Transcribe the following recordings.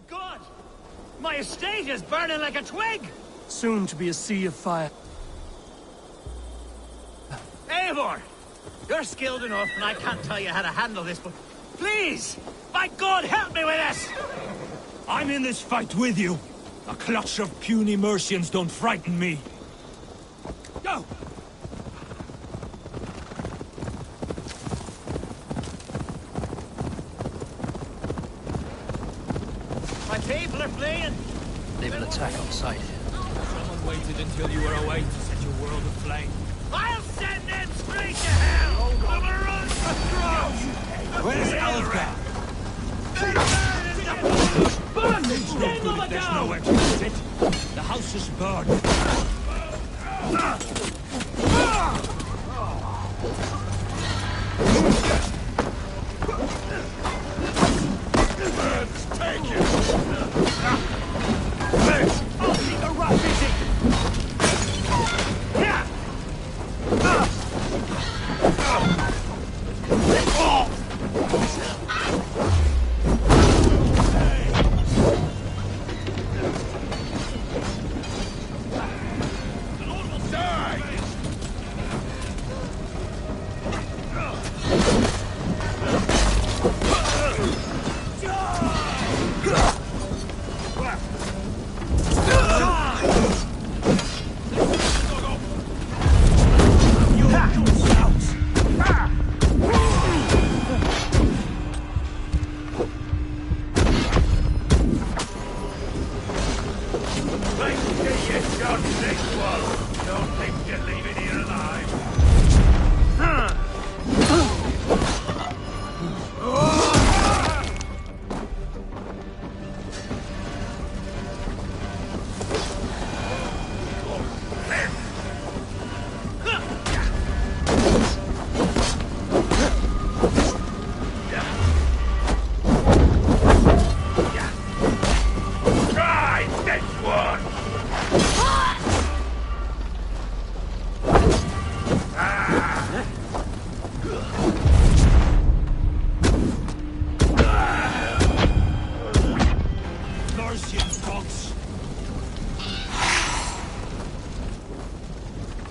God! My estate is burning like a twig! Soon to be a sea of fire. Eivor! You're skilled enough, and I can't tell you how to handle this, but please! By God, help me with this! I'm in this fight with you. A clutch of puny Mercians don't frighten me. Go! My people are fleeing! They've an attack on sight. Someone waited until you were away to set your world aflame. I'll send them straight to hell! The Maroons for Where's Alfred? Burn! It's no good if there's nowhere to sit. The house is burned. Take it! I'll keep a rat busy! Yeah!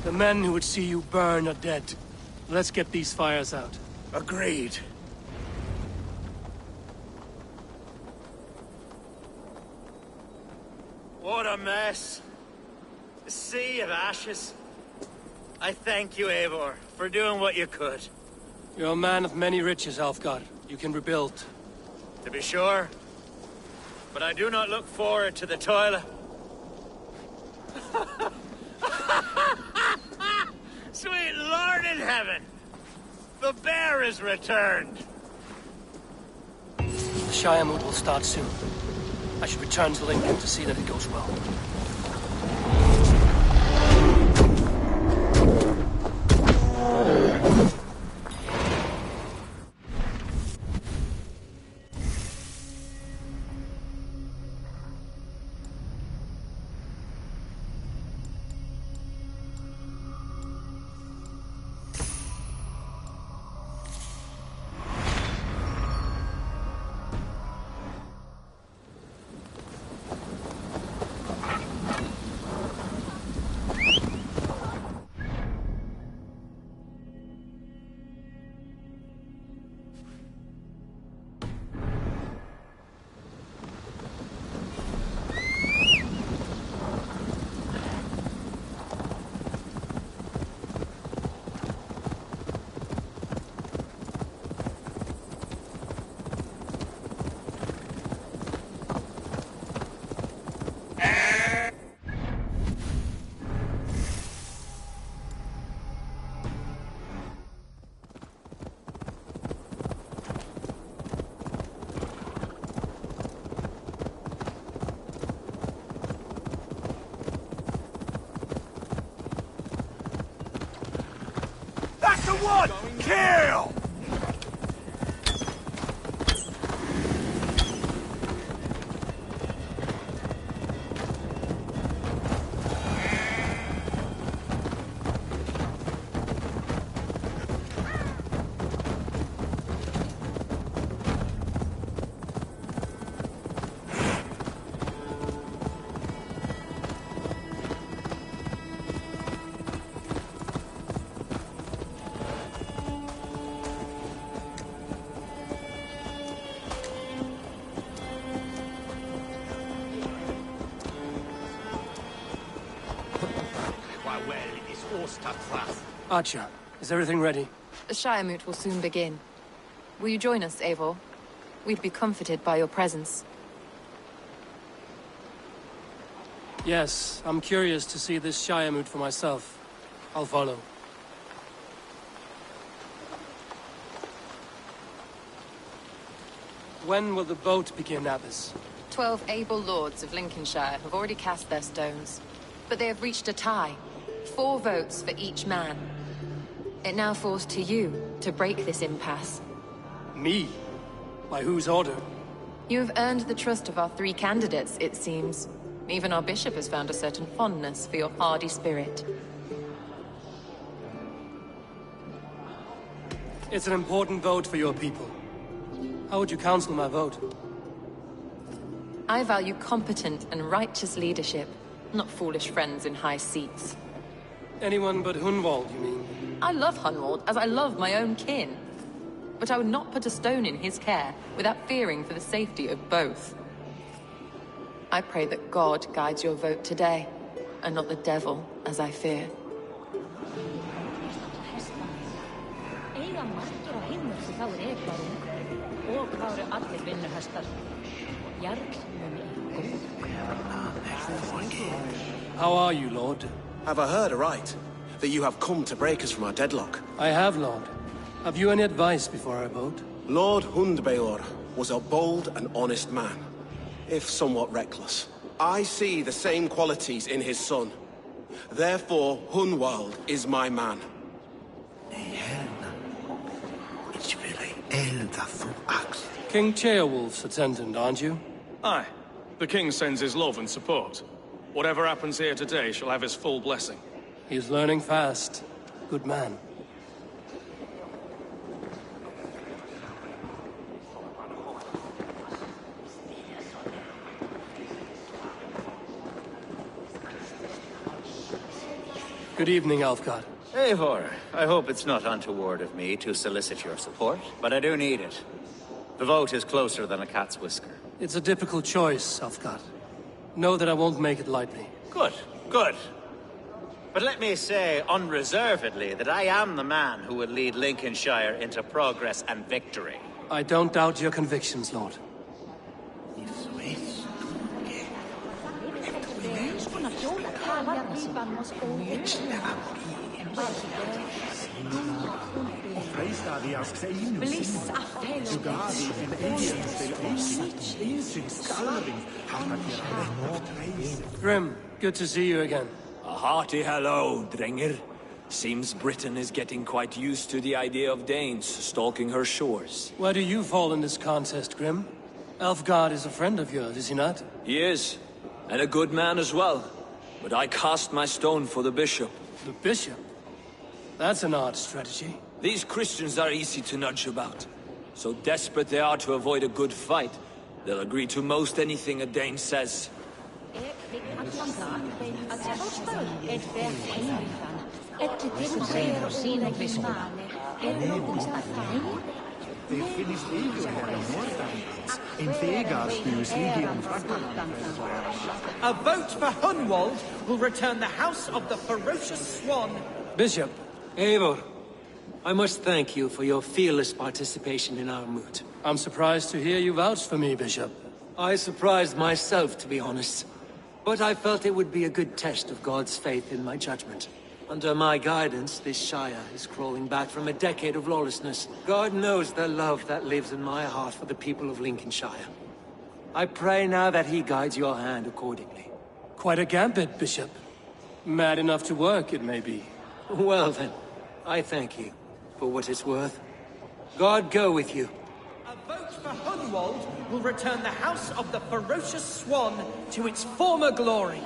The men who would see you burn are dead. Let's get these fires out. Agreed. What a mess. A sea of ashes. I thank you, Eivor, for doing what you could. You're a man of many riches, Alfgard. You can rebuild. To be sure. But I do not look forward to the toil. Sweet Lord in heaven! The bear is returned! The Shiremoot will start soon. I should return to Lincoln to see that it goes well. That's the one! Kill! Archer, is everything ready? The Shire Moot will soon begin. Will you join us, Eivor? We'd be comforted by your presence. Yes, I'm curious to see this Shire Moot for myself. I'll follow. When will the vote begin, Abbess? 12 able lords of Lincolnshire have already cast their stones, but they have reached a tie. 4 votes for each man. It now falls to you to break this impasse. Me? By whose order? You have earned the trust of our 3 candidates, it seems. Even our bishop has found a certain fondness for your hardy spirit. It's an important vote for your people. How would you counsel my vote? I value competent and righteous leadership, not foolish friends in high seats. Anyone but Hunwald, you mean? I love Hunwald as I love my own kin. But I would not put a stone in his care without fearing for the safety of both. I pray that God guides your vote today, and not the devil, as I fear. How are you, Lord? Have I heard aright? That you have come to break us from our deadlock? I have, Lord. Have you any advice before I vote? Lord Hundbeor was a bold and honest man, if somewhat reckless. I see the same qualities in his son. Therefore, Hunwald is my man. King Ceolwulf's attendant, aren't you? Aye. The king sends his love and support. Whatever happens here today shall have his full blessing. He's learning fast. Good man. Good evening, Alfgard. Eivor, I hope it's not untoward of me to solicit your support, but I do need it. The vote is closer than a cat's whisker. It's a difficult choice, Alfgard. Know that I won't make it lightly. Good, good. But let me say unreservedly that I am the man who will lead Lincolnshire into progress and victory. I don't doubt your convictions, Lord. Grim, good to see you again. A hearty hello, Drenger. Seems Britain is getting quite used to the idea of Danes stalking her shores. Where do you fall in this contest, Grim? Alfgard is a friend of yours, is he not? He is, and a good man as well. But I cast my stone for the bishop. The bishop? That's an odd strategy. These Christians are easy to nudge about. So desperate they are to avoid a good fight, they'll agree to most anything a Dane says. A vote for Hunwald will return the House of the Ferocious Swan. Bishop. Eivor, I must thank you for your fearless participation in our moot. I'm surprised to hear you vouch for me, Bishop. I surprised myself, to be honest. But I felt it would be a good test of God's faith in my judgment. Under my guidance, this Shire is crawling back from a decade of lawlessness. God knows the love that lives in my heart for the people of Lincolnshire. I pray now that he guides your hand accordingly. Quite a gambit, Bishop. Mad enough to work, it may be. Well then, I thank you for what it's worth. God go with you. A vote for Hunwald will return the House of the Ferocious Swan to its former glory.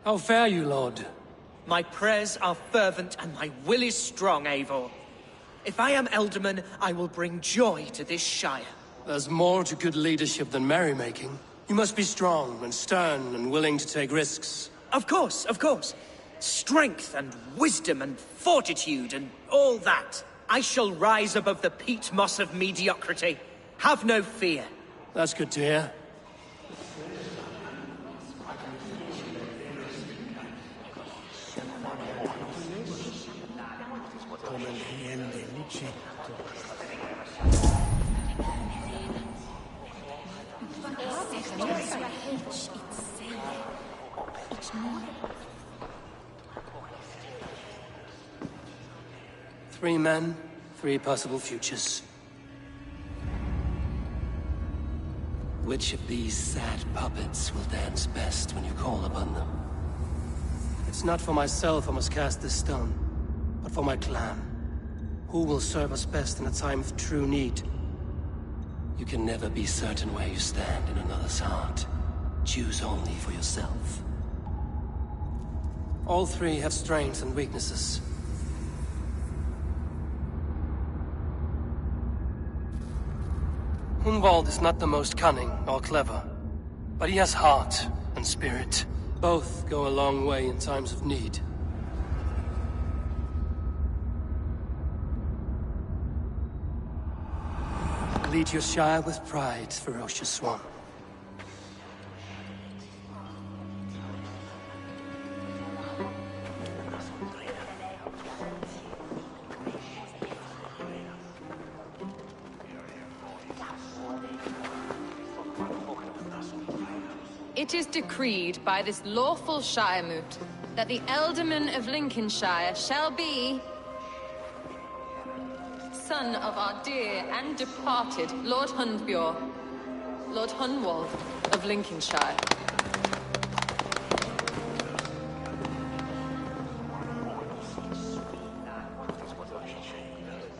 How fare you, Lord? My prayers are fervent and my will is strong, Eivor. If I am Elderman, I will bring joy to this Shire. There's more to good leadership than merrymaking. You must be strong and stern and willing to take risks. Of course, of course. Strength and wisdom and fortitude and all that. I shall rise above the peat moss of mediocrity. Have no fear. That's good to hear. Three men, three possible futures. Which of these sad puppets will dance best when you call upon them? It's not for myself I must cast this stone, but for my clan. Who will serve us best in a time of true need? You can never be certain where you stand in another's heart. Choose only for yourself. All three have strengths and weaknesses. Hunwald is not the most cunning or clever, but he has heart and spirit. Both go a long way in times of need. Lead your Shire with pride, ferocious one. It is decreed by this lawful Shiremoot that the Ealdorman of Lincolnshire shall be son of our dear and departed Lord Hundbjorn, Lord Hunwald of Lincolnshire.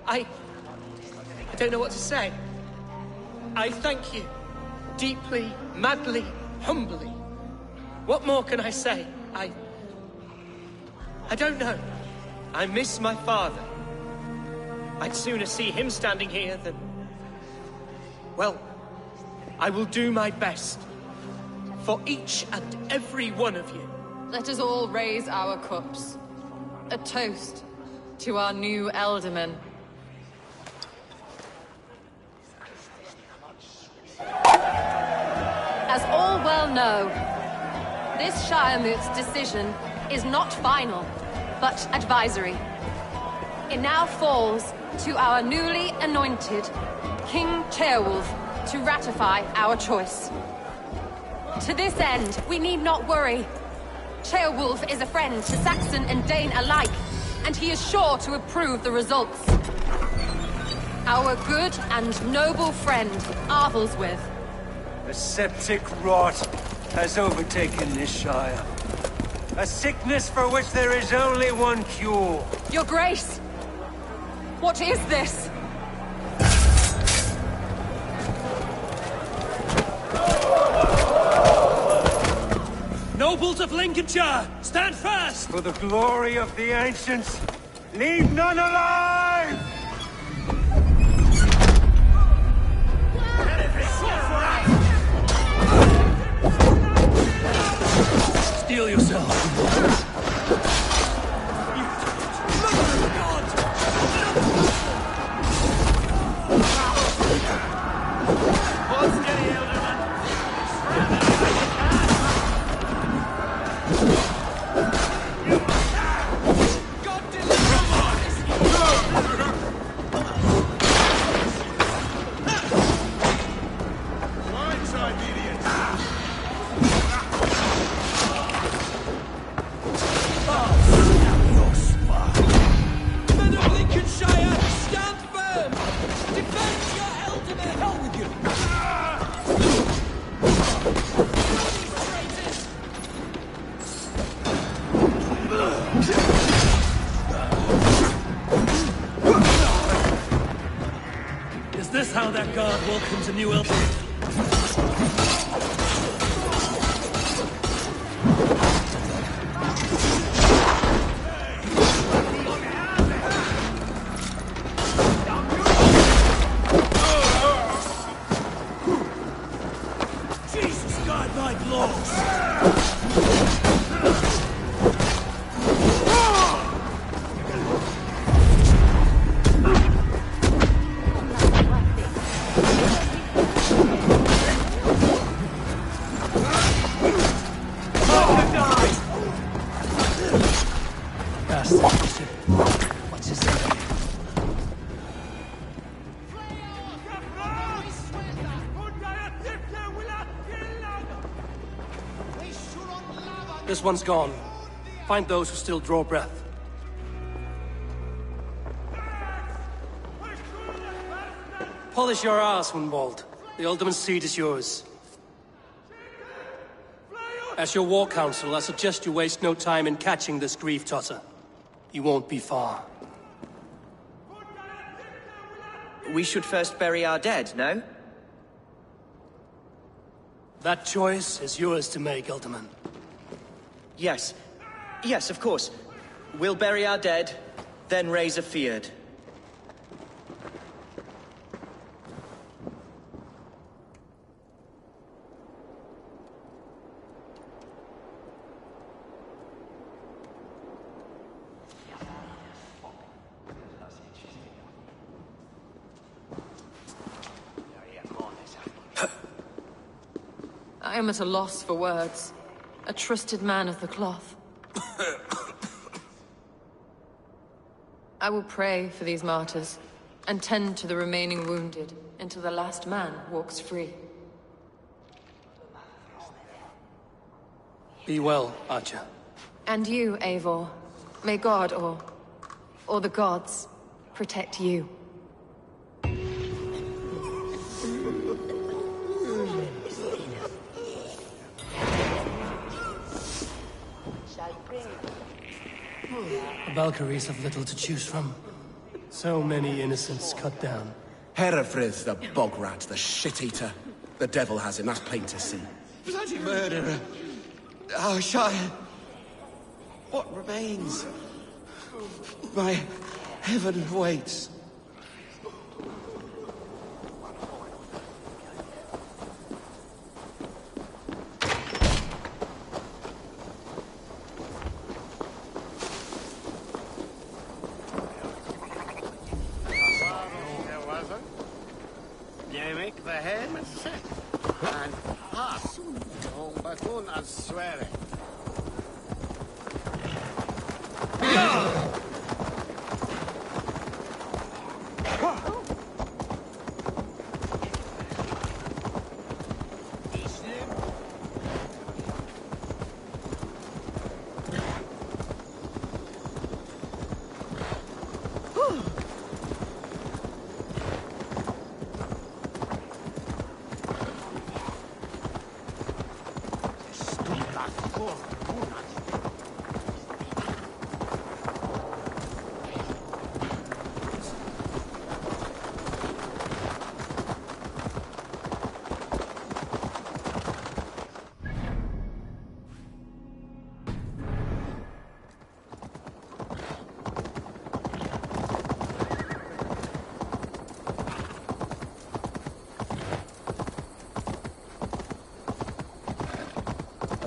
I don't know what to say. I thank you. Deeply, madly, humbly. What more can I say? I don't know. I miss my father. I'd sooner see him standing here than... Well, I will do my best. For each and every one of you. Let us all raise our cups. A toast to our new Ealdorman. As all well know, this Shiremoot's decision is not final, but advisory. It now falls to our newly anointed King Ceolwulf to ratify our choice. To this end, we need not worry. Ceolwulf is a friend to Saxon and Dane alike, and he is sure to approve the results. Our good and noble friend, Arthelswith. A septic rot has overtaken this Shire. A sickness for which there is only one cure. Your Grace! What is this? Nobles of Lincolnshire, stand fast! For the glory of the ancients, leave none alive! Steel yourself. Is this how that guard welcomes a new Ealdorman? Jesus, guard my blows! bastard. What's his name? This one's gone. Find those who still draw breath. Polish your ass, Hunwald. The Ultimate seat is yours. As your war council, I suggest you waste no time in catching this grief-tosser. He won't be far. We should first bury our dead, no? That choice is yours to make, Ultiman. Yes. Yes, of course. We'll bury our dead, then raise a feared. I am at a loss for words. A trusted man of the cloth. I will pray for these martyrs, and tend to the remaining wounded, until the last man walks free. Be well, Archer. And you, Eivor. May God, or the gods, protect you. The Valkyries have little to choose from. So many innocents cut down. Herefrith, the bog rat, the shit-eater. The devil has him, that's plain to see. Bloody murderer! Our Shire! What remains? My heaven waits.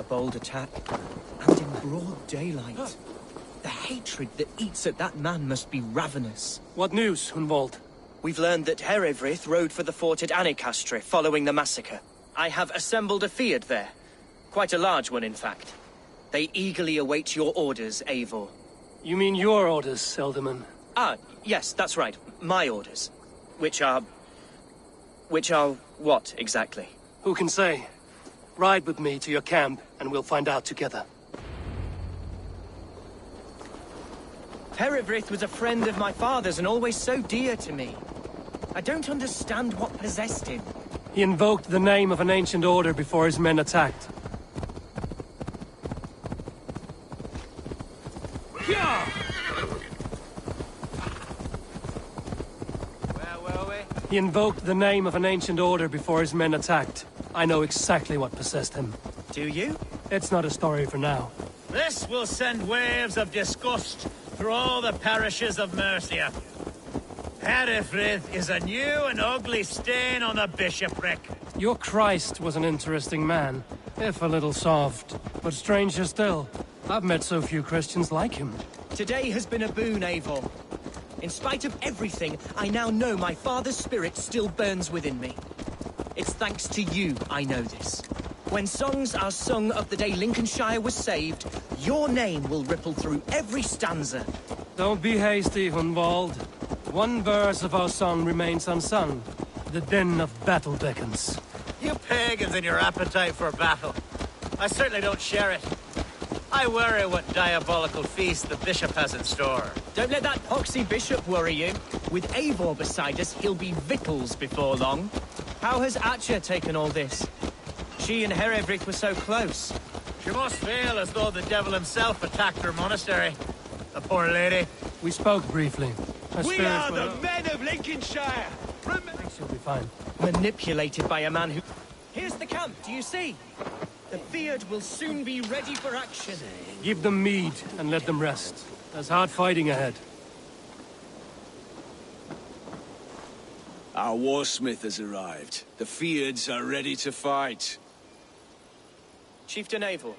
Bold attack, and in broad daylight. The hatred that eats at that man must be ravenous. What news, Hunwald? We've learned that Herefrith rode for the fort at Annikastre following the massacre. I have assembled a feard there. Quite a large one, in fact. They eagerly await your orders, Eivor. You mean your orders, Elderman? Ah, yes, that's right. My orders. Which are what, exactly? Who can say? Ride with me to your camp, and we'll find out together. Herefrith was a friend of my father's and always so dear to me. I don't understand what possessed him. He invoked the name of an ancient order before his men attacked. Where were we? He invoked the name of an ancient order before his men attacked. I know exactly what possessed him. Do you? It's not a story for now. This will send waves of disgust through all the parishes of Mercia. Herefrith is a new and ugly stain on the bishopric. Your Christ was an interesting man, if a little soft. But stranger still, I've met so few Christians like him. Today has been a boon, Eivor. In spite of everything, I now know my father's spirit still burns within me. It's thanks to you I know this. When songs are sung of the day Lincolnshire was saved, your name will ripple through every stanza. Don't be hasty, Hunwald. One verse of our song remains unsung. The din of battle beckons. You pagans and your appetite for battle. I certainly don't share it. I worry what diabolical feast the bishop has in store. Don't let that poxy bishop worry you. With Eivor beside us, he'll be victuals before long. How has Atcha taken all this? She and Herevrik were so close. She must feel as though the devil himself attacked her monastery. The poor lady. We spoke briefly. We are the men of Lincolnshire! She'll be fine. Manipulated by a man who... Here's the camp, do you see? The Beard will soon be ready for action. Give them mead and let them rest. There's hard fighting ahead. Our warsmith has arrived. The Feards are ready to fight. Chieftain Eivor,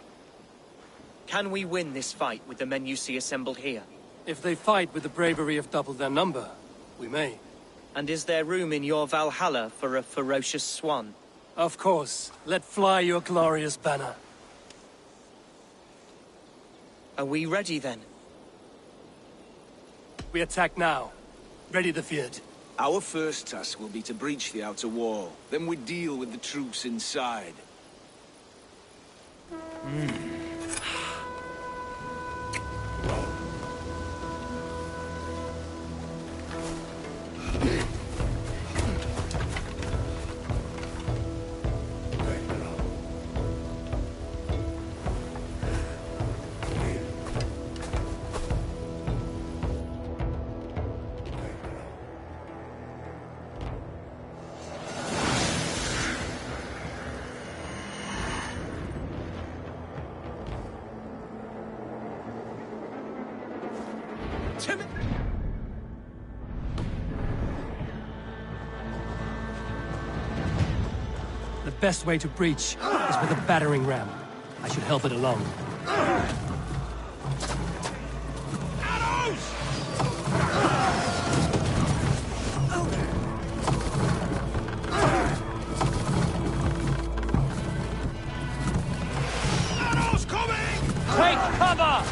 can we win this fight with the men you see assembled here? If they fight with the bravery of double their number, we may. And is there room in your Valhalla for a ferocious swan? Of course. Let fly your glorious banner. Are we ready then? We attack now. Ready the Feared. Our first task will be to breach the outer wall. Then we deal with the troops inside. The best way to breach is with a battering ram. I should help it along. Arrows coming! Take cover!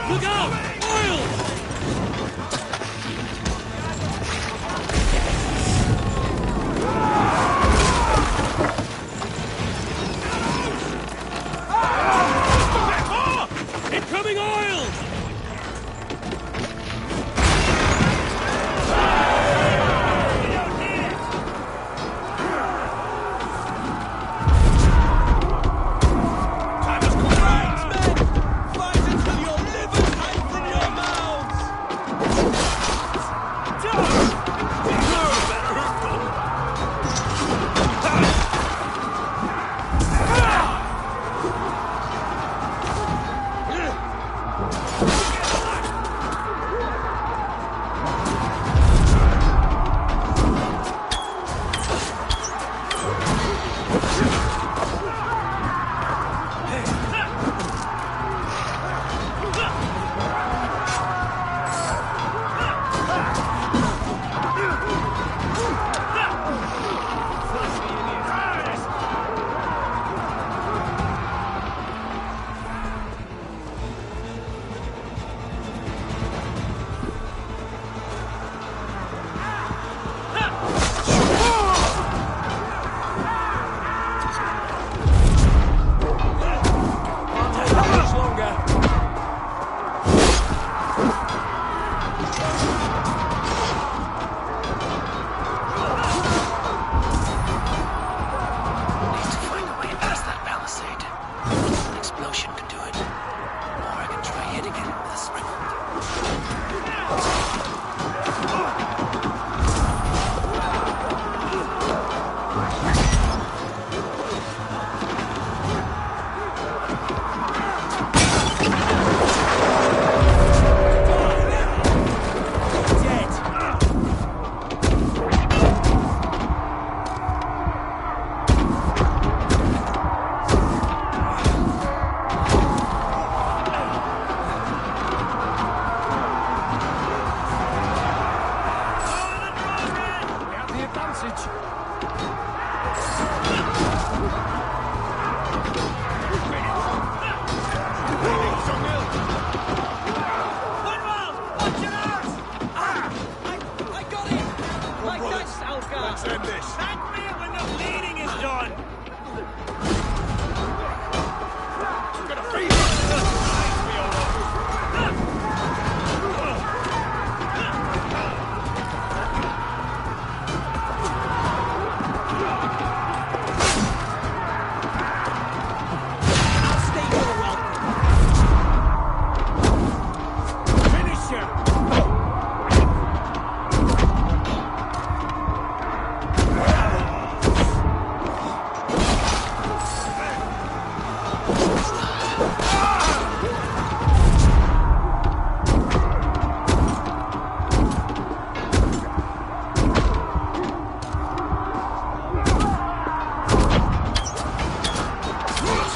Look out! Oil!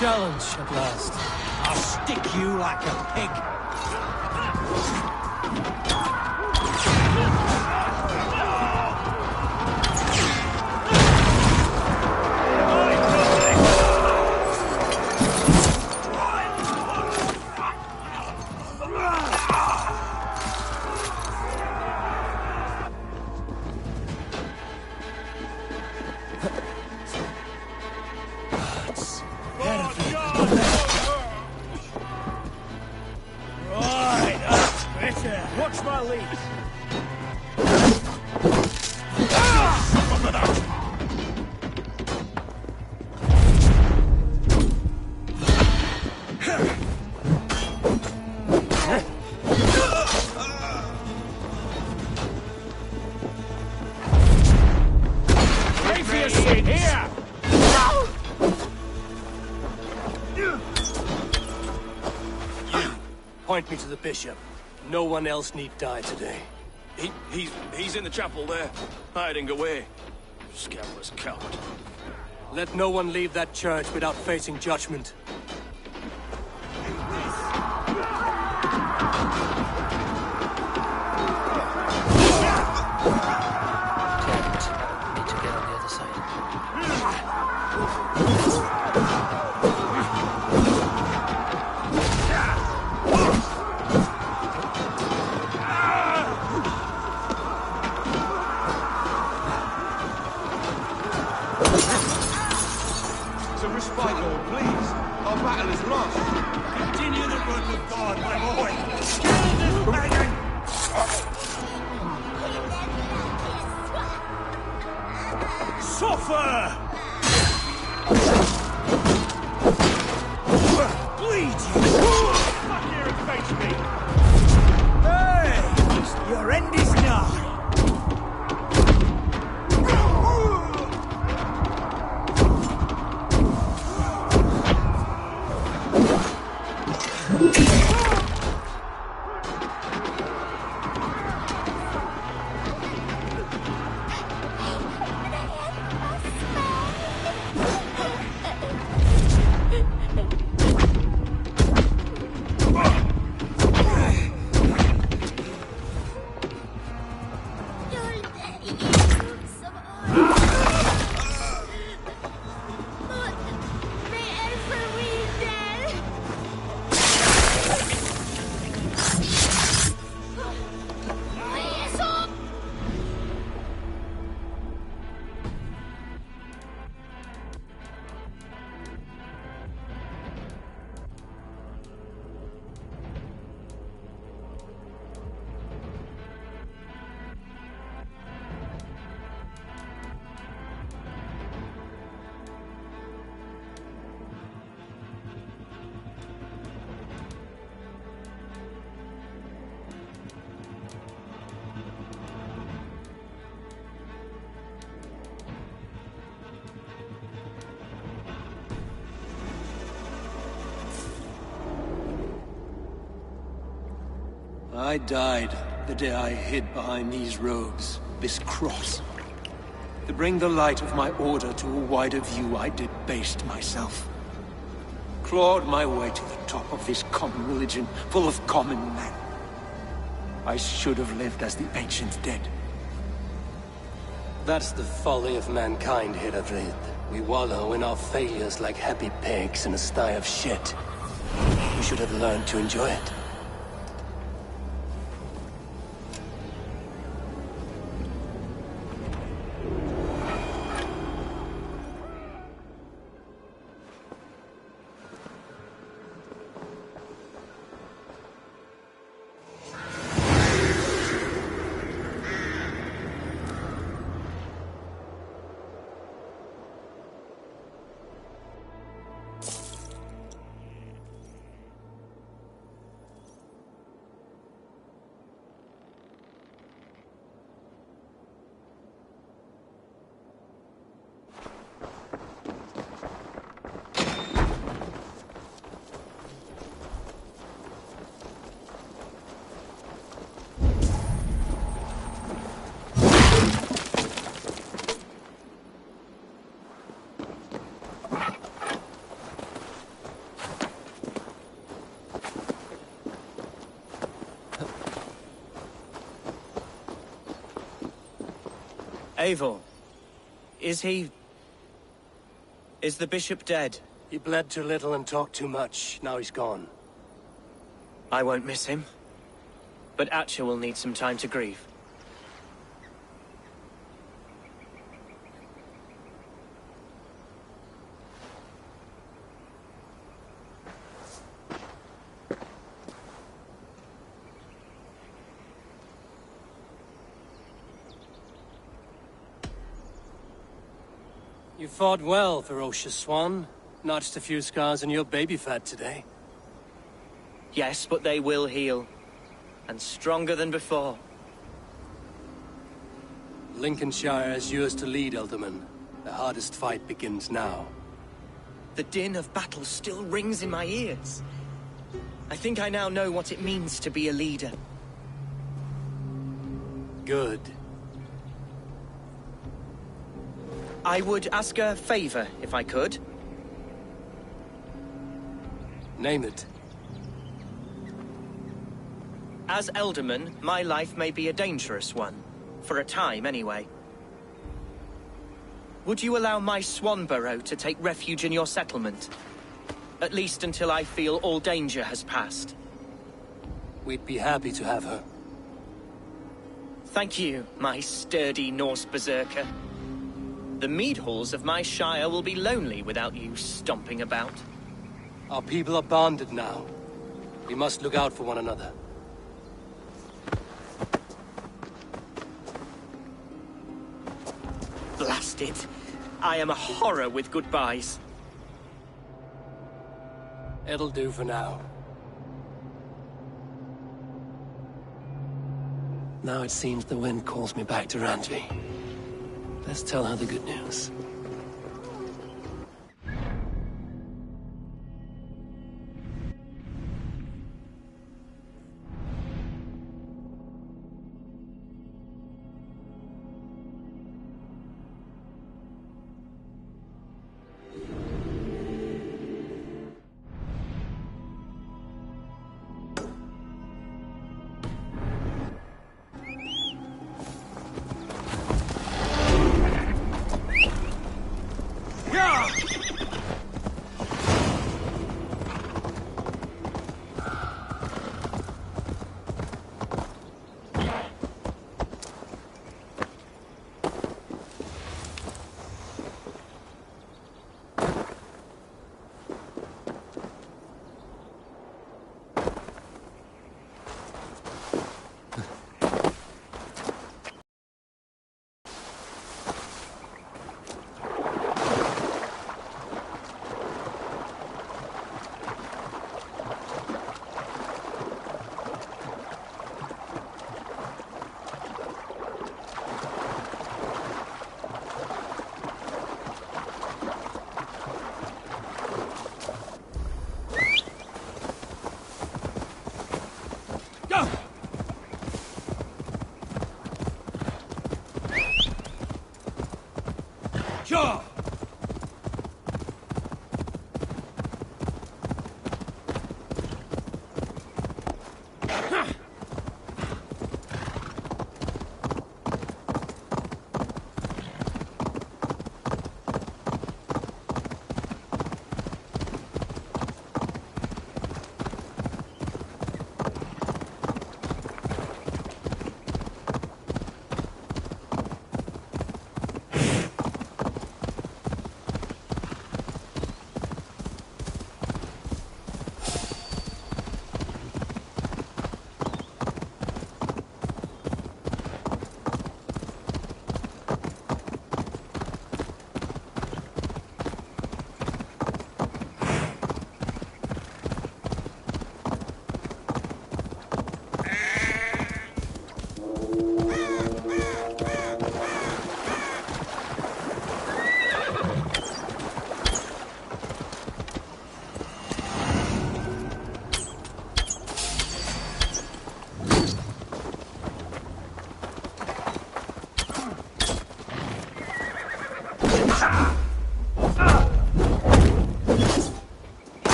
challenge at last. I'll stick you like a pig. Watch my lead. Pay for your sins. Here. Point me to the bishop. No one else need die today. He's in the chapel there, hiding away. Scandalous coward. Let no one leave that church without facing judgment. Need to get on the other side. To respite, Lord, please. Our battle is lost. Continue the work of God, my boy. Kill this pagan! Suffer! Bleed you! Come here and face me! Hey! Your end is nigh! I died the day I hid behind these robes, this cross. To bring the light of my order to a wider view, I debased myself. Clawed my way to the top of this common religion, full of common men. I should have lived as the ancient dead. That's the folly of mankind, Hiravrid. We wallow in our failures like happy pigs in a sty of shit. We should have learned to enjoy it. Eivor, is he... is the bishop dead? He bled too little and talked too much. Now he's gone. I won't miss him. But Atcha will need some time to grieve. You fought well, ferocious swan. Notched a few scars on your baby fat today. Yes, but they will heal. And stronger than before. Lincolnshire is yours to lead, Elderman. The hardest fight begins now. The din of battle still rings in my ears. I think I now know what it means to be a leader. Good. I would ask a favor, if I could. Name it. As Elderman, my life may be a dangerous one. For a time, anyway. Would you allow my swan burrow to take refuge in your settlement? At least until I feel all danger has passed. We'd be happy to have her. Thank you, my sturdy Norse berserker. The mead halls of my shire will be lonely without you stomping about. Our people are bonded now. We must look out for one another. Blast it. I am a horror with goodbyes. It'll do for now. Now it seems the wind calls me back to Randvi. Let's tell her the good news.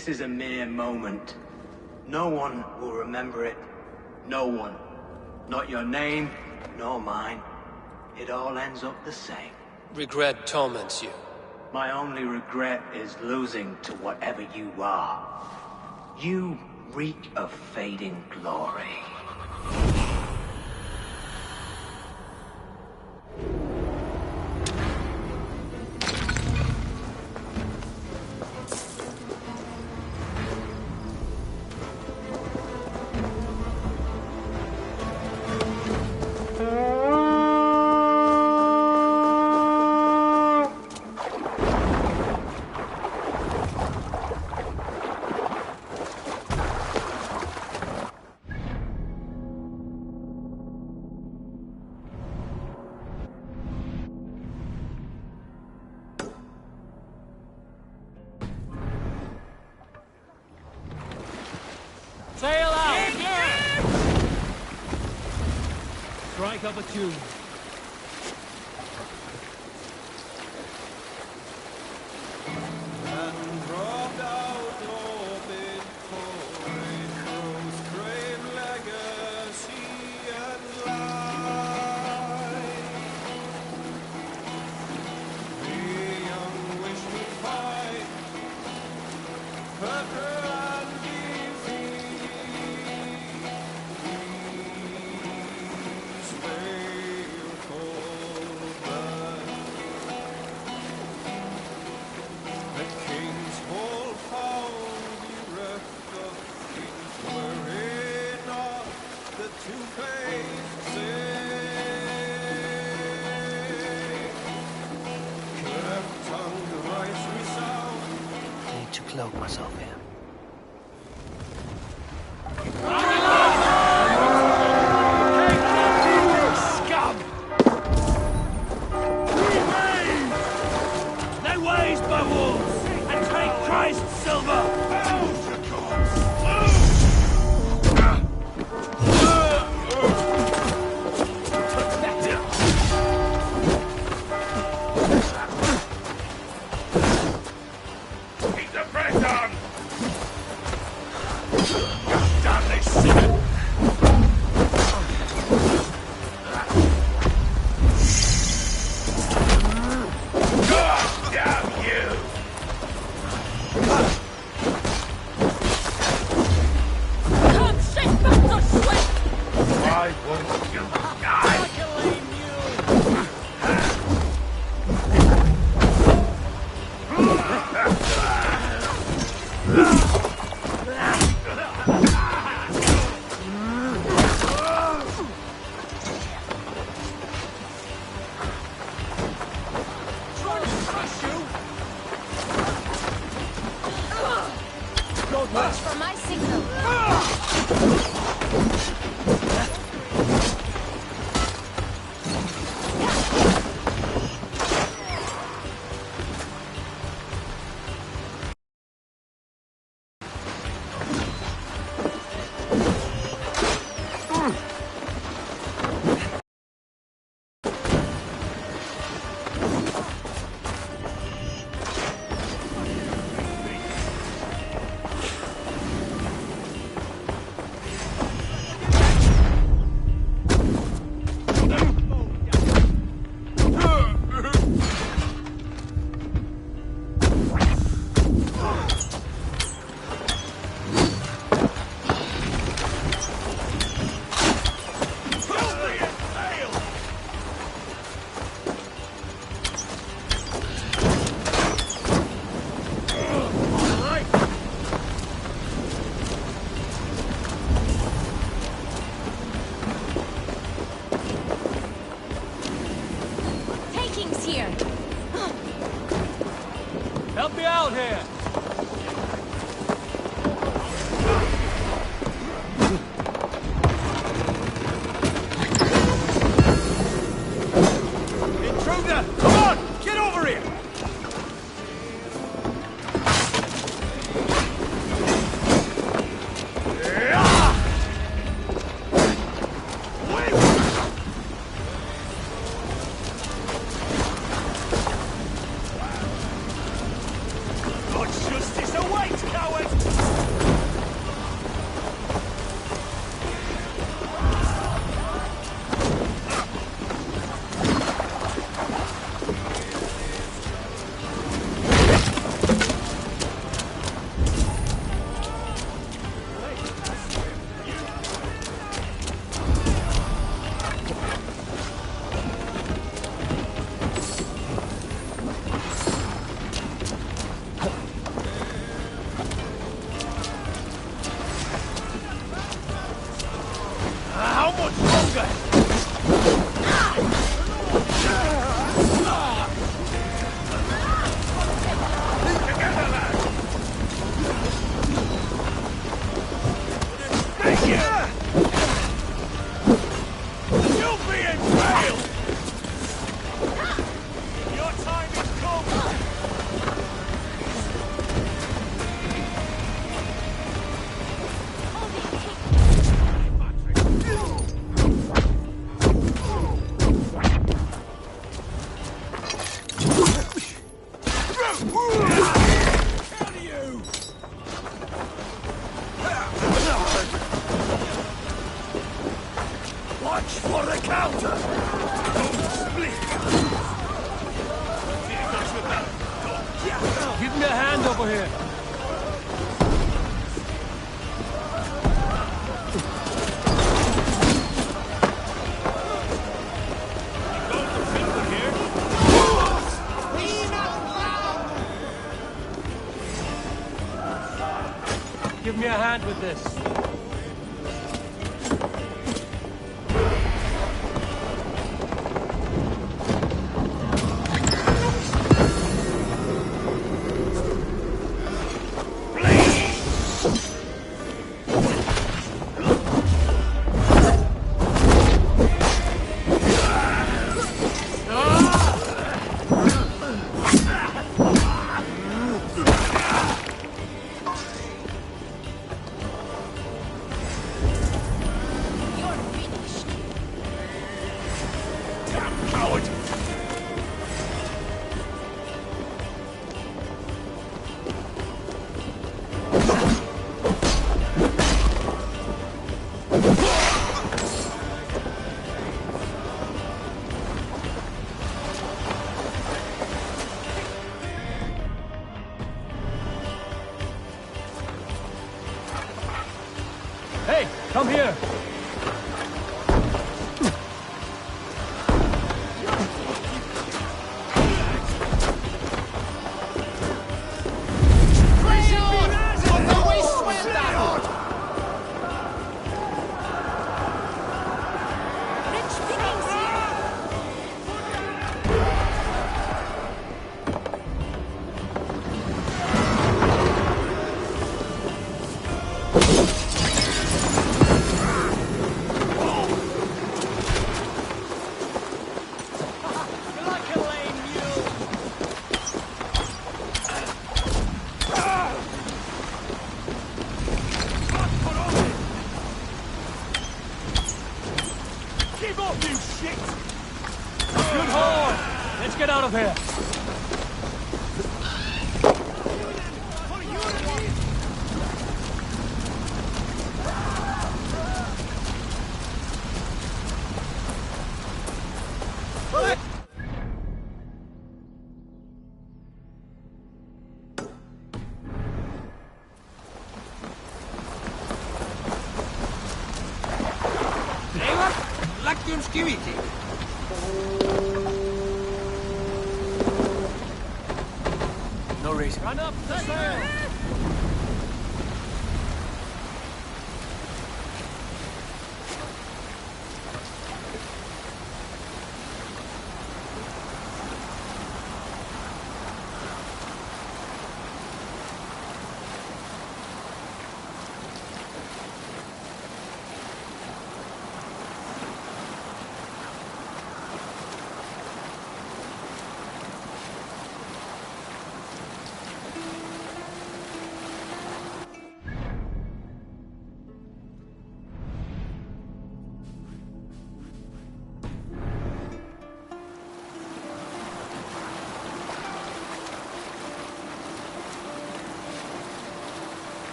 This is a mere moment. No one will remember it. No one. Not your name, nor mine. It all ends up the same. Regret torments you. My only regret is losing to whatever you are. You reek of fading glory. Sail out! Strike up a tune. To cloak myself here. Scum! They ways, Beowulf, and take Christ's silver! Watch for my signal. How much longer? Together, lads! You'll be impaled! Your time is come! Watch for the counter! Split! Give me a hand over here. Give me a hand with this. Hey, come here! Get out of here! No reason. Run up the sail!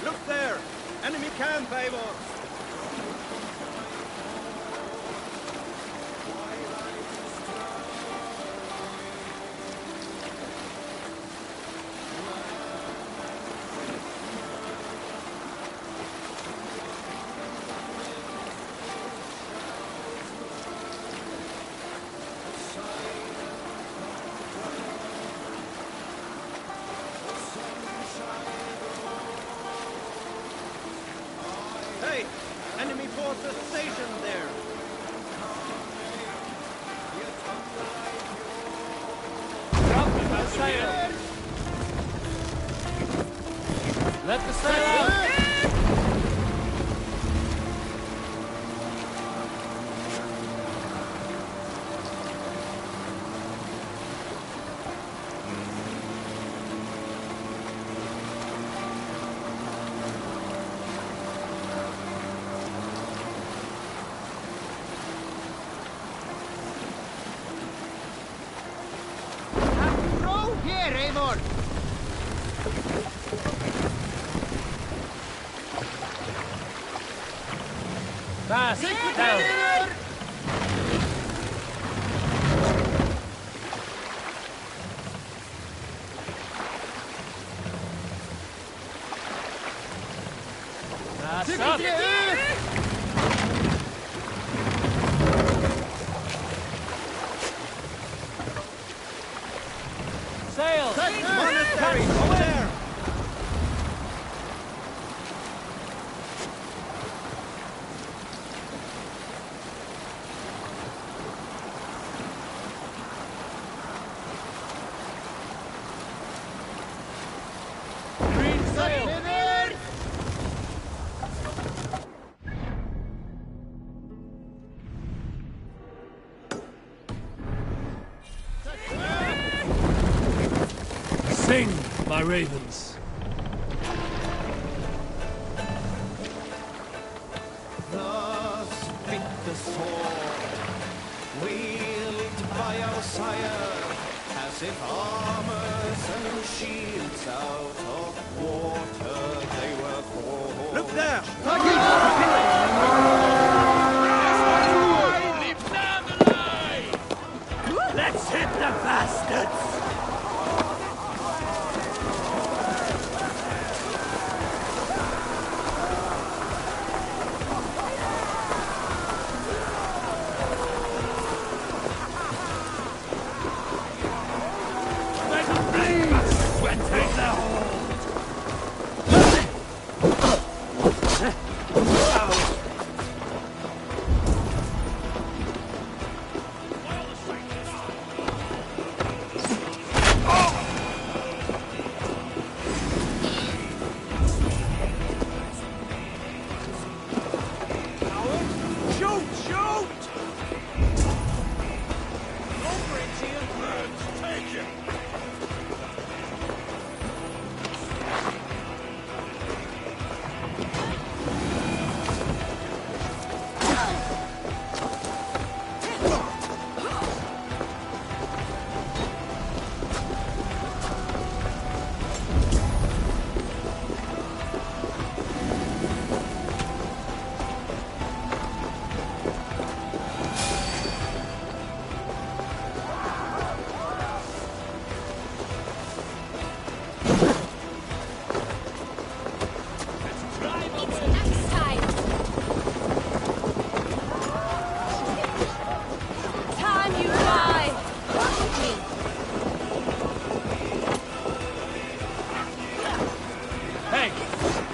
Look there! Enemy camp, Eivor! Enemy forces stationed there. Sail! Let the sail out! Here, Eivor! Fast! Down! That's up! Sail! Monastery! Over there! Green sail! Sing, my ravens. Thus beat the sword, wielded by our sire, as if armors and shields out of water they were forged. Look there! Let's hit the bastards!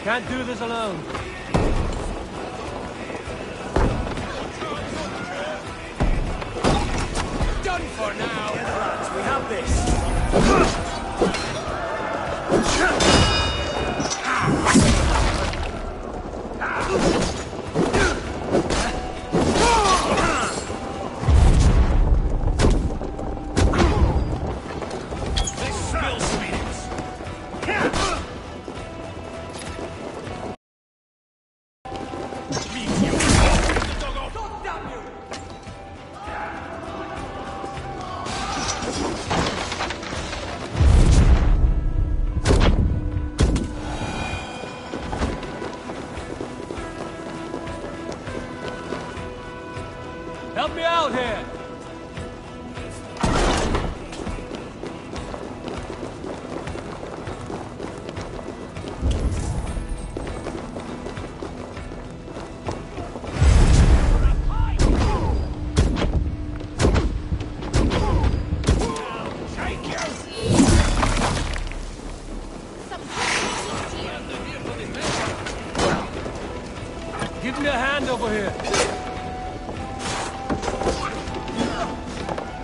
Can't do this alone. Done for now! Yeah, lads, we have this! Help me out here! Give me a hand over here.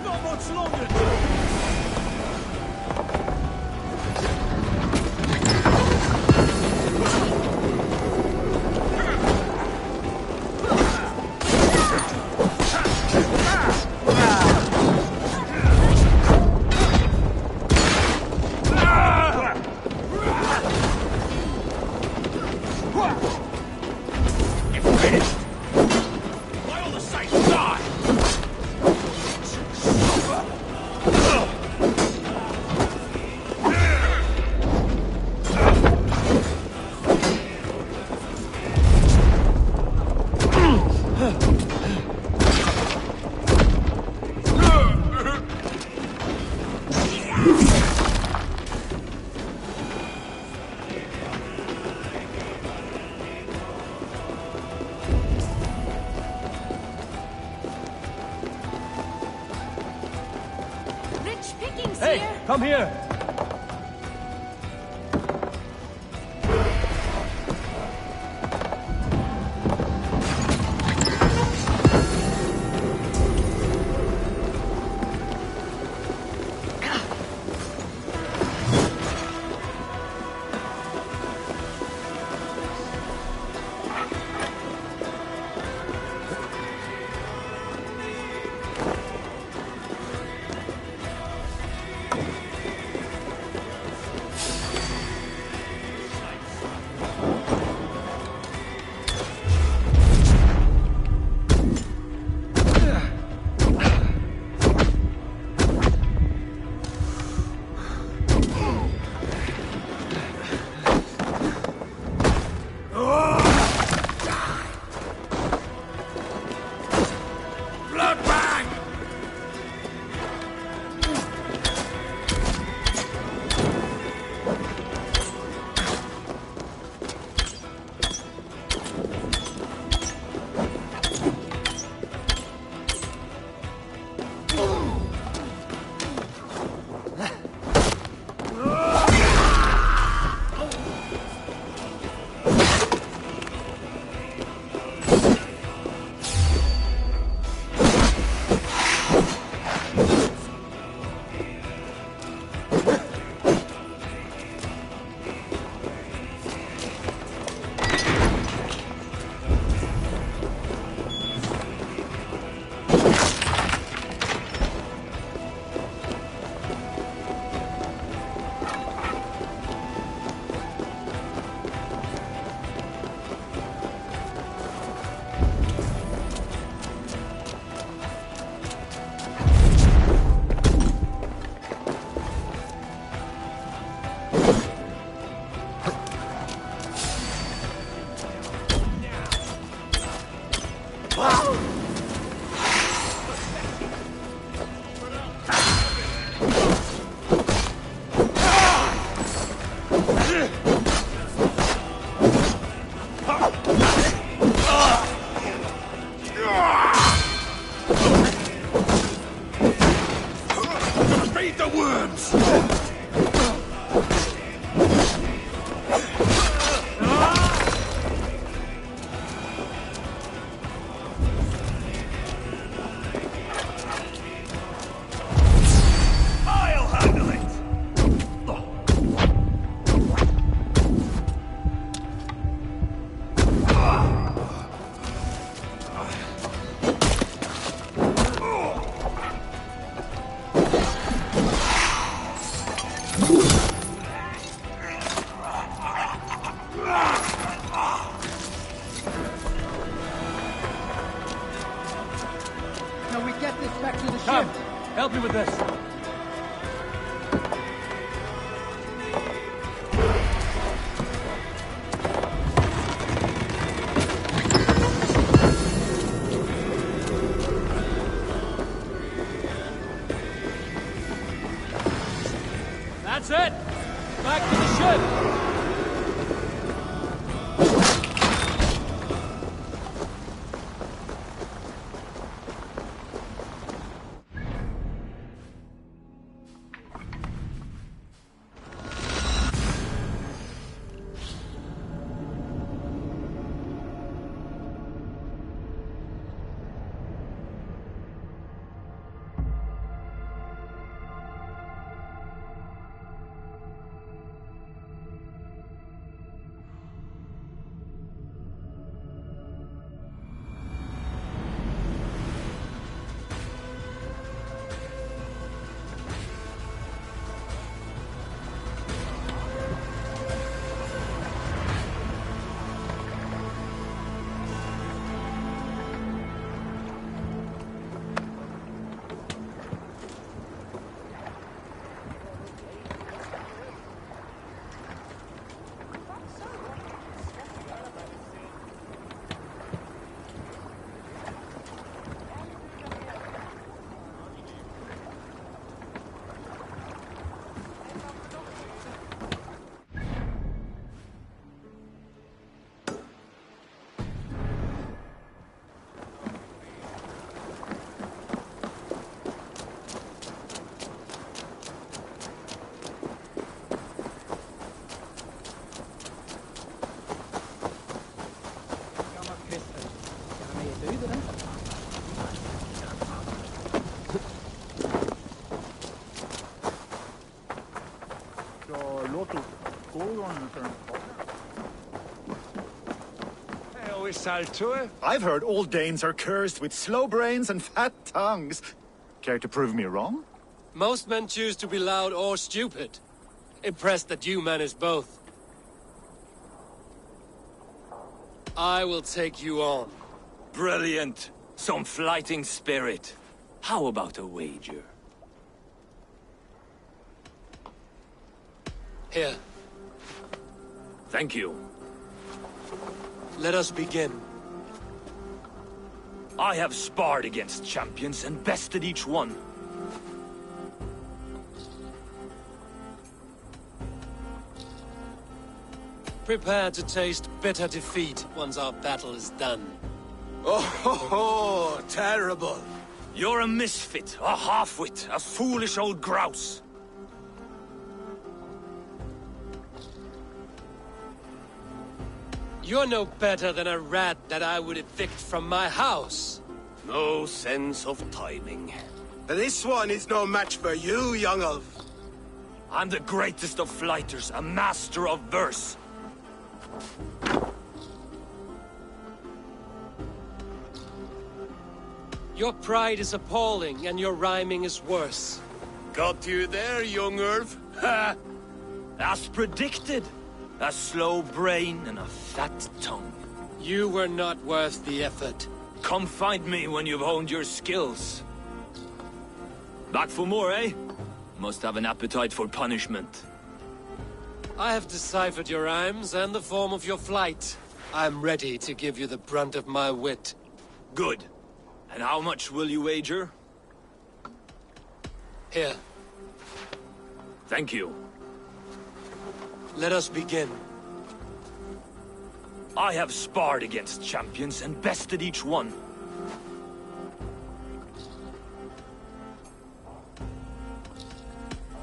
Not much longer! Come here! Come, help me with this. That's it! Back to the ship! saltue? I've heard old Danes are cursed with slow brains and fat tongues. Care to prove me wrong? Most men choose to be loud or stupid. Impressed that you manage both. I will take you on. Brilliant. Some fighting spirit. How about a wager? Here. Thank you. Let us begin. I have sparred against champions and bested each one. Prepare to taste bitter defeat once our battle is done. Oh, terrible. You're a misfit, a half-wit, a foolish old grouse. You're no better than a rat that I would evict from my house. No sense of timing. This one is no match for you, young elf. I'm the greatest of flighters, a master of verse. Your pride is appalling, and your rhyming is worse. Got you there, young elf. Ha! As predicted. A slow brain and a fat tongue. You were not worth the effort. Come find me when you've honed your skills. Back for more, eh? Must have an appetite for punishment. I have deciphered your rhymes and the form of your flight. I'm ready to give you the brunt of my wit. Good. And how much will you wager? Here. Thank you. Let us begin. I have sparred against champions and bested each one.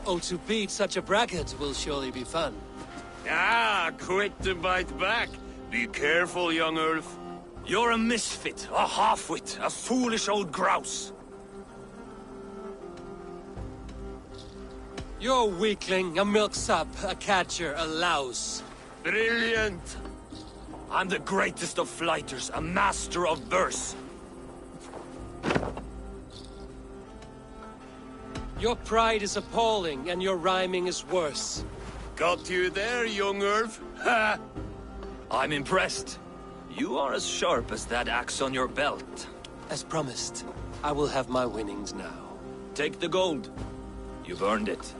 Oh, to beat such a bracket will surely be fun. Ah, quick to bite back. Be careful, young elf. You're a misfit, a half-wit, a foolish old grouse. You're a weakling, a milksop, a catcher, a louse. Brilliant. I'm the greatest of flighters, a master of verse. Your pride is appalling, and your rhyming is worse. Got you there, young elf. Ha! I'm impressed. You are as sharp as that axe on your belt. As promised, I will have my winnings now. Take the gold. You've earned it.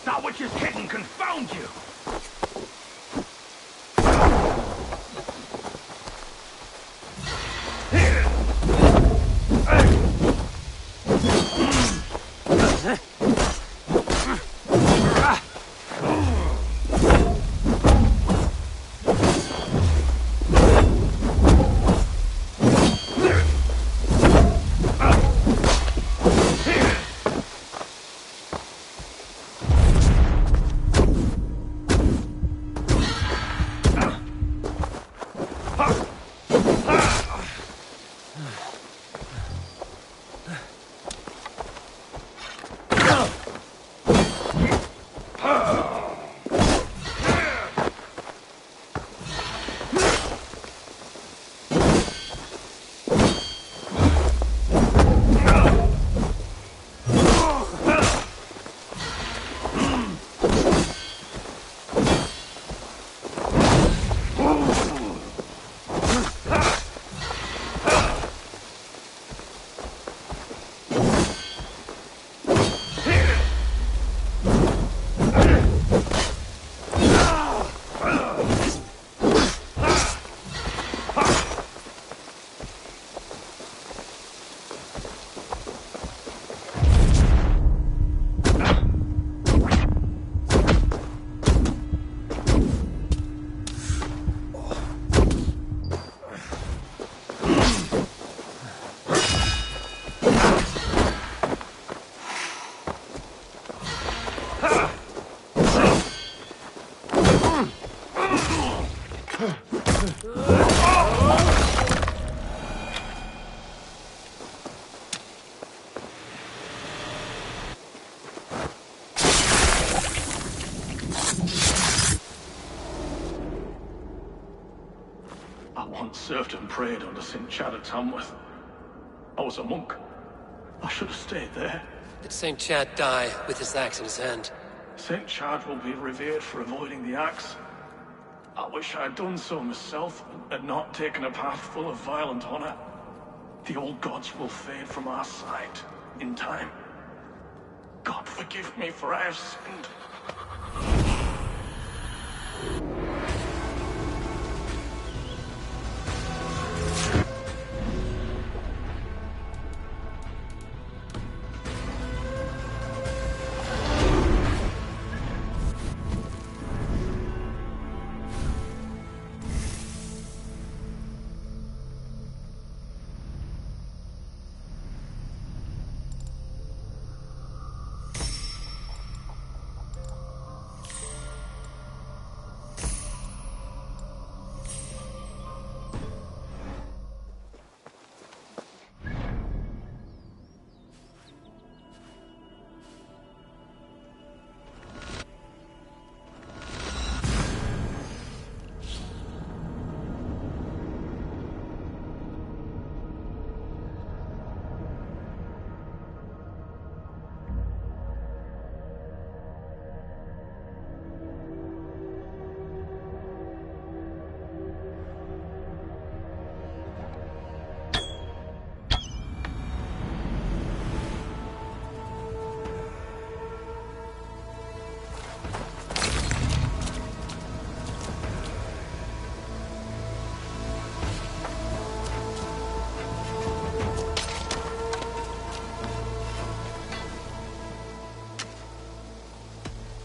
That witch is hidden, confound you! I once served and prayed under St. Chad at Tamworth. I was a monk. I should have stayed there. Did St. Chad die with his axe in his hand? St. Chad will be revered for avoiding the axe. I wish I had done so myself, and not taken a path full of violent honor. The old gods will fade from our sight in time. God forgive me, for I have sinned.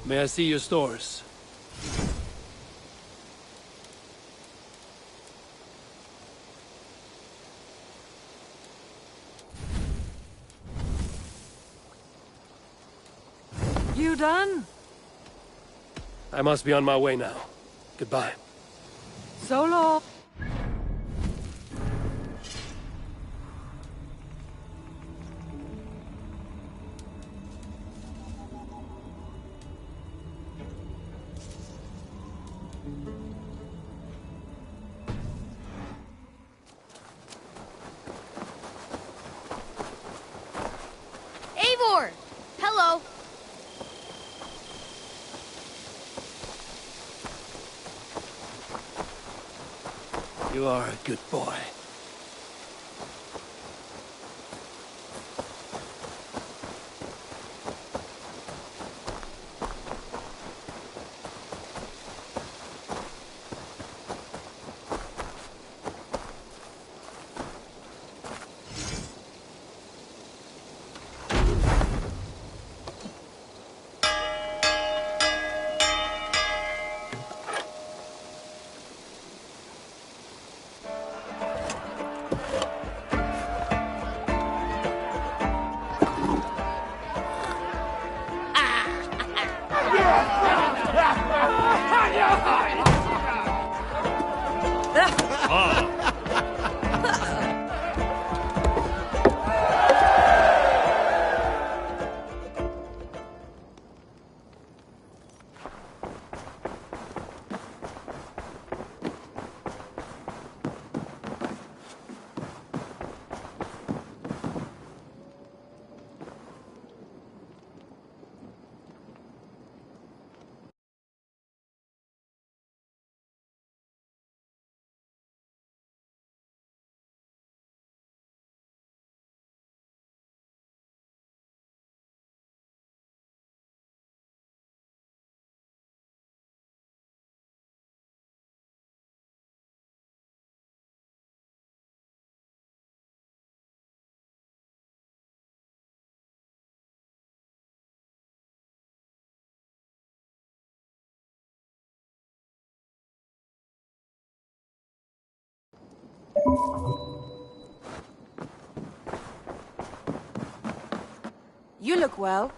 May I see your stores? You done? I must be on my way now. Goodbye. So long. Eivor! Hello. You are a good boy. You look well.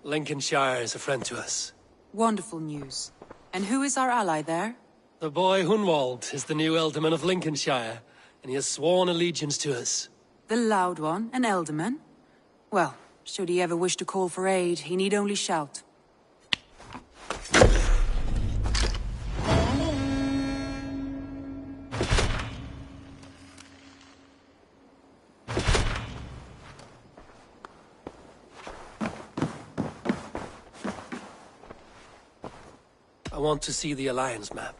Lincolnshire is a friend to us. Wonderful news. And who is our ally there? The boy Hunwald is the new Ealdorman of Lincolnshire, and he has sworn allegiance to us. The Loud One, an Ealdorman? Well, should he ever wish to call for aid, he need only shout. I want to see the Alliance map.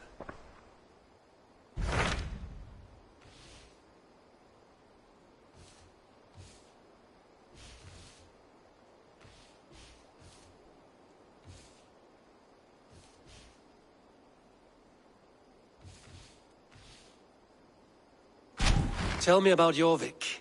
Tell me about Jorvik.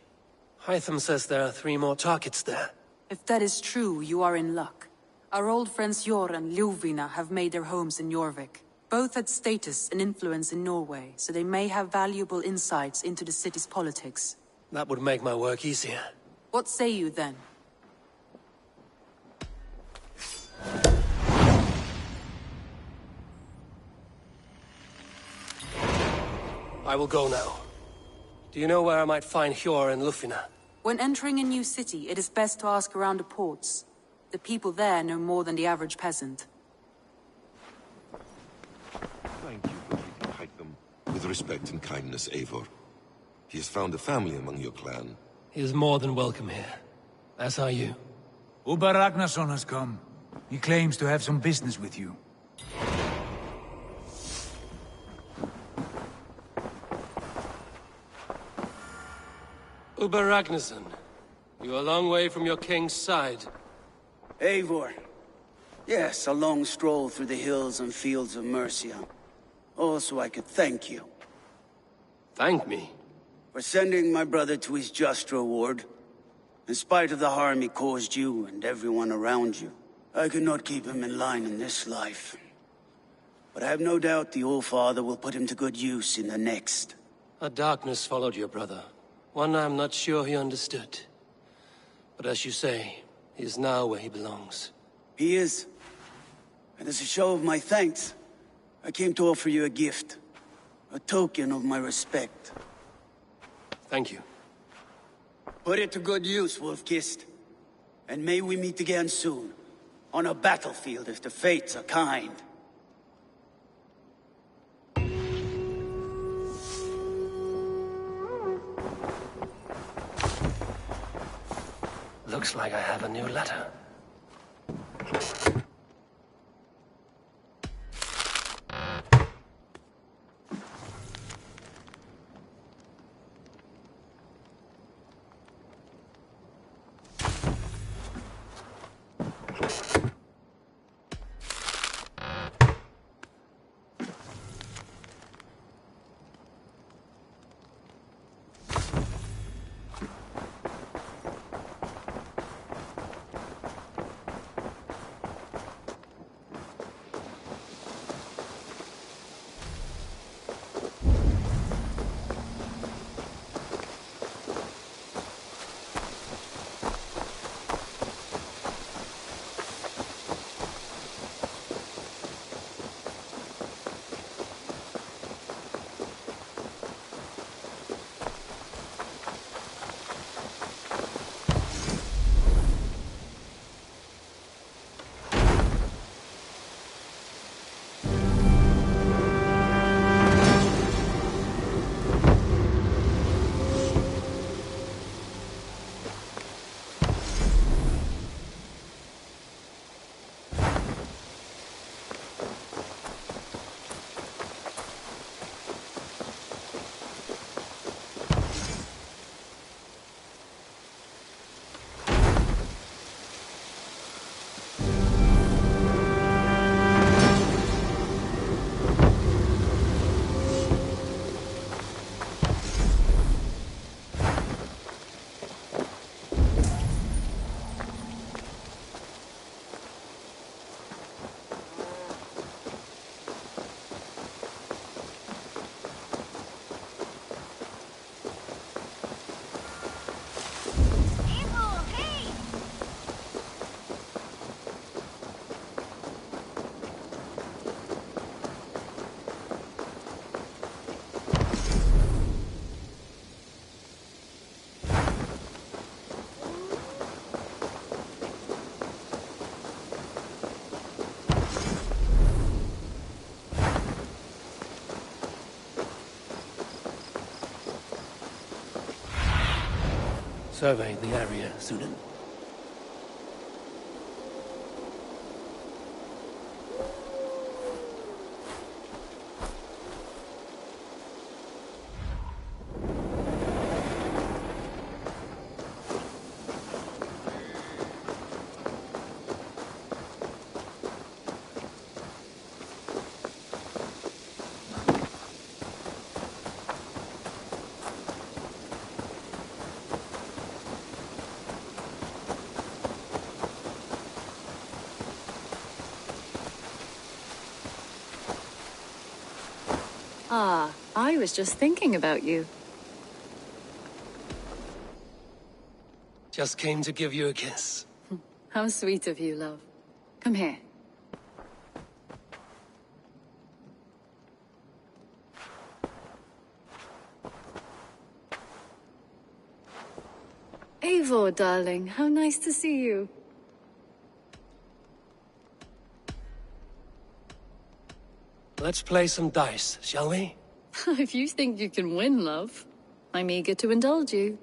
Hytham says there are 3 more targets there. If that is true, you are in luck. Our old friends Jor and Ljuvina have made their homes in Jorvik. Both had status and influence in Norway, so they may have valuable insights into the city's politics. That would make my work easier. What say you then? I will go now. Do you know where I might find Hjor and Ljufina? When entering a new city, it is best to ask around the ports. The people there know more than the average peasant. Thank you for treating Hytham with respect and kindness, Eivor. He has found a family among your clan. He is more than welcome here. As are you. Uber Ragnarsson has come. He claims to have some business with you. Uber Ragnarsson, you are a long way from your king's side. Eivor. Yes, a long stroll through the hills and fields of Mercia. Also, I could thank you. Thank me? For sending my brother to his just reward. In spite of the harm he caused you and everyone around you, I could not keep him in line in this life. But I have no doubt the All-Father will put him to good use in the next. A darkness followed your brother. One I'm not sure he understood. But as you say, he is now where he belongs. He is. And as a show of my thanks, I came to offer you a gift. A token of my respect. Thank you. Put it to good use, Wolf-Kissed. And may we meet again soon. On a battlefield if the fates are kind. Looks like I have a new letter. survey the area, Sudan. Ah, I was just thinking about you. Just came to give you a kiss. How sweet of you, love. Come here. Eivor, darling, how nice to see you. Let's play some dice, shall we? If you think you can win, love, I'm eager to indulge you.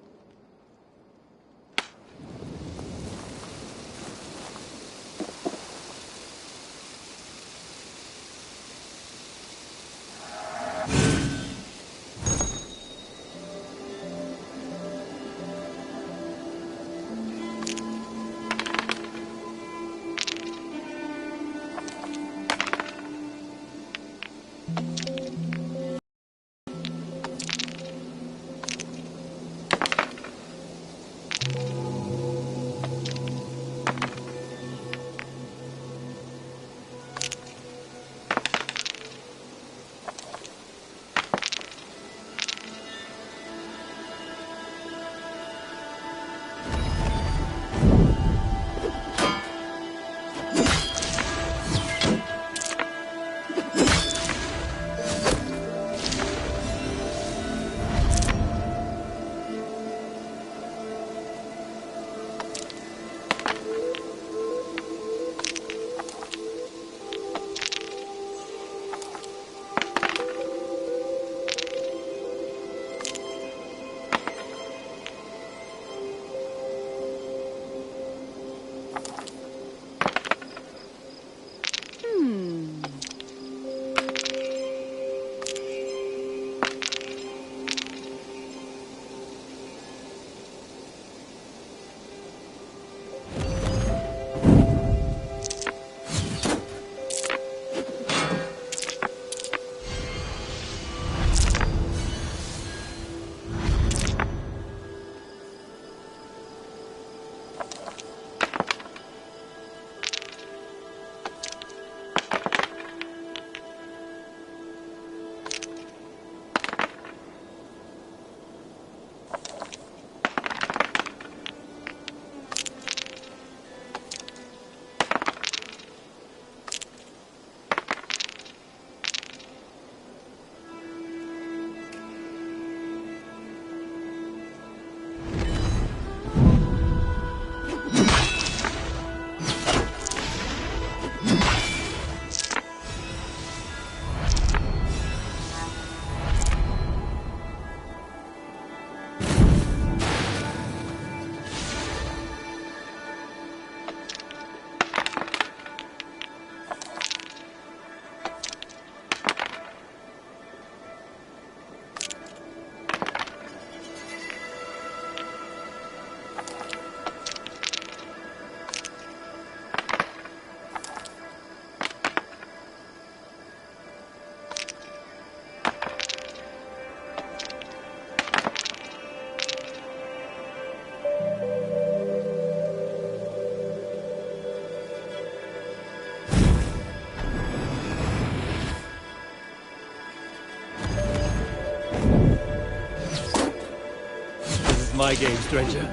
My game, stranger.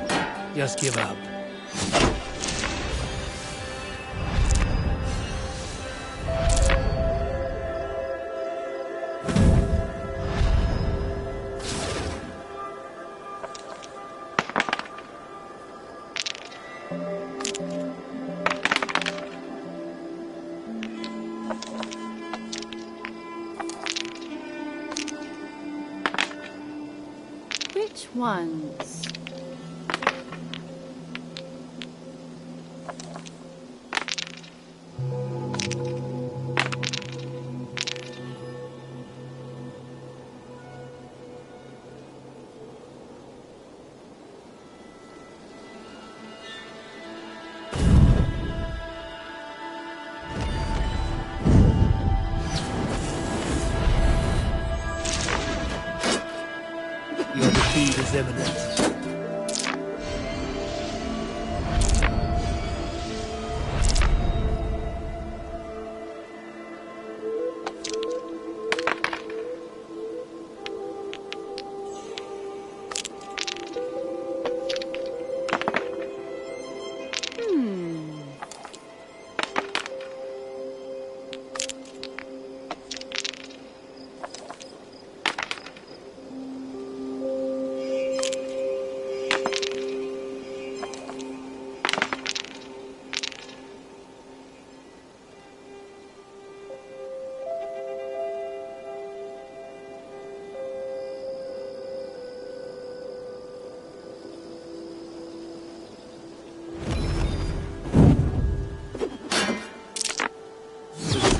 Just give up. Which ones? Your defeat is imminent.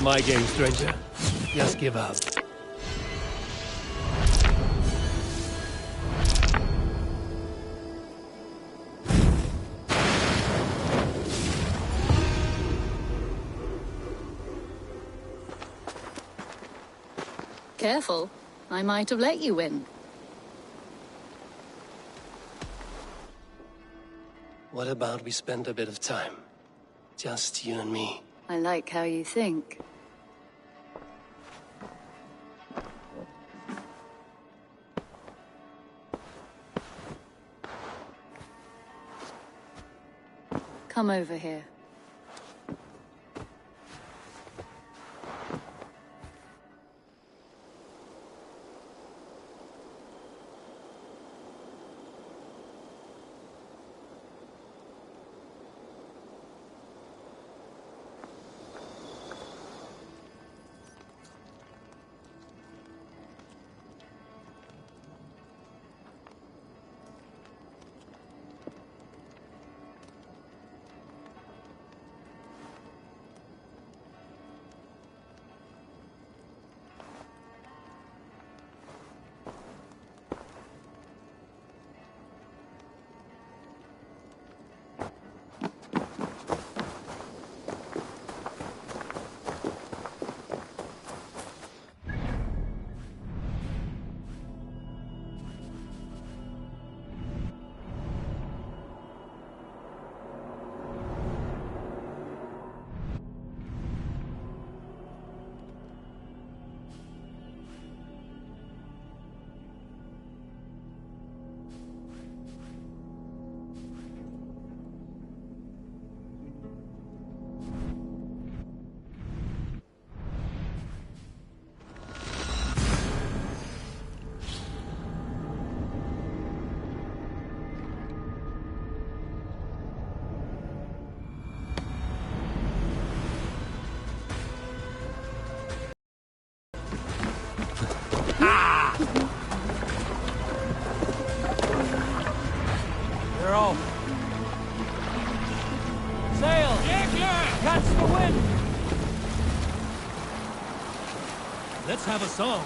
My game, stranger. Just give up. Careful. I might have let you win. What about we spend a bit of time? Just you and me. I like how you think. Come over here. They're off. Sail! Catch the wind! Let's have a song.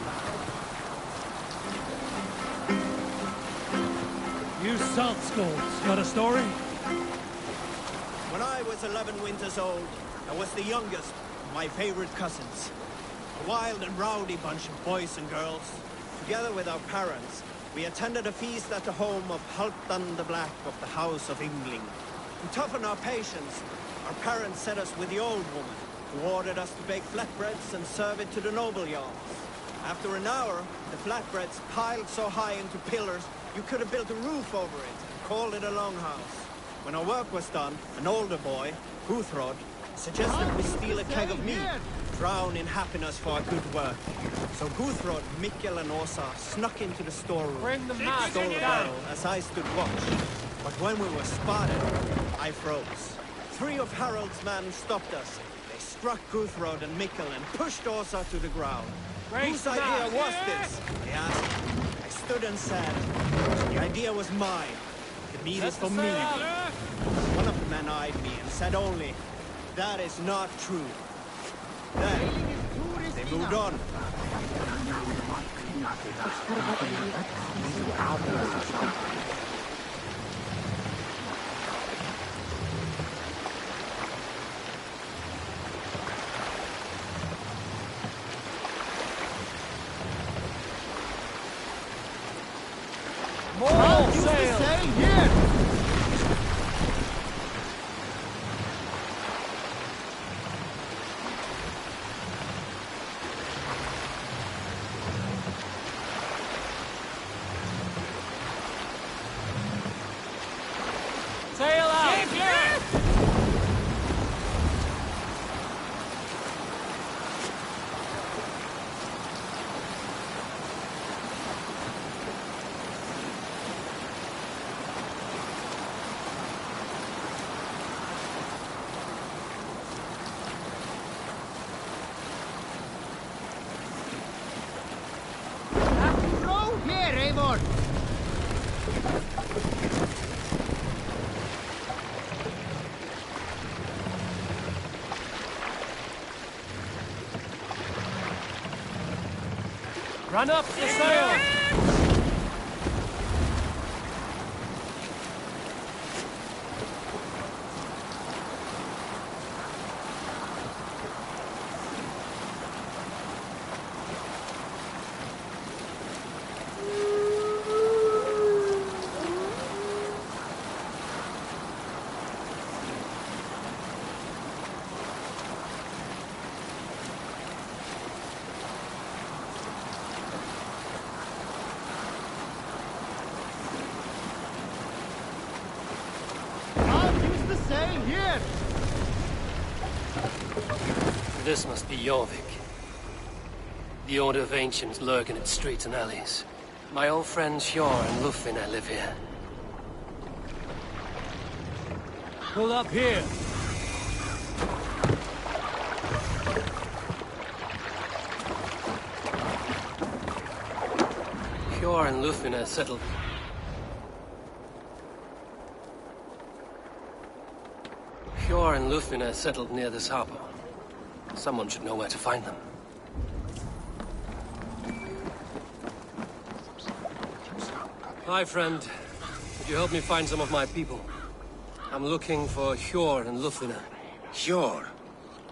You salt skulls, got a story? When I was 11 winters old, I was the youngest of my favorite cousins. A wild and rowdy bunch of boys and girls. Together with our parents, we attended a feast at the home of Halfdan the Black of the House of Yngling. To toughen our patience, our parents set us with the old woman, who ordered us to bake flatbreads and serve it to the noble jarls. After an hour, the flatbreads piled so high into pillars, you could have built a roof over it and called it a longhouse. When our work was done, an older boy, Guthrod, suggested we steal a keg of meat, drown in happiness for our good work. So Guthrod, Mikkel and Åsa snuck into the storeroom, stole a barrel as I stood watch. But when we were spotted, I froze. 3 of Harald's men stopped us. They struck Guthrod and Mikkel and pushed Åsa to the ground. Whose idea was this? They asked. I stood and said, the idea was mine. The meat is for me. One of the men eyed me and said only, that is not true. Then, they moved on. More sail! Here! Sail out! Row here, Eivor! Run up the sail! Here! This must be Jorvik. The Order of Ancients lurk in its streets and alleys. My old friends Hjor and Lufvina live here. Pull up here! Hjor and Lufvina settled... Hjor and Lufvina settled near this harbor. Someone should know where to find them. Hi, friend. Could you help me find some of my people? I'm looking for Hjor and Lufvina. Hjor?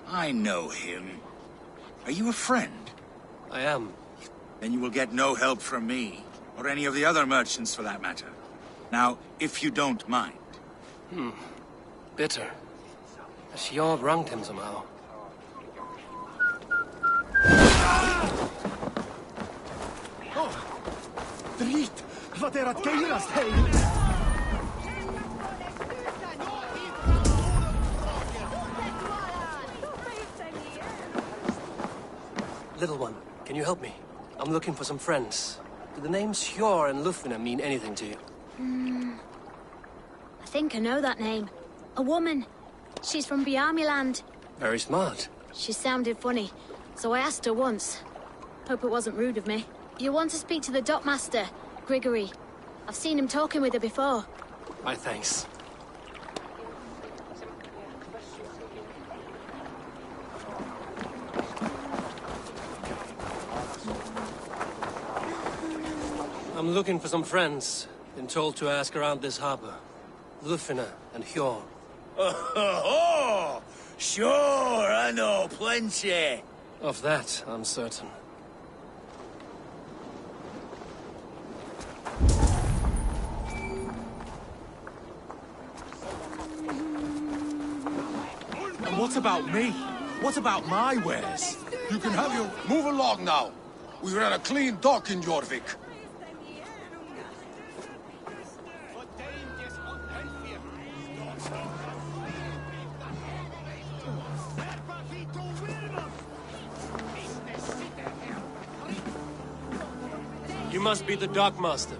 I know him. Are you a friend? I am. Then you will get no help from me, or any of the other merchants for that matter. Now, if you don't mind. Bitter. Has Hjor wronged him somehow? Drit! Vad är att geirast hej? Little one, can you help me? I'm looking for some friends. Do the names Hjor and Lufvina mean anything to you? I think I know that name. A woman. She's from Bjarmiland. Very smart. She sounded funny, so I asked her once. Hope it wasn't rude of me. You want to speak to the dockmaster, Grigory. I've seen him talking with her before. My thanks. I'm looking for some friends. Been told to ask around this harbor. Lufvina and Hjor. Oh, sure, I know plenty. Of that, I'm certain. And what about me? What about my wares? You can have your... Move along now. We ran a clean dock in Jorvik. You must be the dockmaster.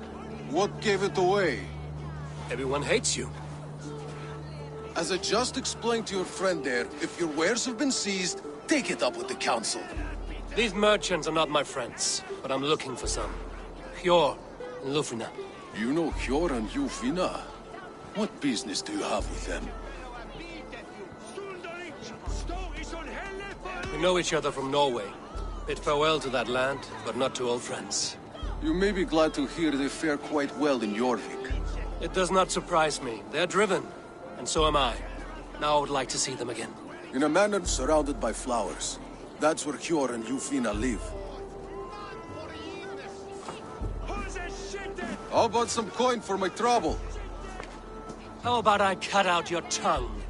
What gave it away? Everyone hates you. As I just explained to your friend there, if your wares have been seized, take it up with the council. These merchants are not my friends, but I'm looking for some. Hjor and Lufvina. You know Hjor and Lufvina? What business do you have with them? We know each other from Norway. Bid farewell to that land, but not to old friends. You may be glad to hear they fare quite well in Jorvik. It does not surprise me. They're driven, and so am I. Now I would like to see them again. In a manor surrounded by flowers. That's where Hjor and Lufvina live. How about some coin for my trouble? How about I cut out your tongue?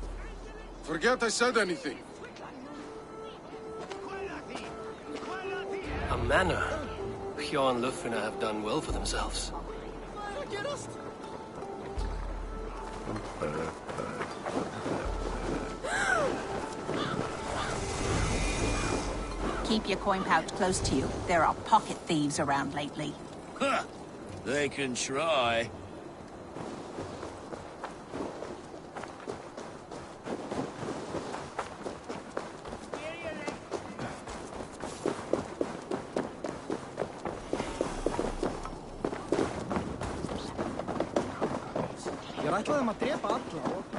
Forget I said anything. A manor. Pure and Lufina have done well for themselves. Keep your coin pouch close to you. There are pocket thieves around lately. Huh. They can try. Ég ætlaði að drepa alla og...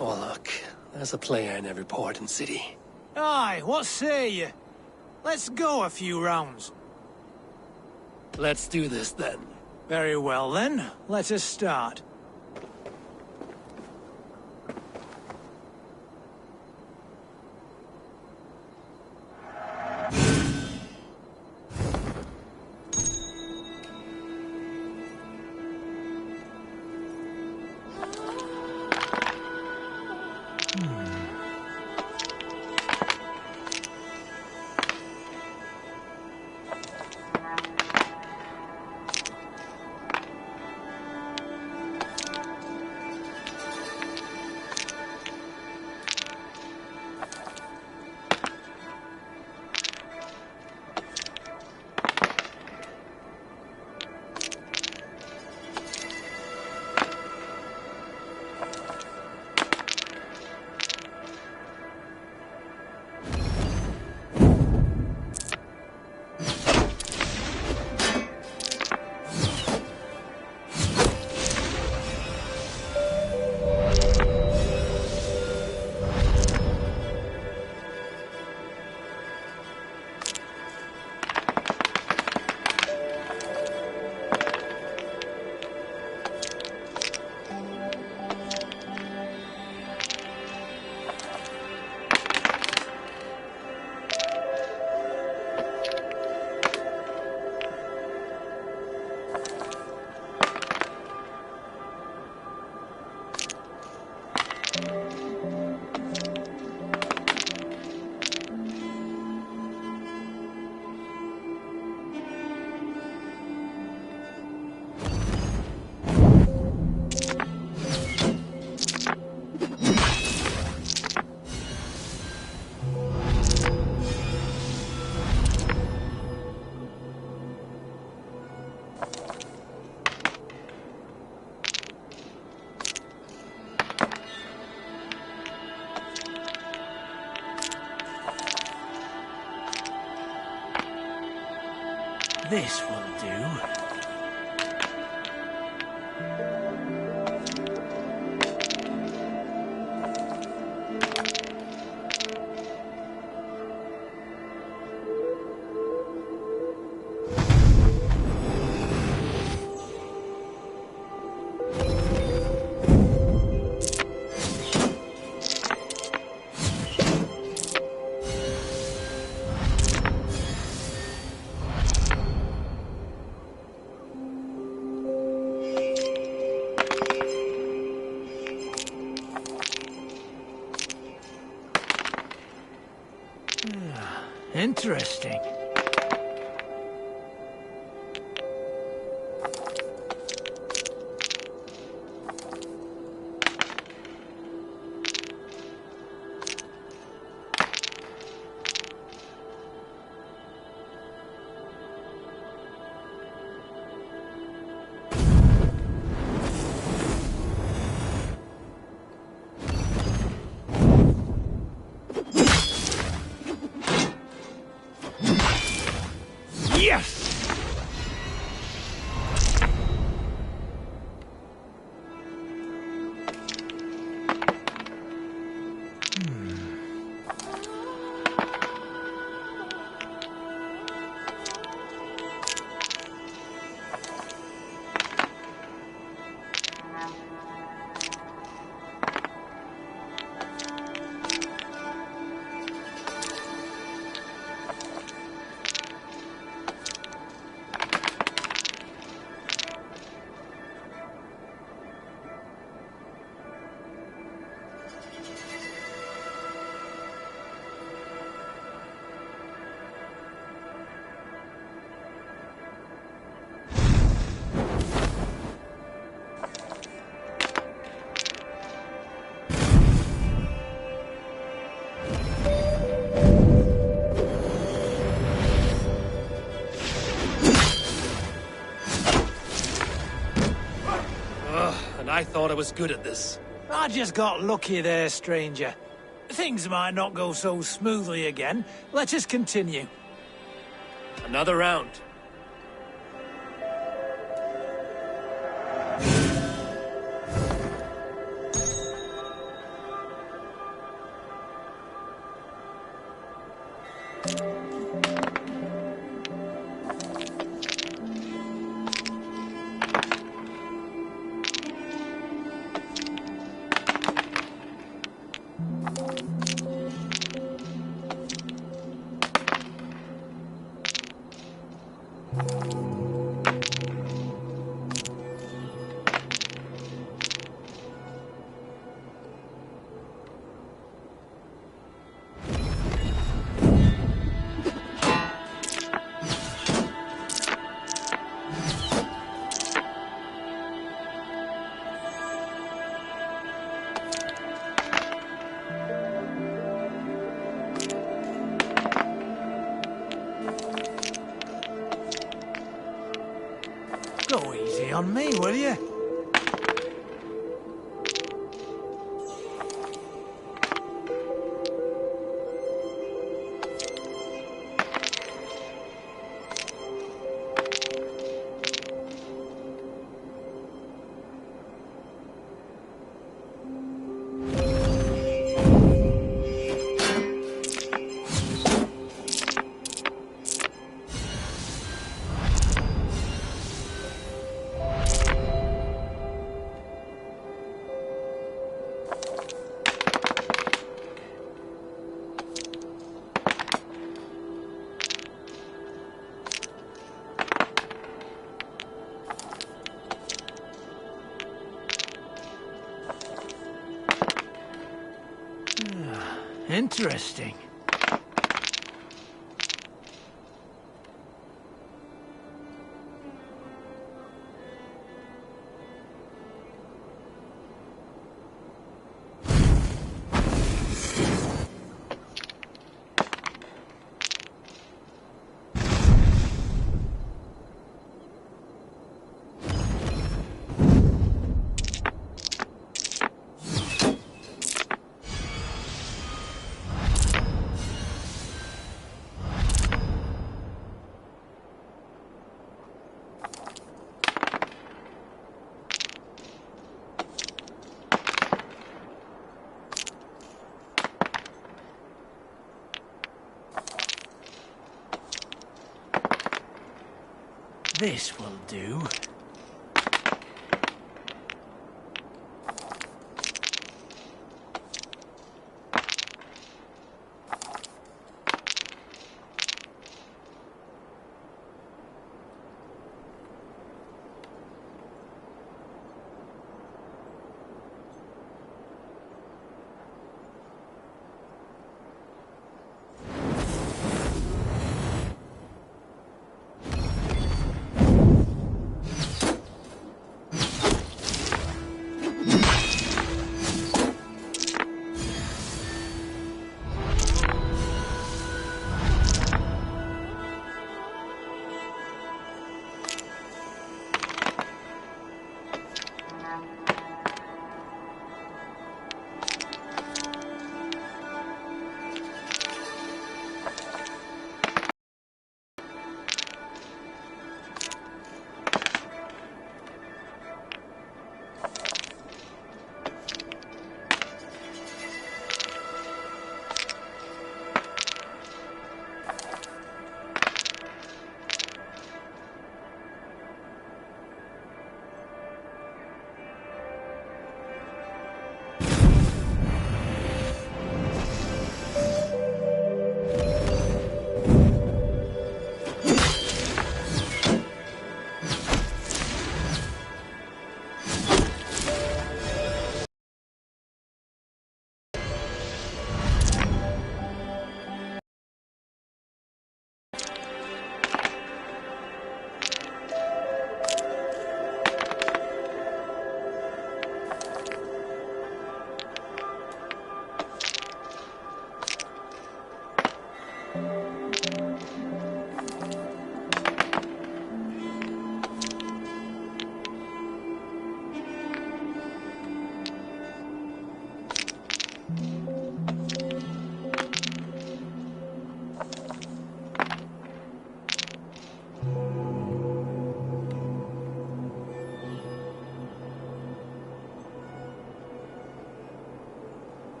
Oh, look. There's a player in every port and city. Aye, what say you? Let's go a few rounds. Let's do this, then. Very well, then. Let us start. This will do. Interesting. I thought I was good at this. I just got lucky there, stranger. Things might not go so smoothly again. Let us continue. Another round. Go easy on me, will you? Interesting. This will do.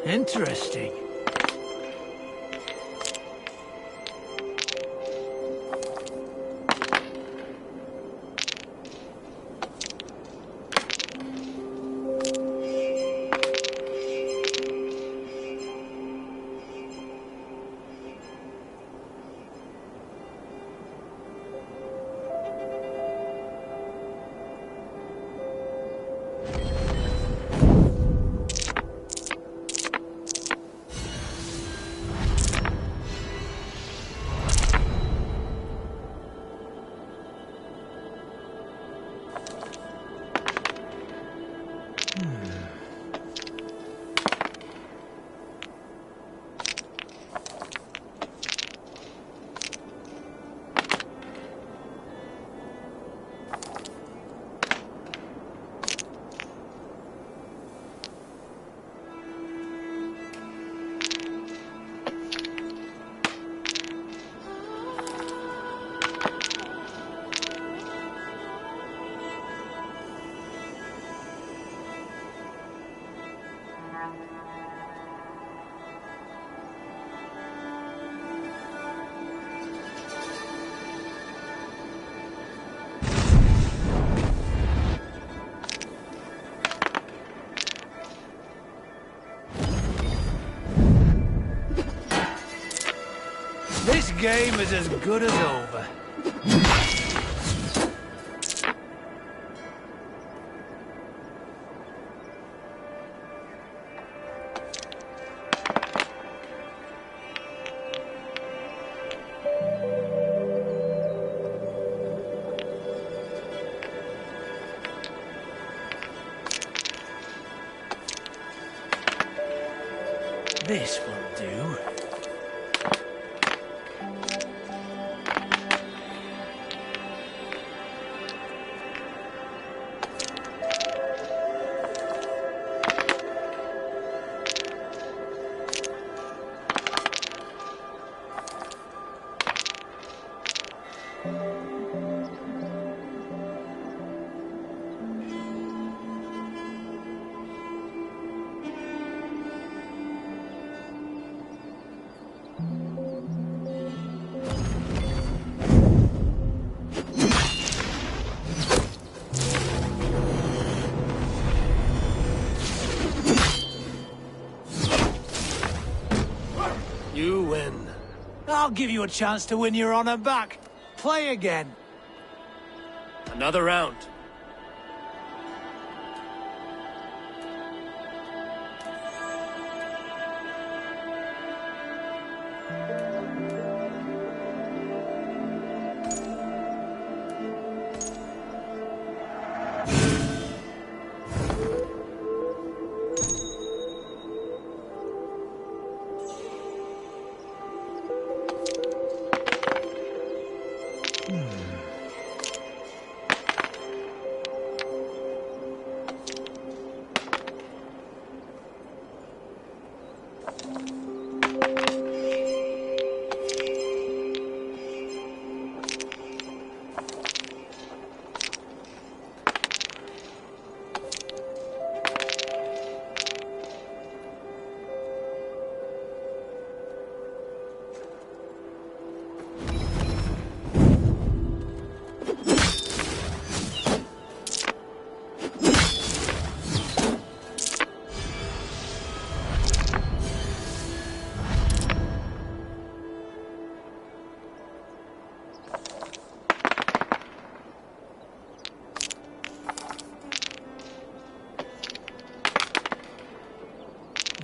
Interesting. This game is as good as over. This will do. You win. I'll give you a chance to win your honor back. Play again. Another round.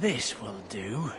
This will do.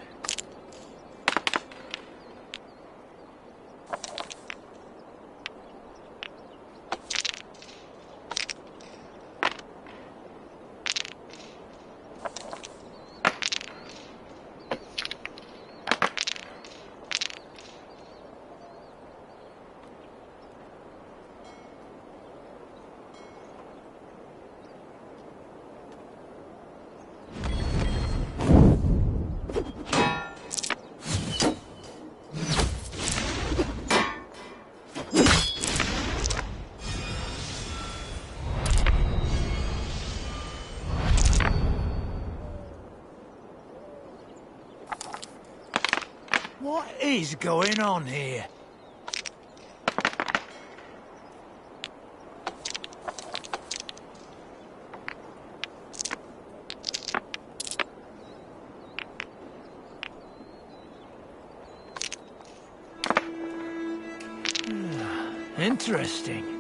What is going on here? Interesting.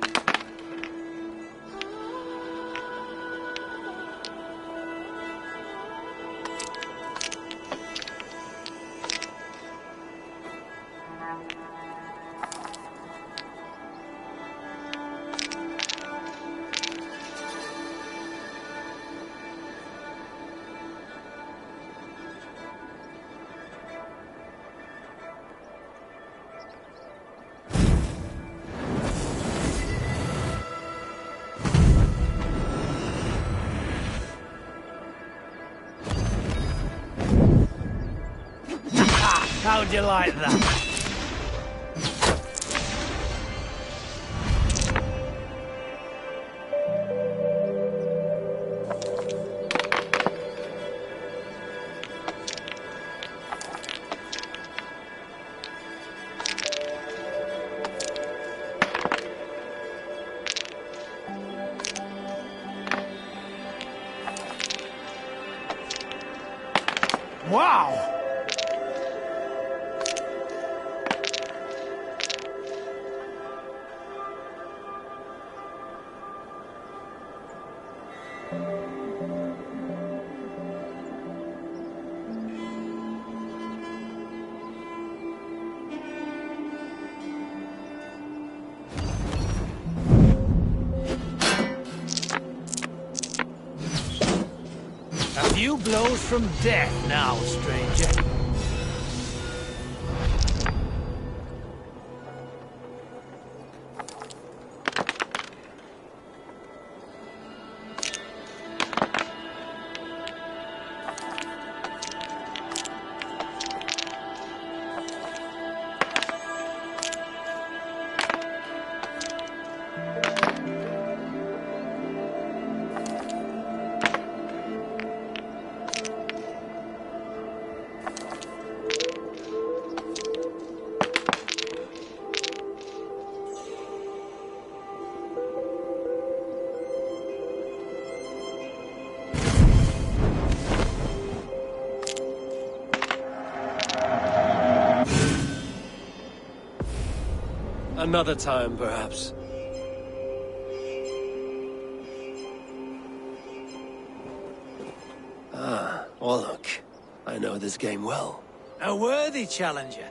How'd you like that? Wow! A few blows from death now, stranger. Another time, perhaps. Well, look. I know this game well. A worthy challenger.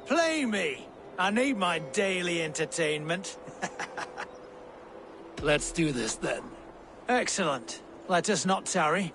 Play me. I need my daily entertainment. Let's do this, then. Excellent. Let us not tarry.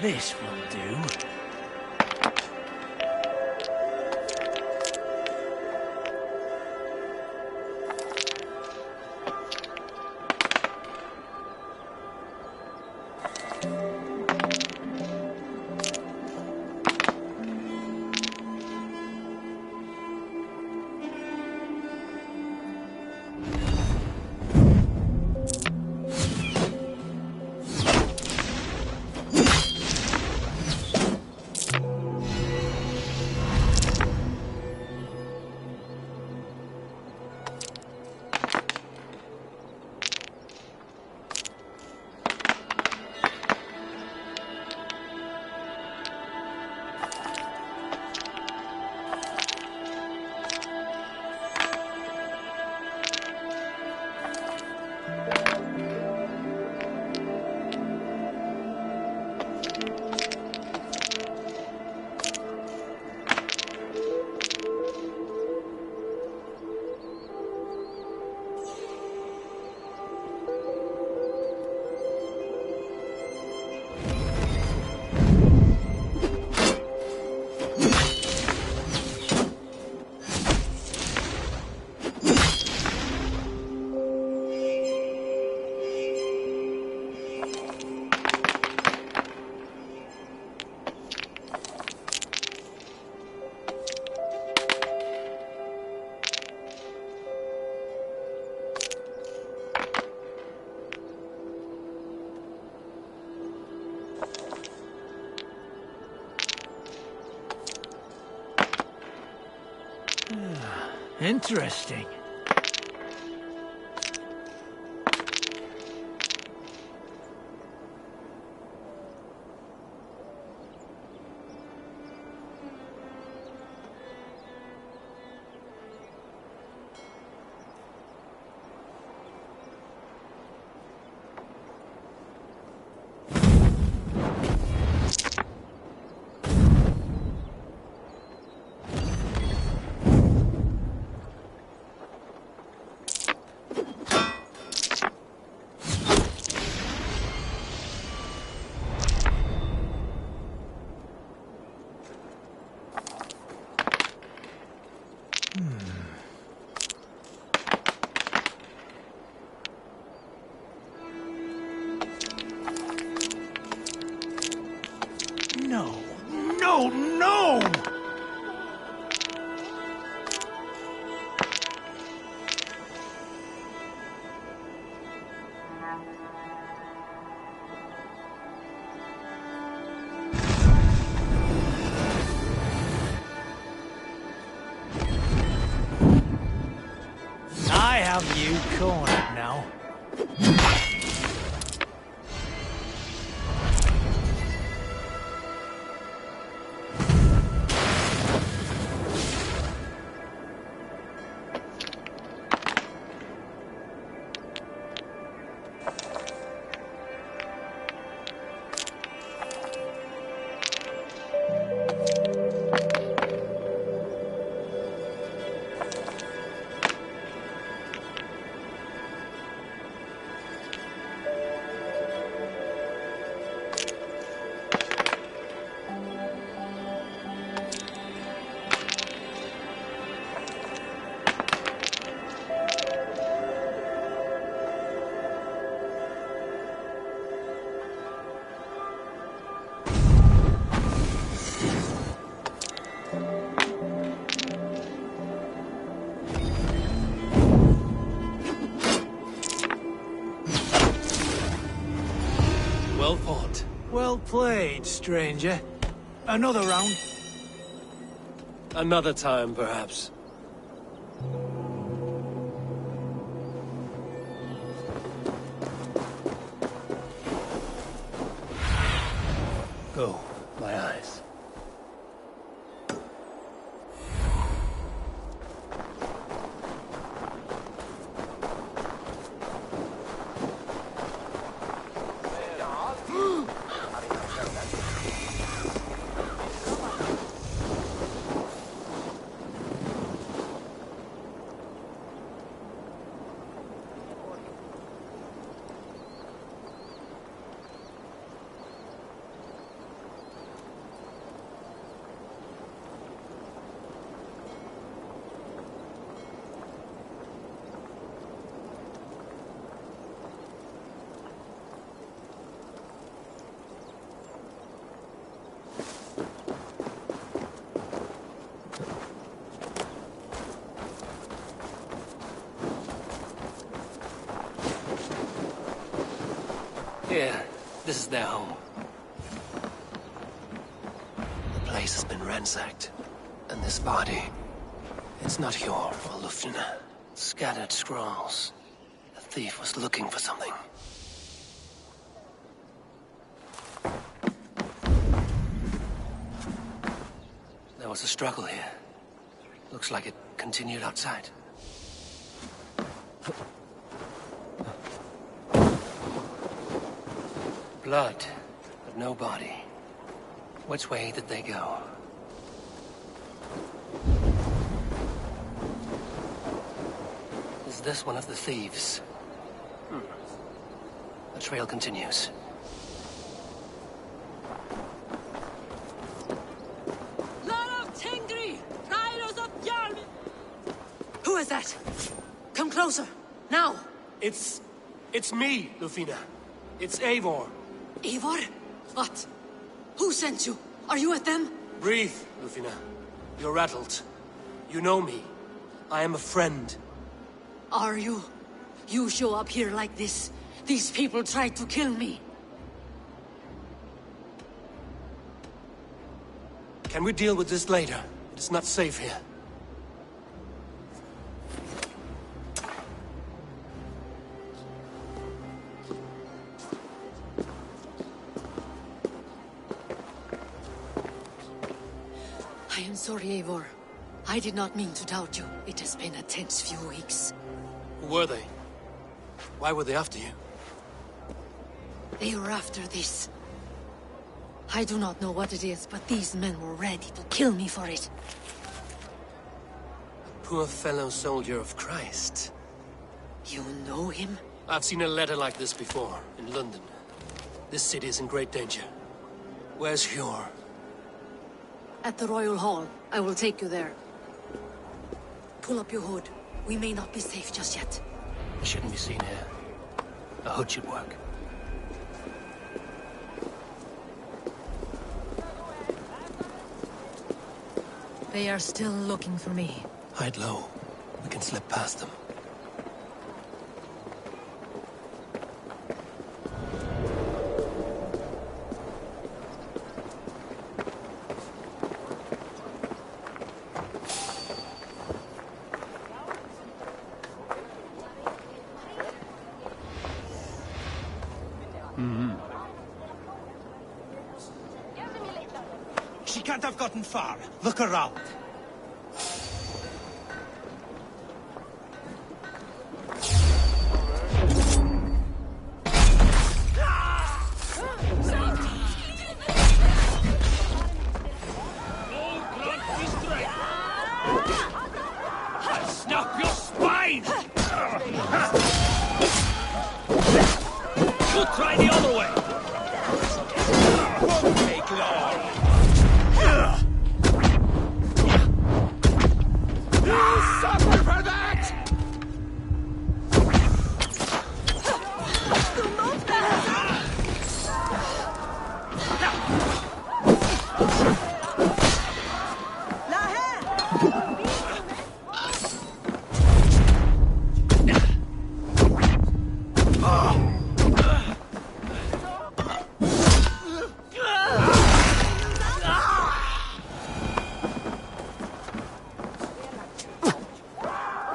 This will do. Interesting. No! No! No! I have you cornered now. Well fought. Well played, stranger. Another round? Another time, perhaps. Go, my eyes. Here, this is their home. The place has been ransacked. And this body, it's not Hjor or Luftina. Scattered scrolls. The thief was looking for something. There was a struggle here. Looks like it continued outside. Blood, but no body. Which way did they go? Is this one of the thieves? The trail continues. Who is that? Come closer, now! It's me, Lufina. It's Eivor. Eivor? What? Who sent you? Are you with them? Breathe, Lufina. You're rattled. You know me. I am a friend. Are you? You show up here like this. These people tried to kill me. Can we deal with this later? It's not safe here. I am sorry, Eivor. I did not mean to doubt you. It has been a tense few weeks. Who were they? Why were they after you? They were after this. I do not know what it is, but these men were ready to kill me for it. A poor fellow soldier of Christ. You know him? I've seen a letter like this before, in London. This city is in great danger. Where's Hjor? At the Royal Hall. I will take you there. Pull up your hood. We may not be safe just yet. It shouldn't be seen here. A hood should work. They are still looking for me. Hide low. We can slip past them. She can't have gotten far. Look around. Snap your spine! We'll try the other way. Won't take long. You suffer for that!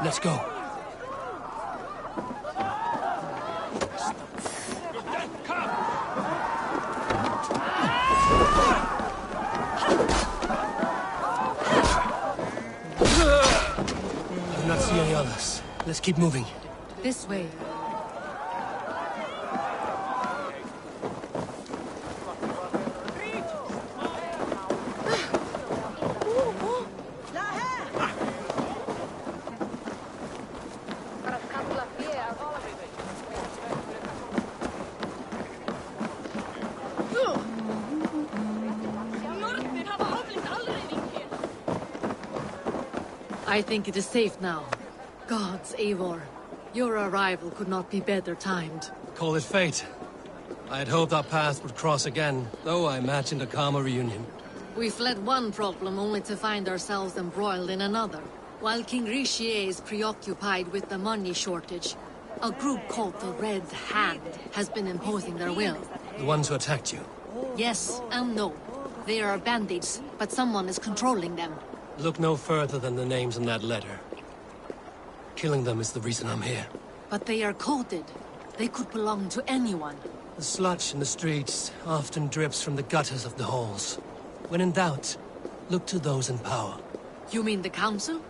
Let's go. I do not see any others. Let's keep moving. This way. I think it is safe now. Gods, Eivor. Your arrival could not be better timed. Call it fate. I had hoped our paths would cross again, though I imagined a calmer reunion. We fled one problem only to find ourselves embroiled in another. While King Richier is preoccupied with the money shortage, a group called the Red Hand has been imposing their will. The ones who attacked you? Yes and no. They are bandits, but someone is controlling them. Look no further than the names in that letter. Killing them is the reason I'm here. But they are coded. They could belong to anyone. The sludge in the streets often drips from the gutters of the halls. When in doubt, look to those in power. You mean the Council?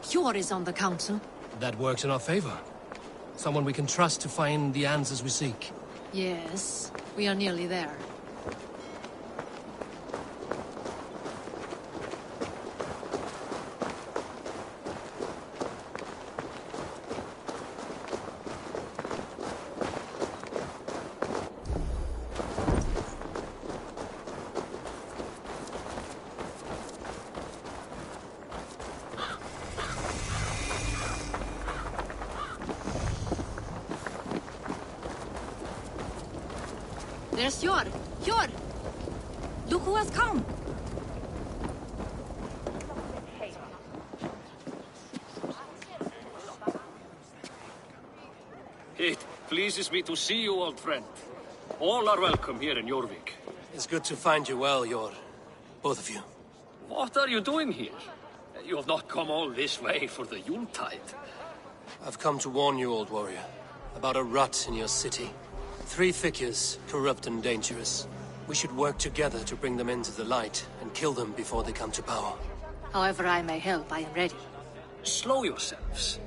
Hjor is on the Council. That works in our favor. Someone we can trust to find the answers we seek. Yes. We are nearly there. There's Yor! Yor! Look who has come! It pleases me to see you, old friend. All are welcome here in Jorvik. It's good to find you well, Yor. Both of you. What are you doing here? You have not come all this way for the Yuletide. I've come to warn you, old warrior, about a rot in your city. 3 figures, corrupt and dangerous. We should work together to bring them into the light and kill them before they come to power. However I may help, I am ready. Slow yourselves.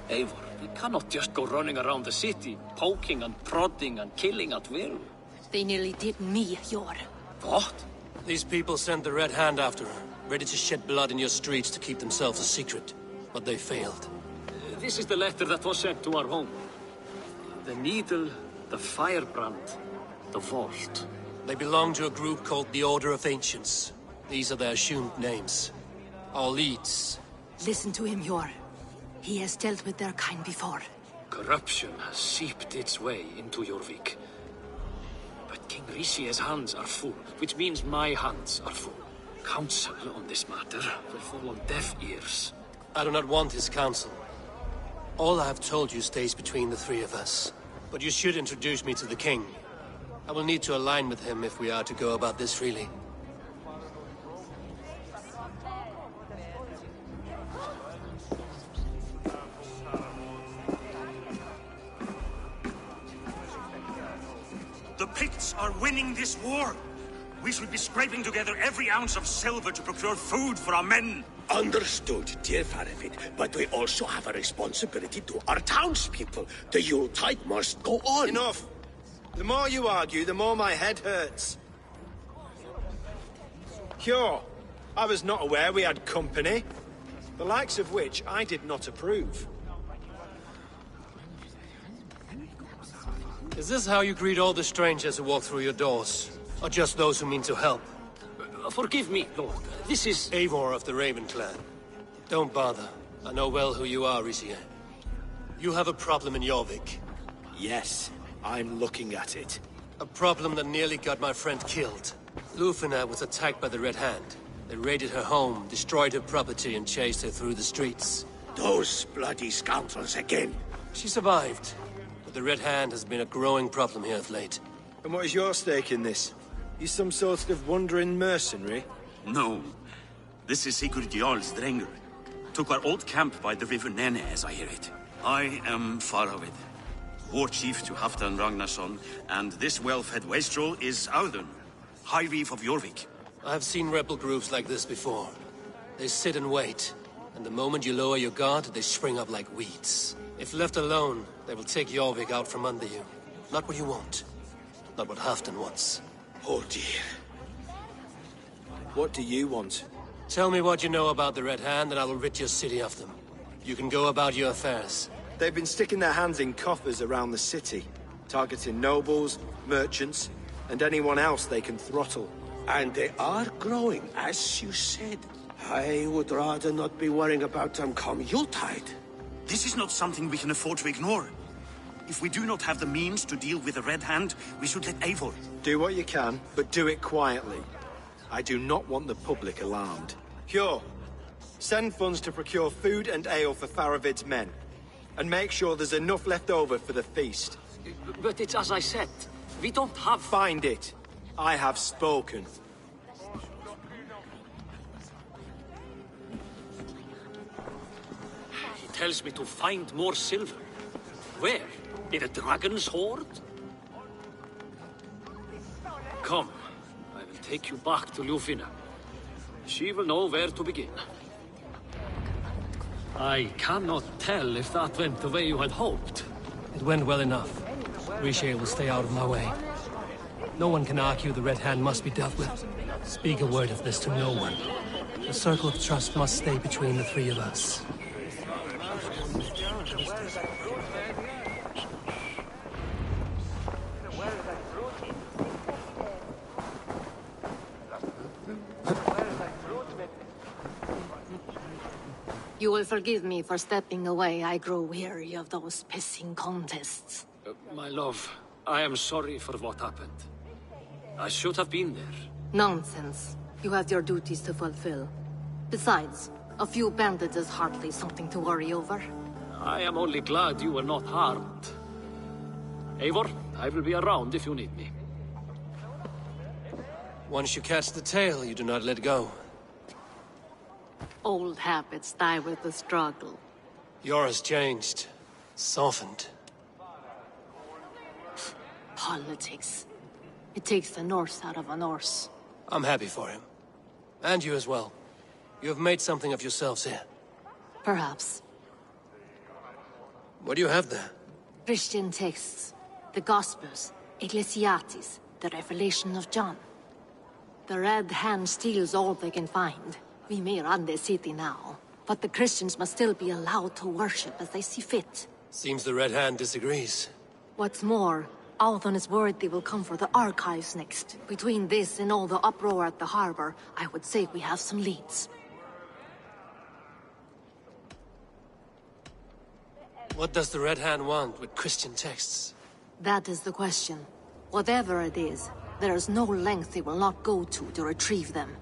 Eivor, we cannot just go running around the city, poking and prodding and killing at will. They nearly did me, Yor. What? These people sent the Red Hand after her, ready to shed blood in your streets to keep themselves a secret. But they failed. This is the letter that was sent to our home. The needle, the firebrand, the vault. They belong to a group called the Order of Ancients. These are their assumed names. Our leads. Listen to him, Yor. He has dealt with their kind before. Corruption has seeped its way into Jorvik. But King Rishi's hands are full, which means my hands are full. Counsel on this matter will fall on deaf ears. I do not want his counsel. All I have told you stays between the 3 of us. But you should introduce me to the king. I will need to align with him if we are to go about this freely. The Picts are winning this war. We should be scraping together every ounce of silver to procure food for our men. Understood, dear Faravid, but we also have a responsibility to our townspeople. The Yuletide must go on. Enough! The more you argue, the more my head hurts. Cure, I was not aware we had company, the likes of which I did not approve. Is this how you greet all the strangers who walk through your doors? Or just those who mean to help? Forgive me, Lord. This is... Eivor of the Raven Clan. Don't bother. I know well who you are, Rishi. You have a problem in Jorvik. Yes, I'm looking at it. A problem that nearly got my friend killed. Lufina was attacked by the Red Hand. They raided her home, destroyed her property, and chased her through the streets. Those bloody scoundrels again. She survived, but the Red Hand has been a growing problem here of late. And what is your stake in this? You some sort of wandering mercenary? No. This is Sigurd Jarl's Drenger. Took our old camp by the river Nene, as I hear it. I am Faravid, war chief to Halfdan Ragnarsson, and this well-fed wastrel is Audun, High Reeve of Jorvik. I have seen rebel groups like this before. They sit and wait, and the moment you lower your guard, they spring up like weeds. If left alone, they will take Jorvik out from under you. Not what you want. Not what Halfdan wants. Oh dear. What do you want? Tell me what you know about the Red Hand, and I will rid your city of them. You can go about your affairs. They've been sticking their hands in coffers around the city, targeting nobles, merchants, and anyone else they can throttle. And they are growing, as you said. I would rather not be worrying about them come Yuletide. This is not something we can afford to ignore. If we do not have the means to deal with the Red Hand, we should let Eivor. Do what you can, but do it quietly. I do not want the public alarmed. Cure, send funds to procure food and ale for Faravid's men. And make sure there's enough left over for the feast. But it's as I said. We don't have... Find it. I have spoken. He tells me to find more silver. Where? In a dragon's hoard? Come. I will take you back to Lufina. She will know where to begin. I cannot tell if that went the way you had hoped. It went well enough. Rishi will stay out of my way. No one can argue the Red Hand must be dealt with. Speak a word of this to no one. The circle of trust must stay between the three of us. You will forgive me for stepping away. I grow weary of those pissing contests. My love, I am sorry for what happened. I should have been there. Nonsense. You have your duties to fulfill. Besides, a few bandits is hardly something to worry over. I am only glad you were not harmed. Eivor, I will be around if you need me. Once you catch the tail, you do not let go. Old habits die with the struggle. Yours changed. Softened. Politics. It takes the Norse out of a Norse. I'm happy for him. And you as well. You have made something of yourselves here. Perhaps. What do you have there? Christian texts. The Gospels. Ecclesiastes. The Revelation of John. The Red Hand steals all they can find. We may run the city now, but the Christians must still be allowed to worship as they see fit. Seems the Red Hand disagrees. What's more, Althon is worried they will come for the archives next. Between this and all the uproar at the harbor, I would say we have some leads. What does the Red Hand want with Christian texts? That is the question. Whatever it is, there is no length they will not go to retrieve them.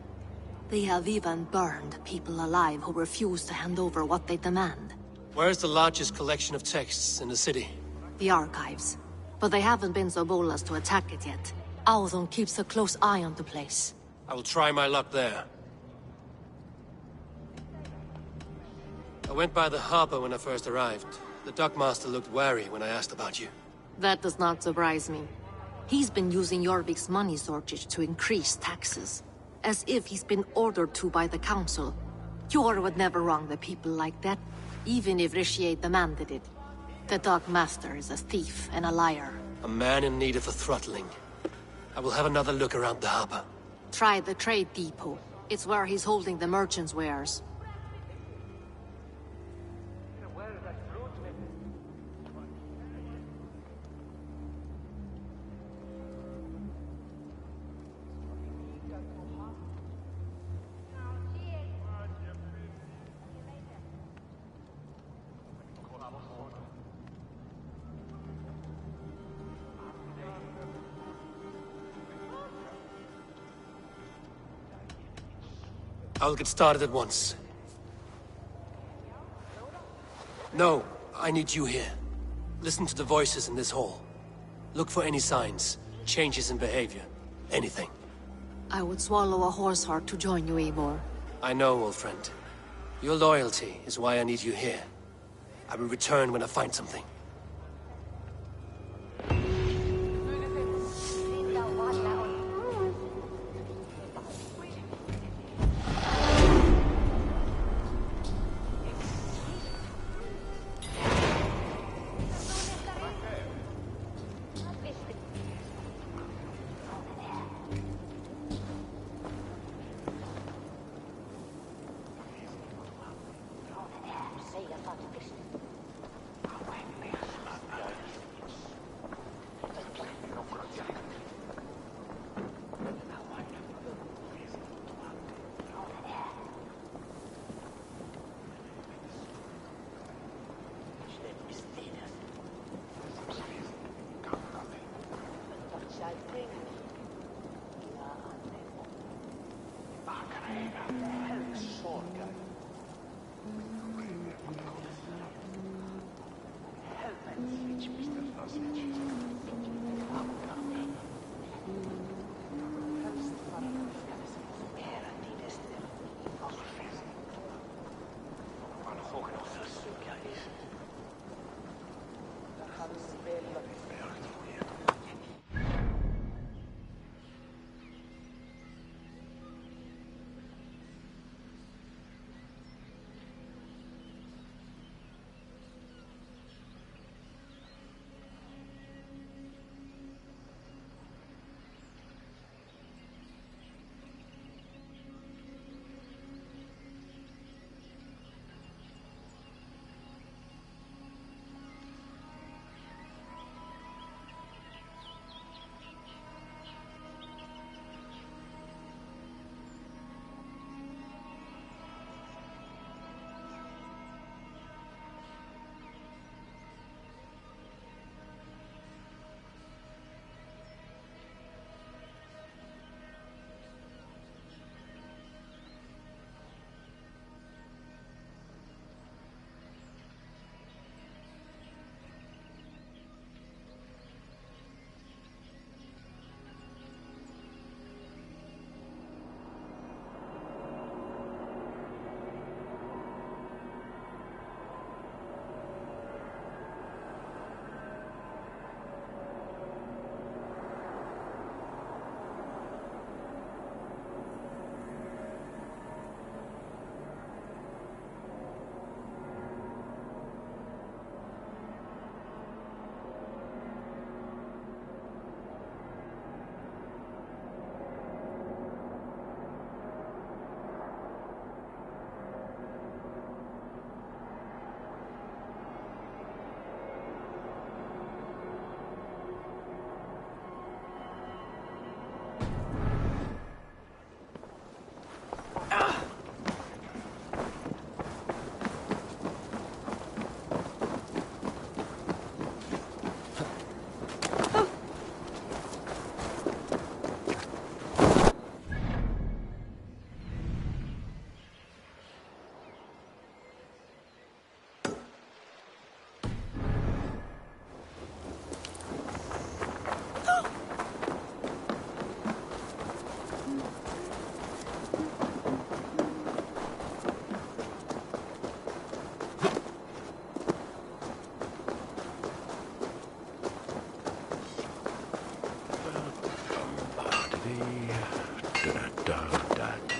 They have even burned people alive who refuse to hand over what they demand. Where is the largest collection of texts in the city? The archives. But they haven't been so bold as to attack it yet. Althon keeps a close eye on the place. I will try my luck there. I went by the harbor when I first arrived. The dockmaster looked wary when I asked about you. That does not surprise me. He's been using Jorvik's money shortage to increase taxes. As if he's been ordered to by the council. Jor would never wrong the people like that, even if Rishier demanded it. The dockmaster is a thief and a liar. A man in need of a throttling. I will have another look around the harbor. Try the trade depot. It's where he's holding the merchants' wares. I'll get started at once. No, I need you here. Listen to the voices in this hall. Look for any signs, changes in behavior, anything. I would swallow a horse heart to join you, Eivor. I know, old friend. Your loyalty is why I need you here. I will return when I find something.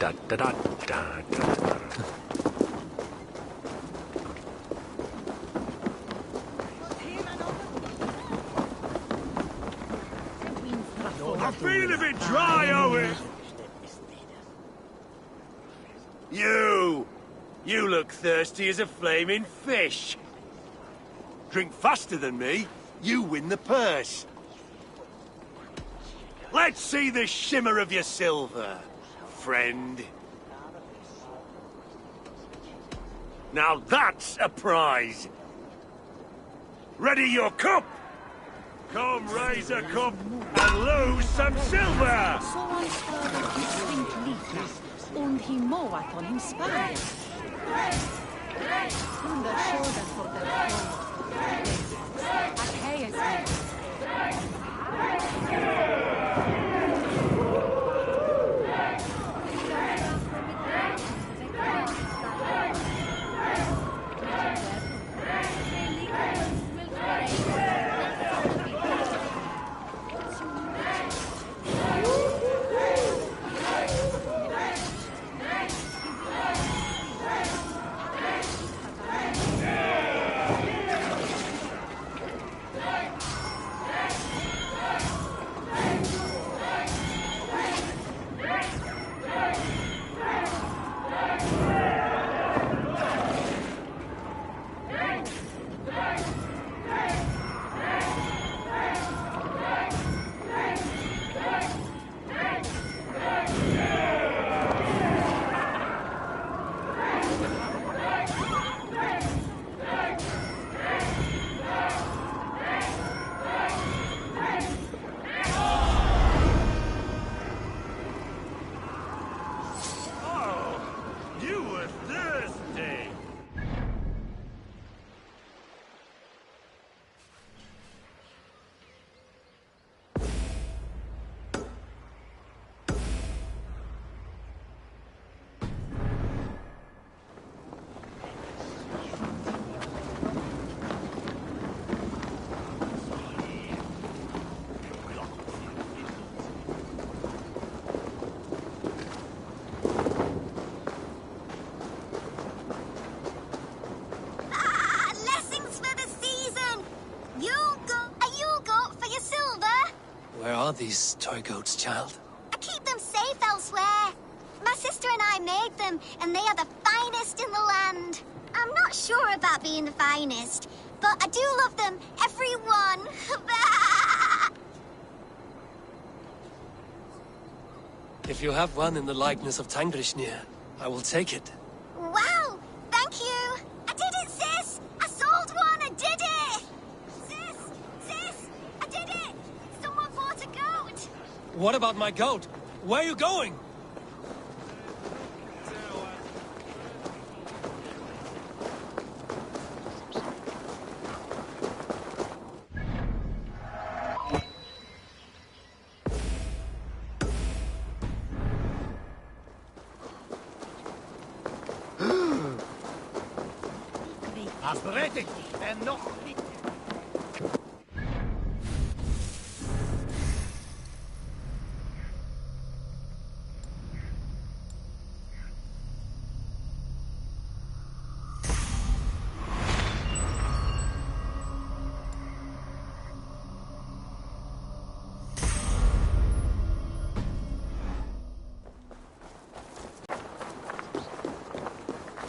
da da da da da. I'm feeling a bit dry, Owen! You look thirsty as a flaming fish. Drink faster than me, you win the purse. Let's see the shimmer of your silver, friend. Now that's a prize. Ready your cup! Come raise a cup and lose some silver! Und he mowat on him spine. Where are these toy goats, child? I keep them safe elsewhere. My sister and I made them, and they are the finest in the land. I'm not sure about being the finest, but I do love them, every one. If you have one in the likeness of Tangrishnir, I will take it. Wow, thank you. I did it, sis. I sold one, I did it. Sis, I did it. Someone bought a goat. What about my goat? Where are you going? Beredigt en nog niet.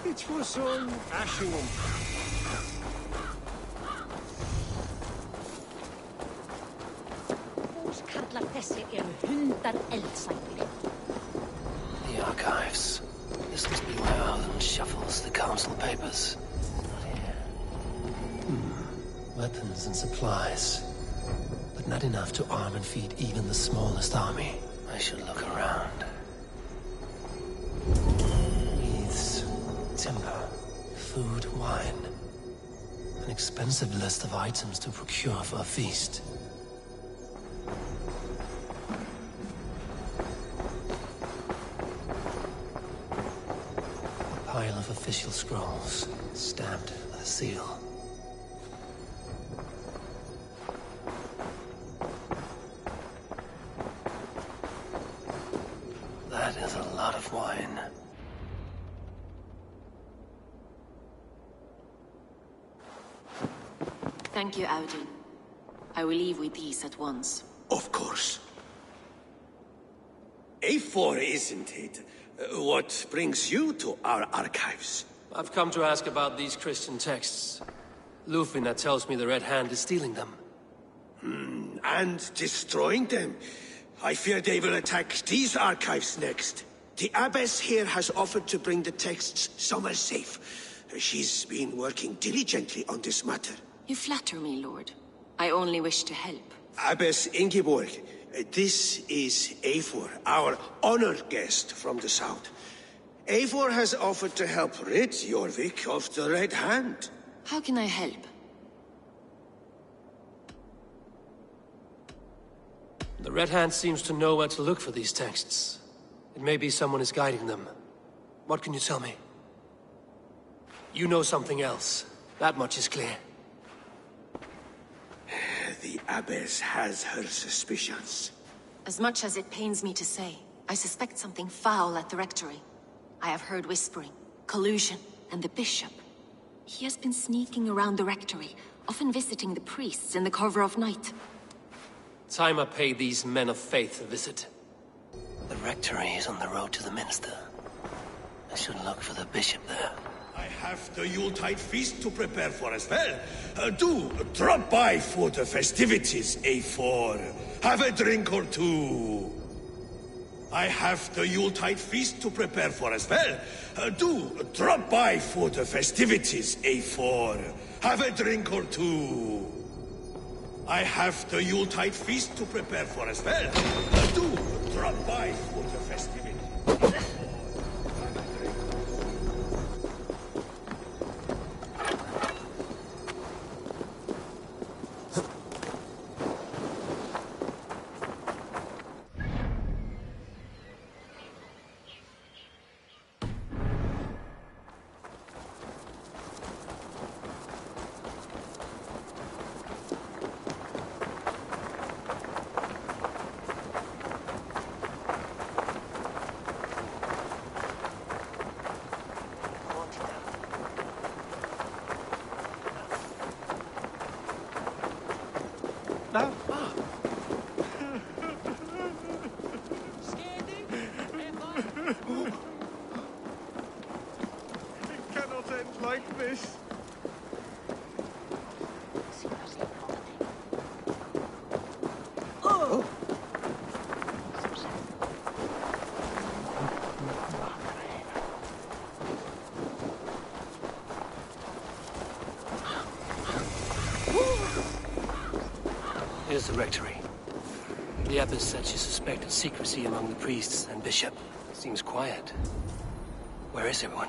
Iets voor zo'n asjoen. The archives. This must be where Arlen shuffles the council papers. Not here. Weapons and supplies. But not enough to arm and feed even the smallest army. I should look around. Wreaths, timber, food, wine. An expensive list of items to procure for a feast. Pile of official scrolls, stamped with a seal. That is a lot of wine. wine. Thank you, Audun. I will leave with these at once. Of course. A4, isn't it? What brings you to our archives? I've come to ask about these Christian texts. Lufina tells me the Red Hand is stealing them. And destroying them. I fear they will attack these archives next. The abbess here has offered to bring the texts somewhere safe. She's been working diligently on this matter. You flatter me, Lord. I only wish to help. Abbess Ingeborg, this is Eivor, our honored guest from the south. Eivor has offered to help rid Jorvik of the Red Hand. How can I help? The Red Hand seems to know where to look for these texts. It may be someone is guiding them. What can you tell me? You know something else. That much is clear. The abbess has her suspicions. As much as it pains me to say, I suspect something foul at the rectory. I have heard whispering, collusion, and the bishop. He has been sneaking around the rectory, often visiting the priests in the cover of night. Time I pay these men of faith a visit. The rectory is on the road to the minster. I should look for the bishop there. I have the Yuletide feast to prepare for as well. Do drop by for the festivities, A4. Have a drink or two. I have the Yuletide feast to prepare for as well. Do drop by for the festivities, A4. Have a drink or two. I have the Yuletide feast to prepare for as well. Do drop by for the festivities. It cannot end like this. Here's the rectory. The abbess said she suspected secrecy among the priests and bishop. Seems quiet. Where is everyone?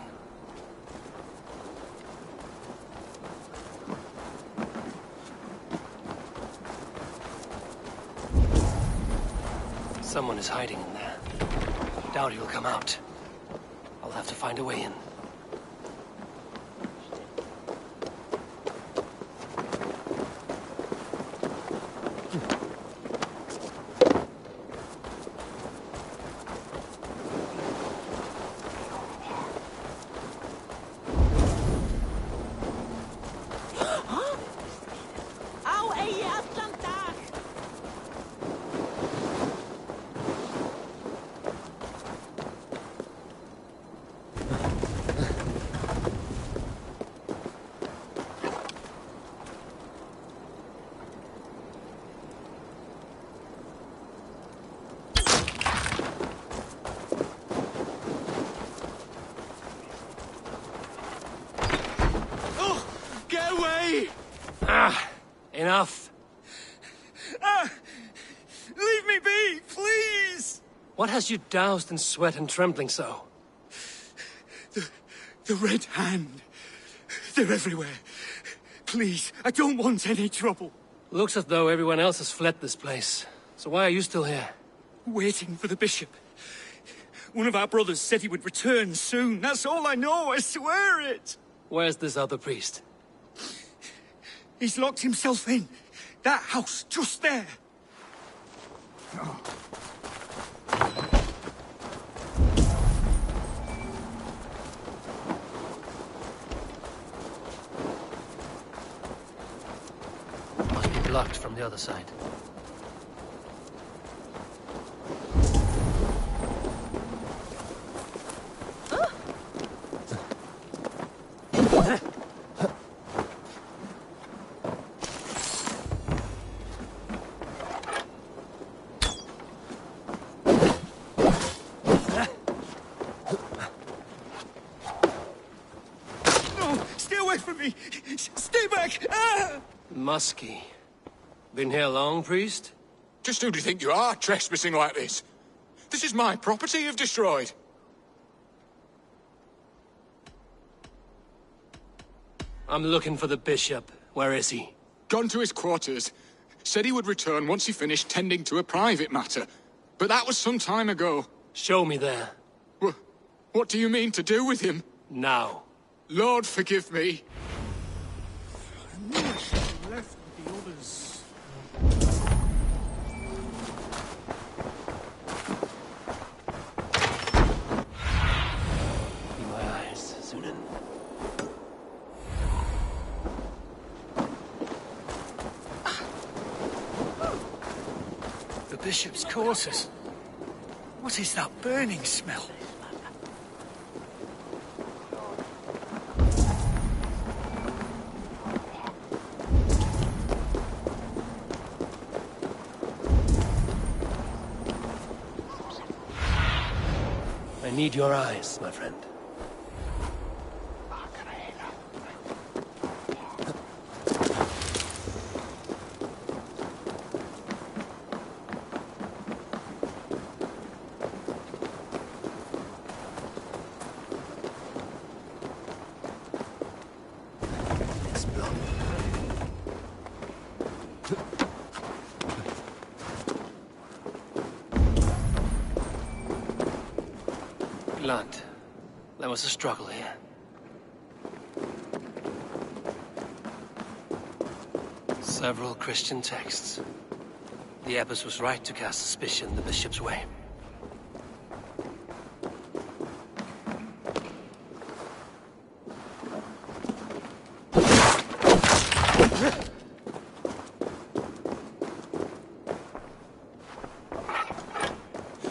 Someone is hiding in there. Doubt he'll come out. I'll have to find a way in. Enough. Leave me be, please! What has you doused in sweat and trembling so? The Red Hand. They're everywhere. Please, I don't want any trouble. Looks as though everyone else has fled this place. So why are you still here? Waiting for the bishop. One of our brothers said he would return soon. That's all I know, I swear it! Where's this other priest? He's locked himself in. That house, just there. the other side. Stay back! Ah! Muskie. Been here long, priest? Just who do you think you are, trespassing like this? This is my property you've destroyed. I'm looking for the bishop. Where is he? Gone to his quarters. Said he would return once he finished tending to a private matter. But that was some time ago. Show me there. What do you mean to do with him? Now. Lord, forgive me. I knew I should have left with the others. Be my eyes, Sunan. The bishop's quarters. What is that burning smell? I need your eyes, my friend. Blood. There was a struggle here. Several Christian texts. The abbess was right to cast suspicion the bishop's way.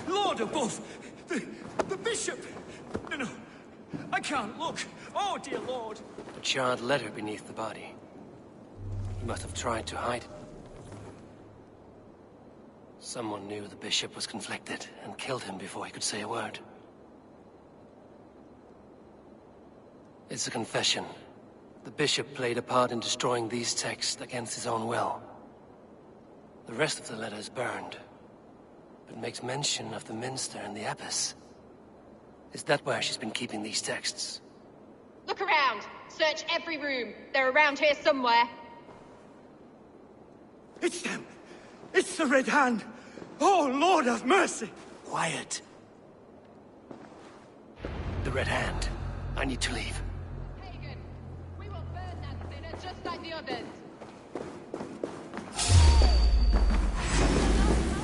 Lord above! The bishop! No, I can't look. Oh, dear Lord. A charred letter beneath the body. He must have tried to hide it. Someone knew the bishop was conflicted and killed him before he could say a word. It's a confession. The bishop played a part in destroying these texts against his own will. The rest of the letter is burned, but makes mention of the minster and the abbess. Is that where she's been keeping these texts? Look around. Search every room. They're around here somewhere. It's them. It's the Red Hand. Oh, Lord have mercy. Quiet. The Red Hand. I need to leave. Pagan, we will burn that sinner just like the others.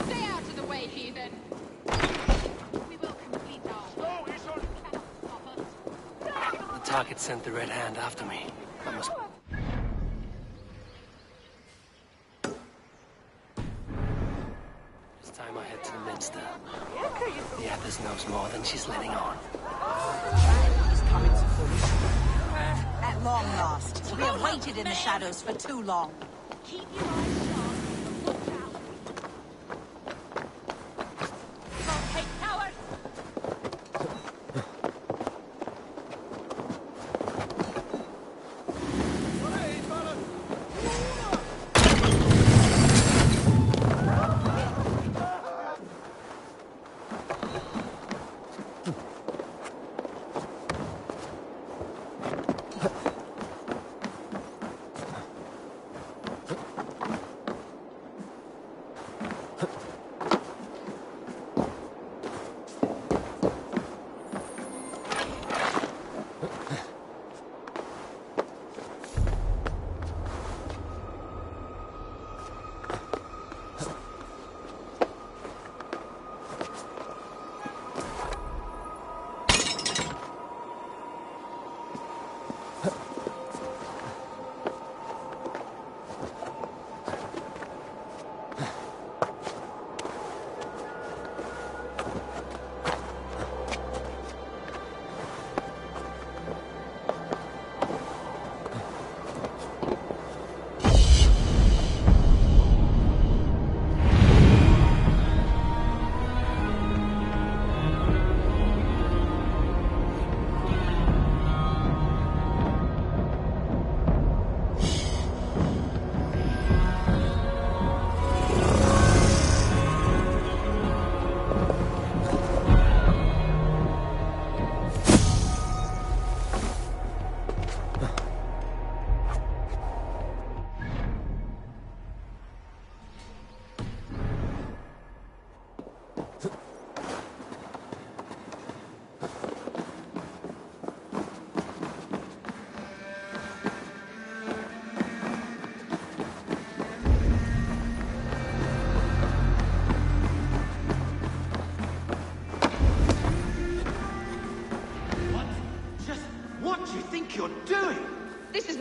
Stay out of the way, heathen. We will complete our... The target sent the Red Hand after me. I must... It's time I head to the minster. The abbess knows more than she's letting on. He's coming to fruition. At long last. We have waited in the shadows for too long. Keep your eyes sharp. Look out. Hey, coward!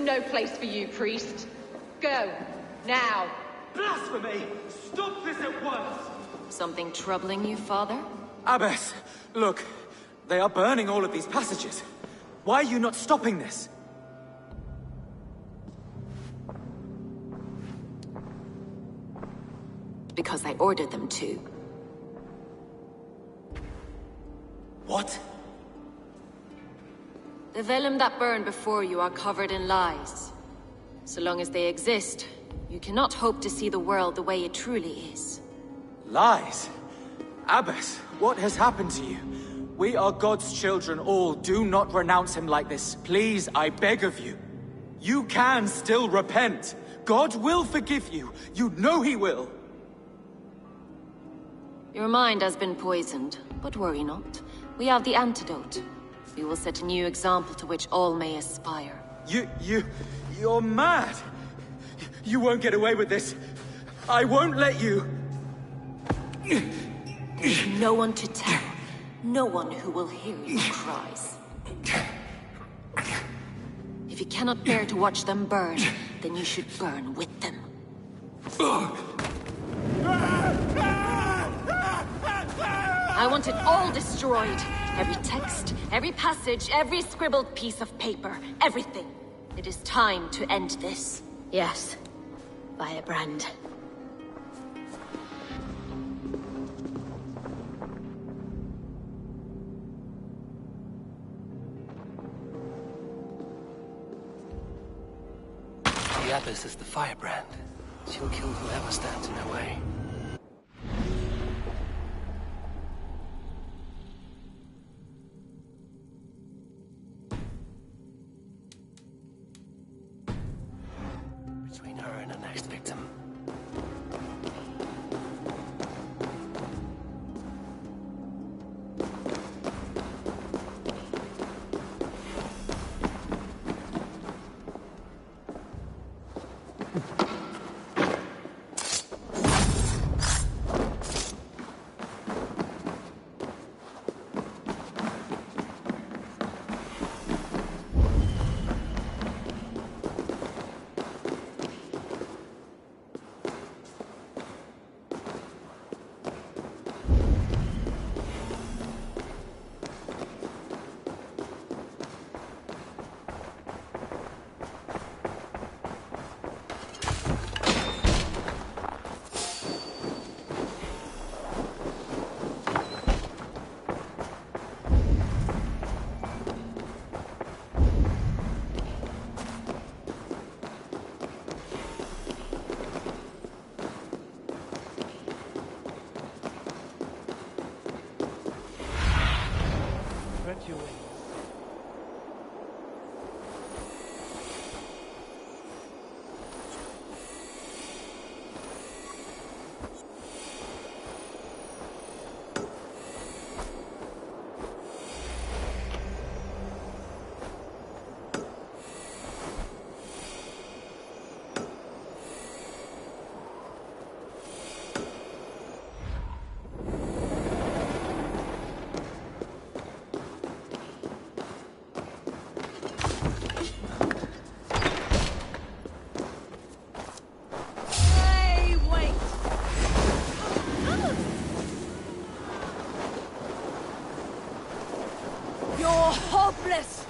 no place for you, priest. Go, now. Blasphemy! Stop this at once! Something troubling you, father? Abbess, look. They are burning all of these passages. Why are you not stopping this? Because I ordered them to. What? The vellum that burn before you are covered in lies. So long as they exist, you cannot hope to see the world the way it truly is. Lies? Abbess, what has happened to you? We are God's children all. Do not renounce him like this. Please, I beg of you. You can still repent. God will forgive you. You know he will. Your mind has been poisoned, but worry not. We have the antidote. We will set a new example to which all may aspire. You're mad! You won't get away with this. I won't let you. There's no one to tell. No one who will hear your cries. If you cannot bear to watch them burn, then you should burn with them. I want it all destroyed. Every text, every passage, every scribbled piece of paper, everything. It is time to end this. Yes. Firebrand. The Abbess is the firebrand. She'll kill whoever stands in her way. Between her and her next victim. Hopeless!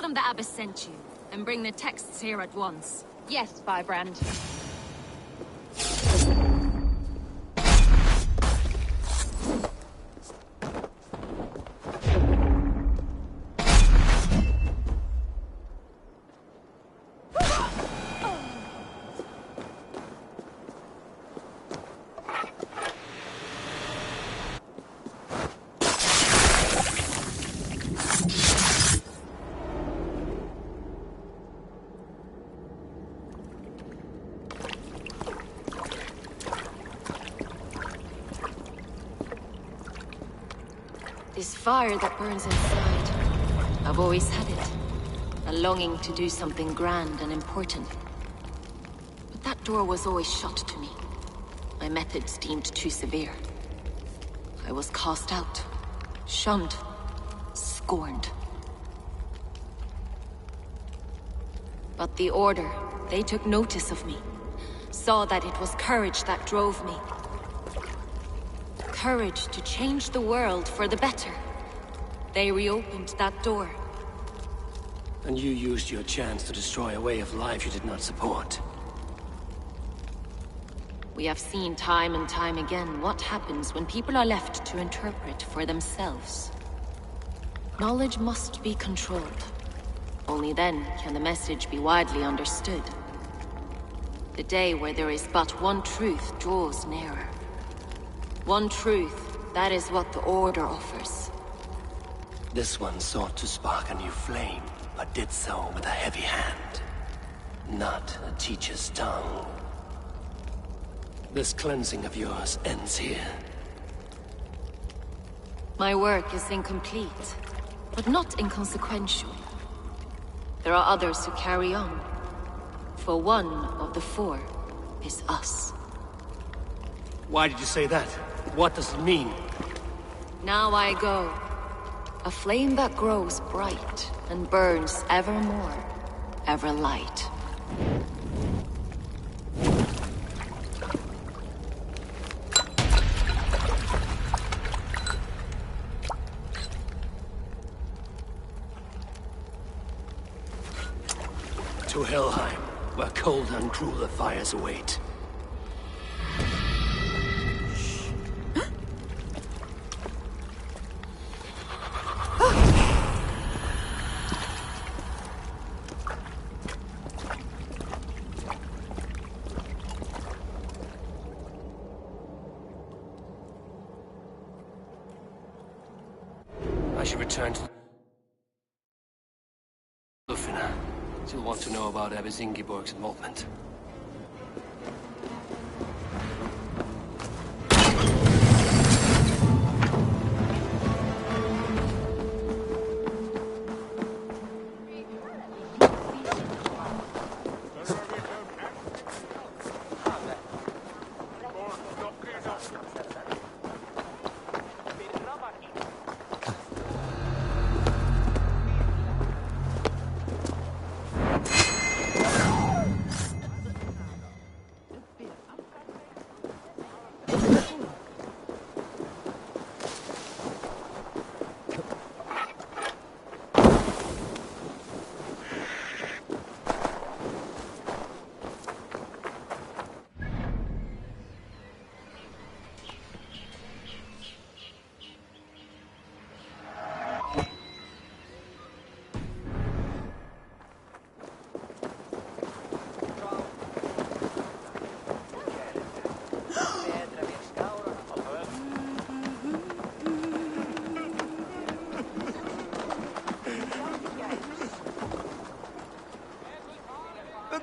them the Abbess sent you, and bring the texts here at once. Yes, Firebrand. This fire that burns inside, I've always had it. A longing to do something grand and important. But that door was always shut to me. My methods deemed too severe. I was cast out, shunned, scorned. But the Order, they took notice of me. Saw that it was courage that drove me. Courage to change the world for the better. They reopened that door. And you used your chance to destroy a way of life you did not support. We have seen time and time again what happens when people are left to interpret for themselves. Knowledge must be controlled. Only then can the message be widely understood. The day where there is but one truth draws nearer. One truth, that is what the Order offers. This one sought to spark a new flame, but did so with a heavy hand. Not a teacher's tongue. This cleansing of yours ends here. My work is incomplete, but not inconsequential. There are others who carry on. For one of the four is us. Why did you say that? What does it mean? Now I go. A flame that grows bright and burns ever more, ever light. To Helheim, where cold and crueler fires await. I should return to Lufina. She'll want to know about Abbess Ingeborg's involvement.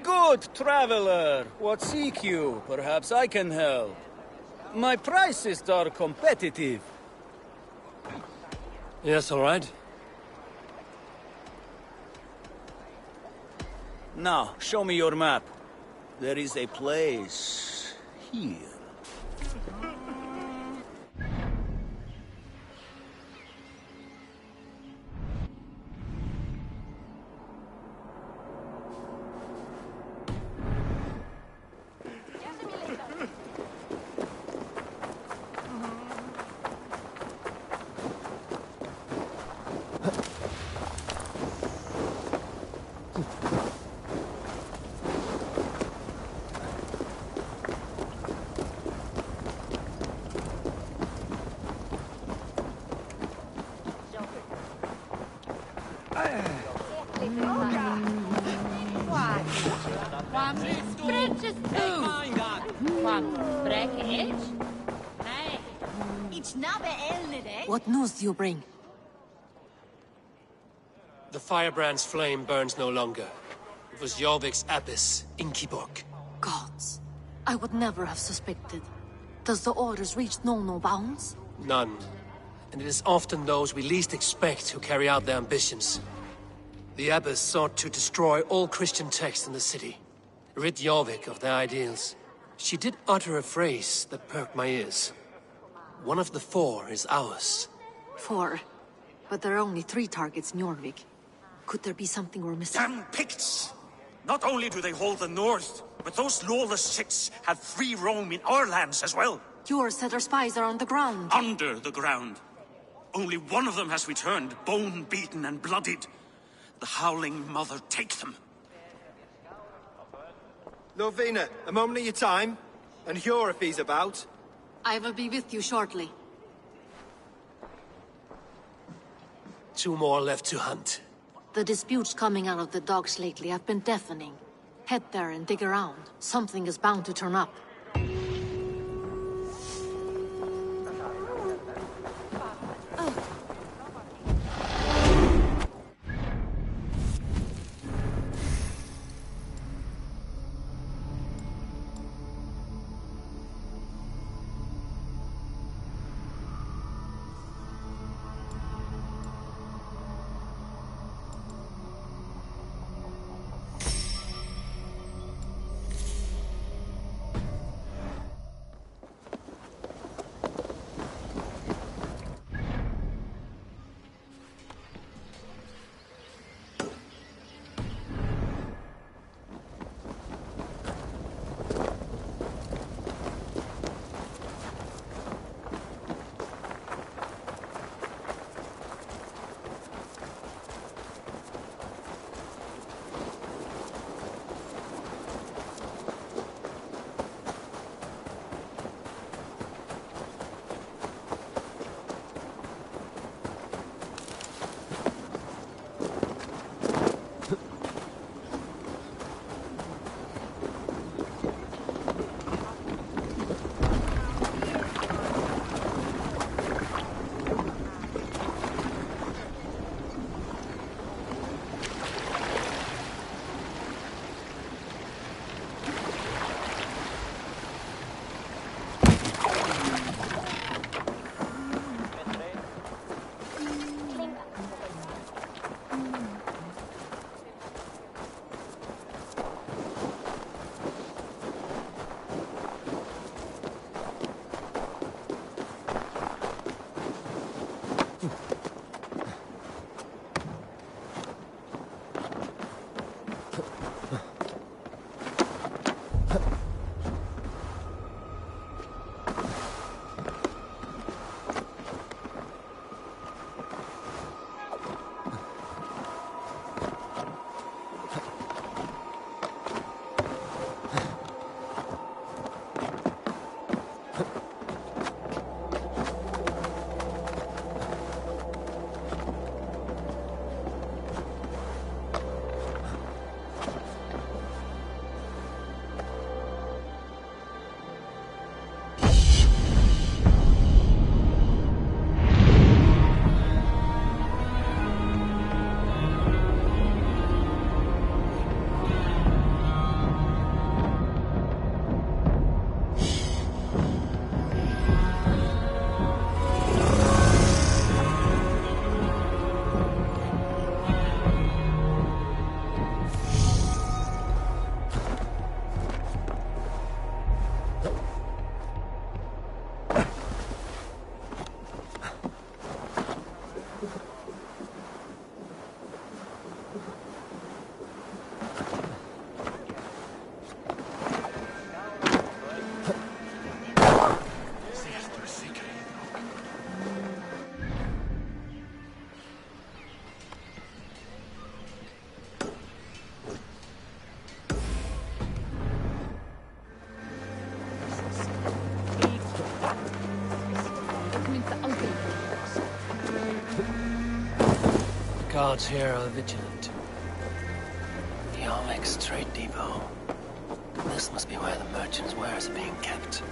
Good traveler, what seek you? Perhaps I can help. My prices are competitive. Yes, all right. Now, show me your map. There is a place here. What news do you bring? The firebrand's flame burns no longer. It was Jorvik's abyss, Inkiborg. Gods. I would never have suspected. Does the orders reach no bounds? None. And it is often those we least expect who carry out their ambitions. The abbess sought to destroy all Christian texts in the city. Rid Jorvik of their ideals. She did utter a phrase that perked my ears. One of the 4 is ours. 4? But there are only 3 targets in Jorvik. Could there be something we're missing? Damn Picts! Not only do they hold the north, but those lawless shits have free roam in our lands as well. Yours said our spies are on the ground. Under the ground. Only one of them has returned, bone-beaten and bloodied. The Howling Mother take them. Lovina, a moment of your time. And Hjor if he's about. I will be with you shortly. 2 more left to hunt. The disputes coming out of the docks lately have been deafening. Head there and dig around. Something is bound to turn up. Guards here are vigilant. The Almec's trade depot. This must be where the merchants' wares are being kept.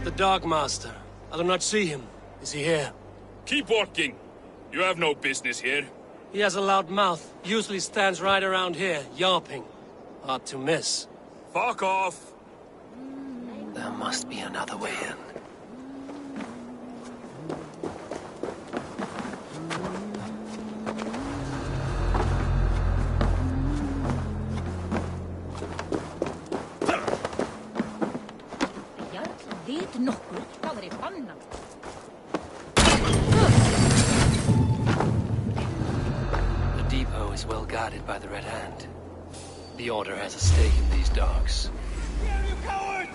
The Dark Master. I do not see him. Is he here? Keep working. You have no business here. He has a loud mouth. Usually stands right around here, yawping. Hard to miss. Fuck off. There must be another way in. The depot is well guarded by the Red Hand. The Order has a stake in these dogs. Here, you cowards!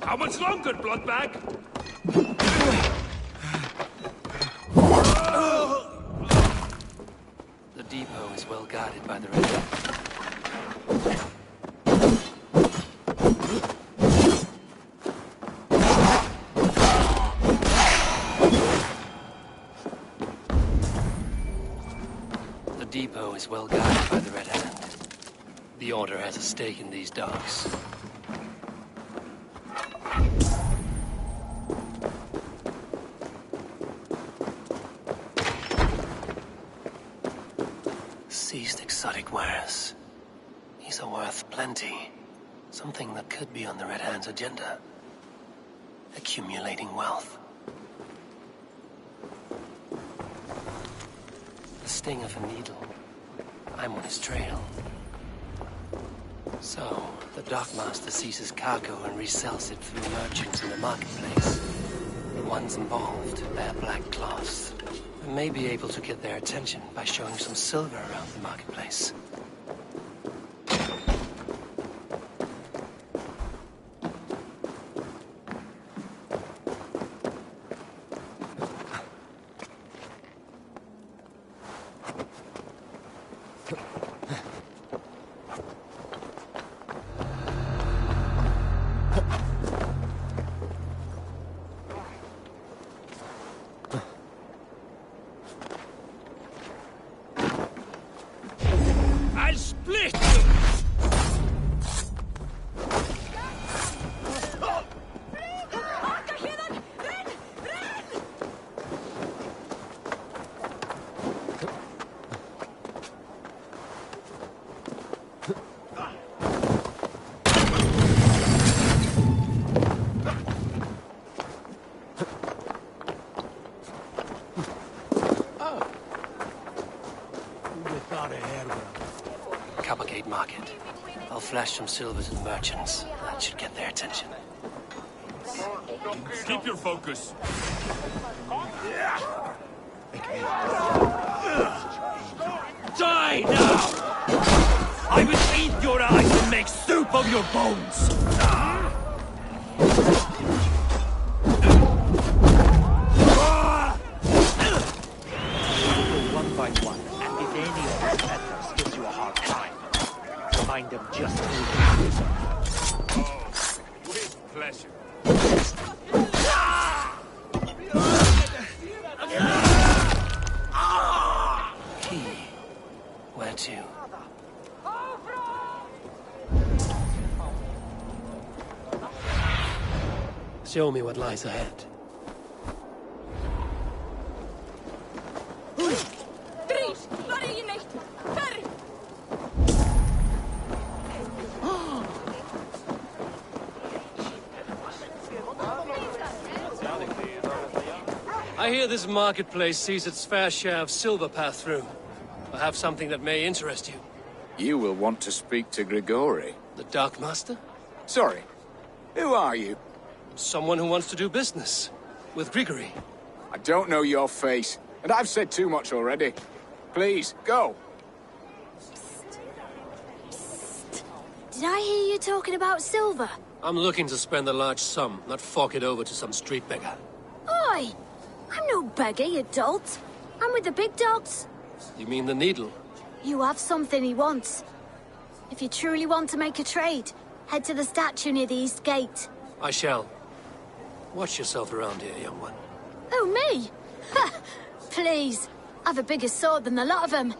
How much longer, Bloodbag? The depot is well guarded by the Red Hand. The depot is well guarded by the Red Hand. The Order has a stake in these dogs. Seized exotic wares. These are worth plenty. Something that could be on the Red Hand's agenda. Accumulating wealth. The sting of a needle. I'm on his trail. So, the Dockmaster seizes cargo and resells it through merchants in the marketplace. The ones involved wear black cloths. We may be able to get their attention by showing some silver around the marketplace. I'll split! Coppergate Market. I'll flash some silver to the merchants. That should get their attention. Keep your focus. Die now! I will eat your eyes and make soup of your bones! One by one, and if any of your methods gives you a hard time, remind them just who you deserve. With pleasure. Key. Where to? Show me what lies ahead. I hear this marketplace sees its fair share of silver pass through. I have something that may interest you. You will want to speak to Grigori. The Dark Master? Sorry. Who are you? Someone who wants to do business. With Grigori. I don't know your face, and I've said too much already. Please, go. Did I hear you talking about silver? I'm looking to spend a large sum, not fork it over to some street beggar. Oi! I'm no beggar, you dolt. I'm with the big dogs. You mean the needle? You have something he wants. If you truly want to make a trade, head to the statue near the East Gate. I shall. Watch yourself around here, young one. Oh, me? Ha! Please. I've a bigger sword than the lot of them.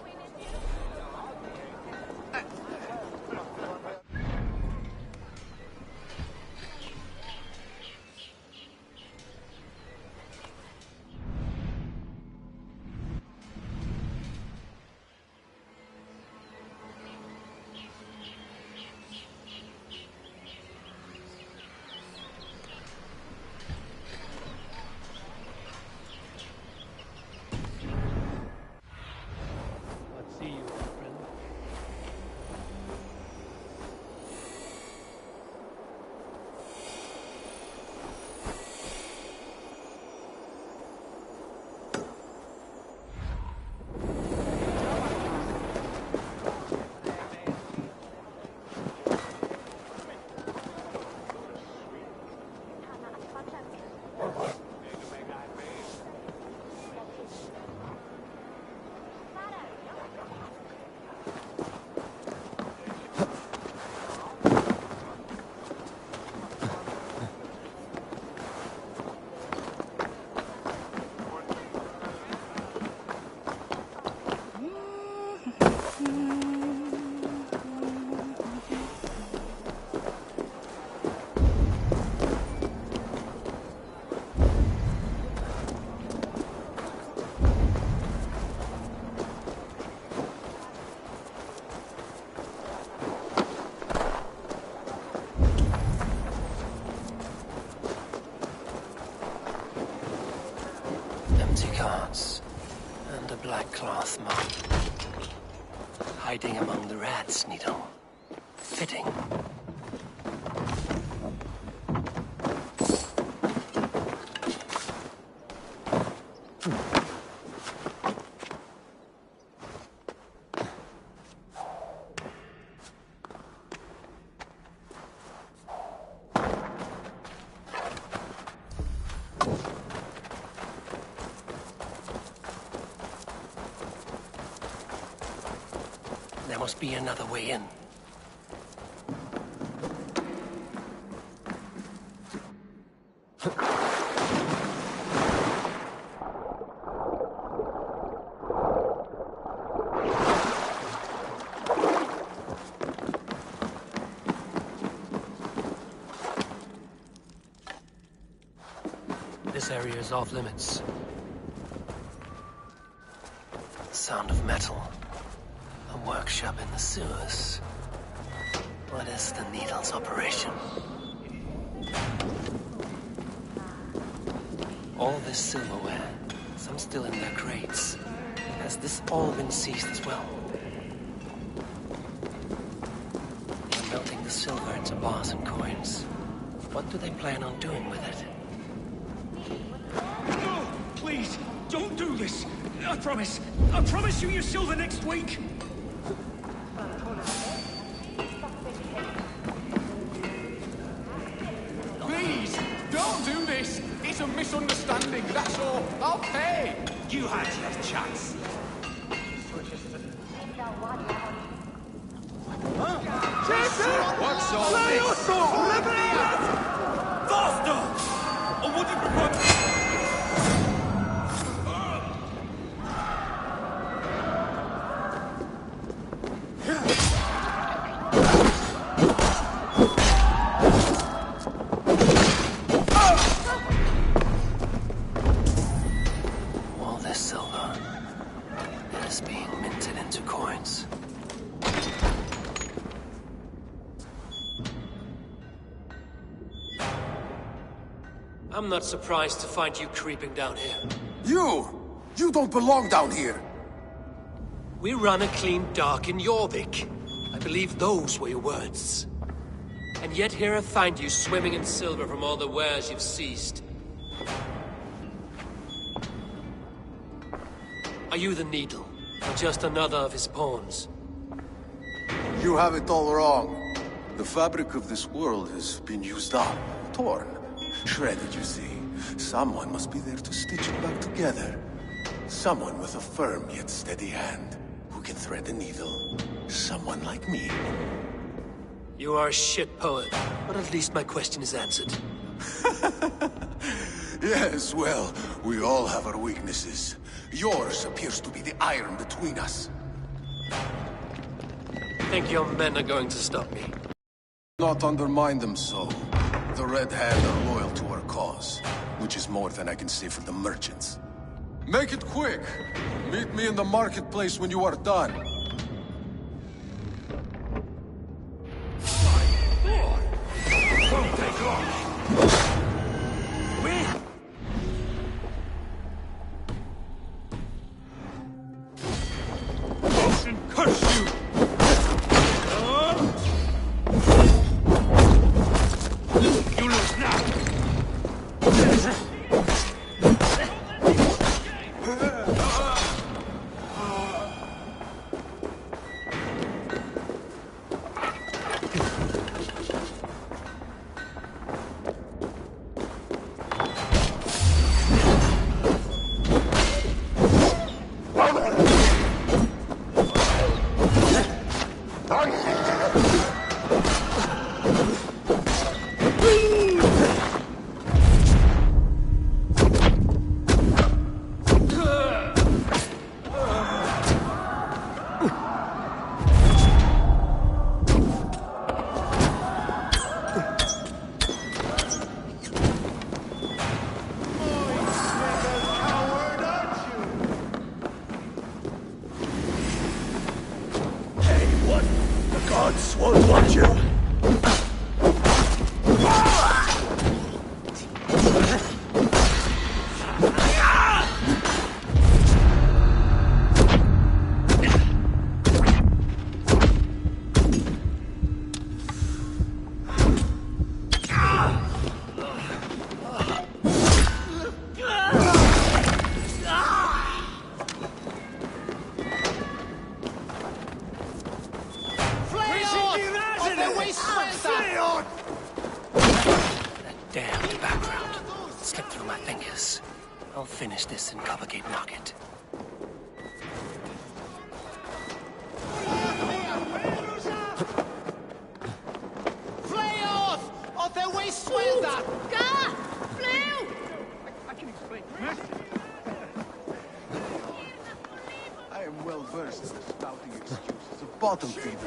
And a black cloth mop. Hiding among the rats, Needle. Fitting. There must be another way in. This area is off limits. The sound of metal. A workshop in the sewers. What is the Needle's operation? All this silverware, some still in their crates. Has this all been seized as well? They're melting the silver into bars and coins. What do they plan on doing with it? No! Please, don't do this! I promise you your silver next week! Please, don't do this! It's a misunderstanding, that's all. I'll pay! You had your chance. What's all this? Faster! Or would you prefer... All this silver is being minted into coins. I'm not surprised to find you creeping down here. You don't belong down here. We run a clean dock in Jorvik. believe those were your words. And yet here I find you swimming in silver from all the wares you've seized. Are you the Needle, or just another of his pawns? You have it all wrong. The fabric of this world has been used up, torn, shredded, you see. Someone must be there to stitch it back together. Someone with a firm yet steady hand, who can thread the needle. Someone like me. You are a shit poet, but at least my question is answered. Yes, well, we all have our weaknesses. Yours appears to be the iron between us. Think your men are going to stop me? Not undermine them so. The Red Hand are loyal to our cause, which is more than I can say for the merchants. Make it quick! Meet me in the marketplace when you are done. Won't take long. Ocean, curse you! You lose now! Gods won't want you. Damn background. Slipped through my fingers. I'll finish this and complicate Nugget. I am well versed in the spouting excuses of bottom feeder.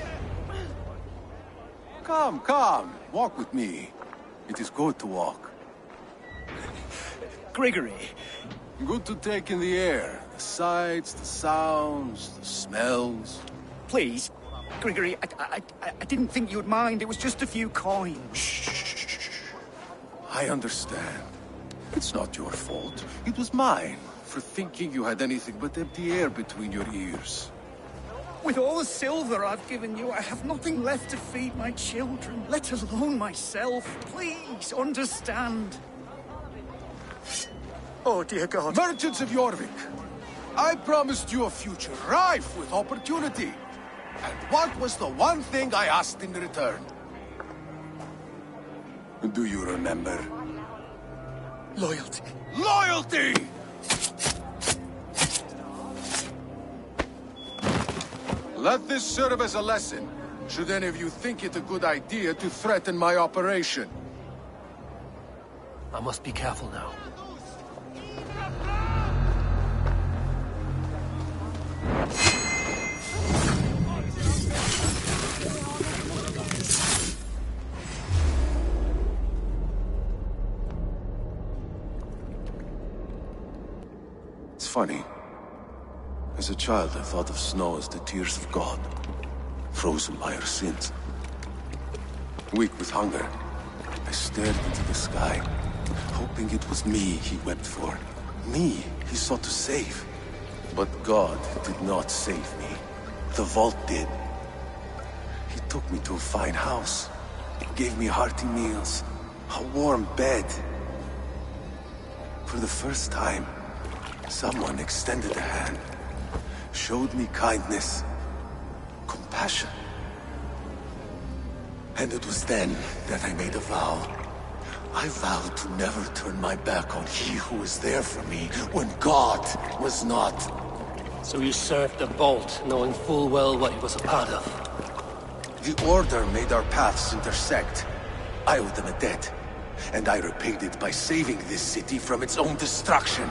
Come, come, walk with me. It is good to walk. Gregory. Good to take in the air. The sights, the sounds, the smells. Please, Gregory, I didn't think you'd mind. It was just a few coins. Shh. I understand. It's not your fault. It was mine, for thinking you had anything but empty air between your ears. With all the silver I've given you, I have nothing left to feed my children, let alone myself. Please, understand. Oh, dear God. Merchants of Jorvik, I promised you a future rife with opportunity. And what was the one thing I asked in return? Do you remember? Loyalty. Loyalty! Let this serve as a lesson, should any of you think it a good idea to threaten my operation. I must be careful now. It's funny. As a child, I thought of snow as the tears of God, frozen by our sins. Weak with hunger, I stared into the sky, hoping it was me he wept for. Me he sought to save. But God did not save me. The vault did. He took me to a fine house, gave me hearty meals, a warm bed. For the first time, someone extended a hand, showed me kindness, compassion. And it was then that I made a vow. I vowed to never turn my back on he who was there for me when God was not. So you served the Vault, knowing full well what it was a part of. The Order made our paths intersect. I owed them a debt, and I repaid it by saving this city from its own destruction.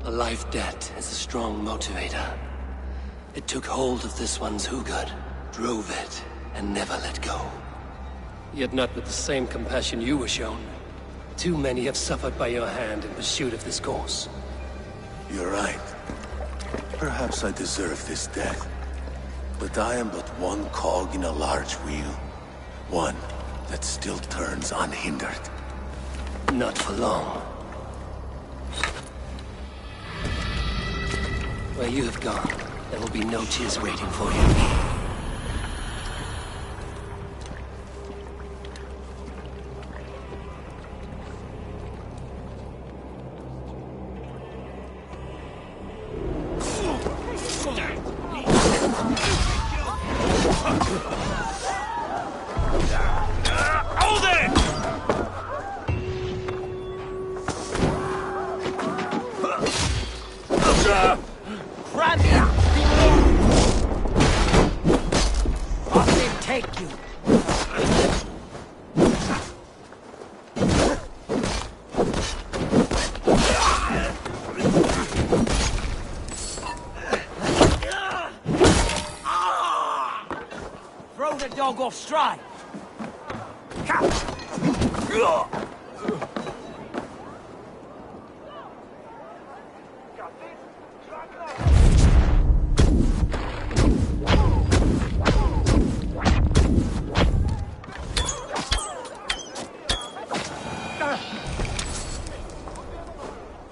A life debt is a strong motivator. It took hold of this one's Hugad, drove it, and never let go. Yet not with the same compassion you were shown. Too many have suffered by your hand in pursuit of this course. You're right. Perhaps I deserve this death. But I am but one cog in a large wheel. One that still turns unhindered. Not for long. Where you have gone, there will be no tears waiting for you. Dog off stride.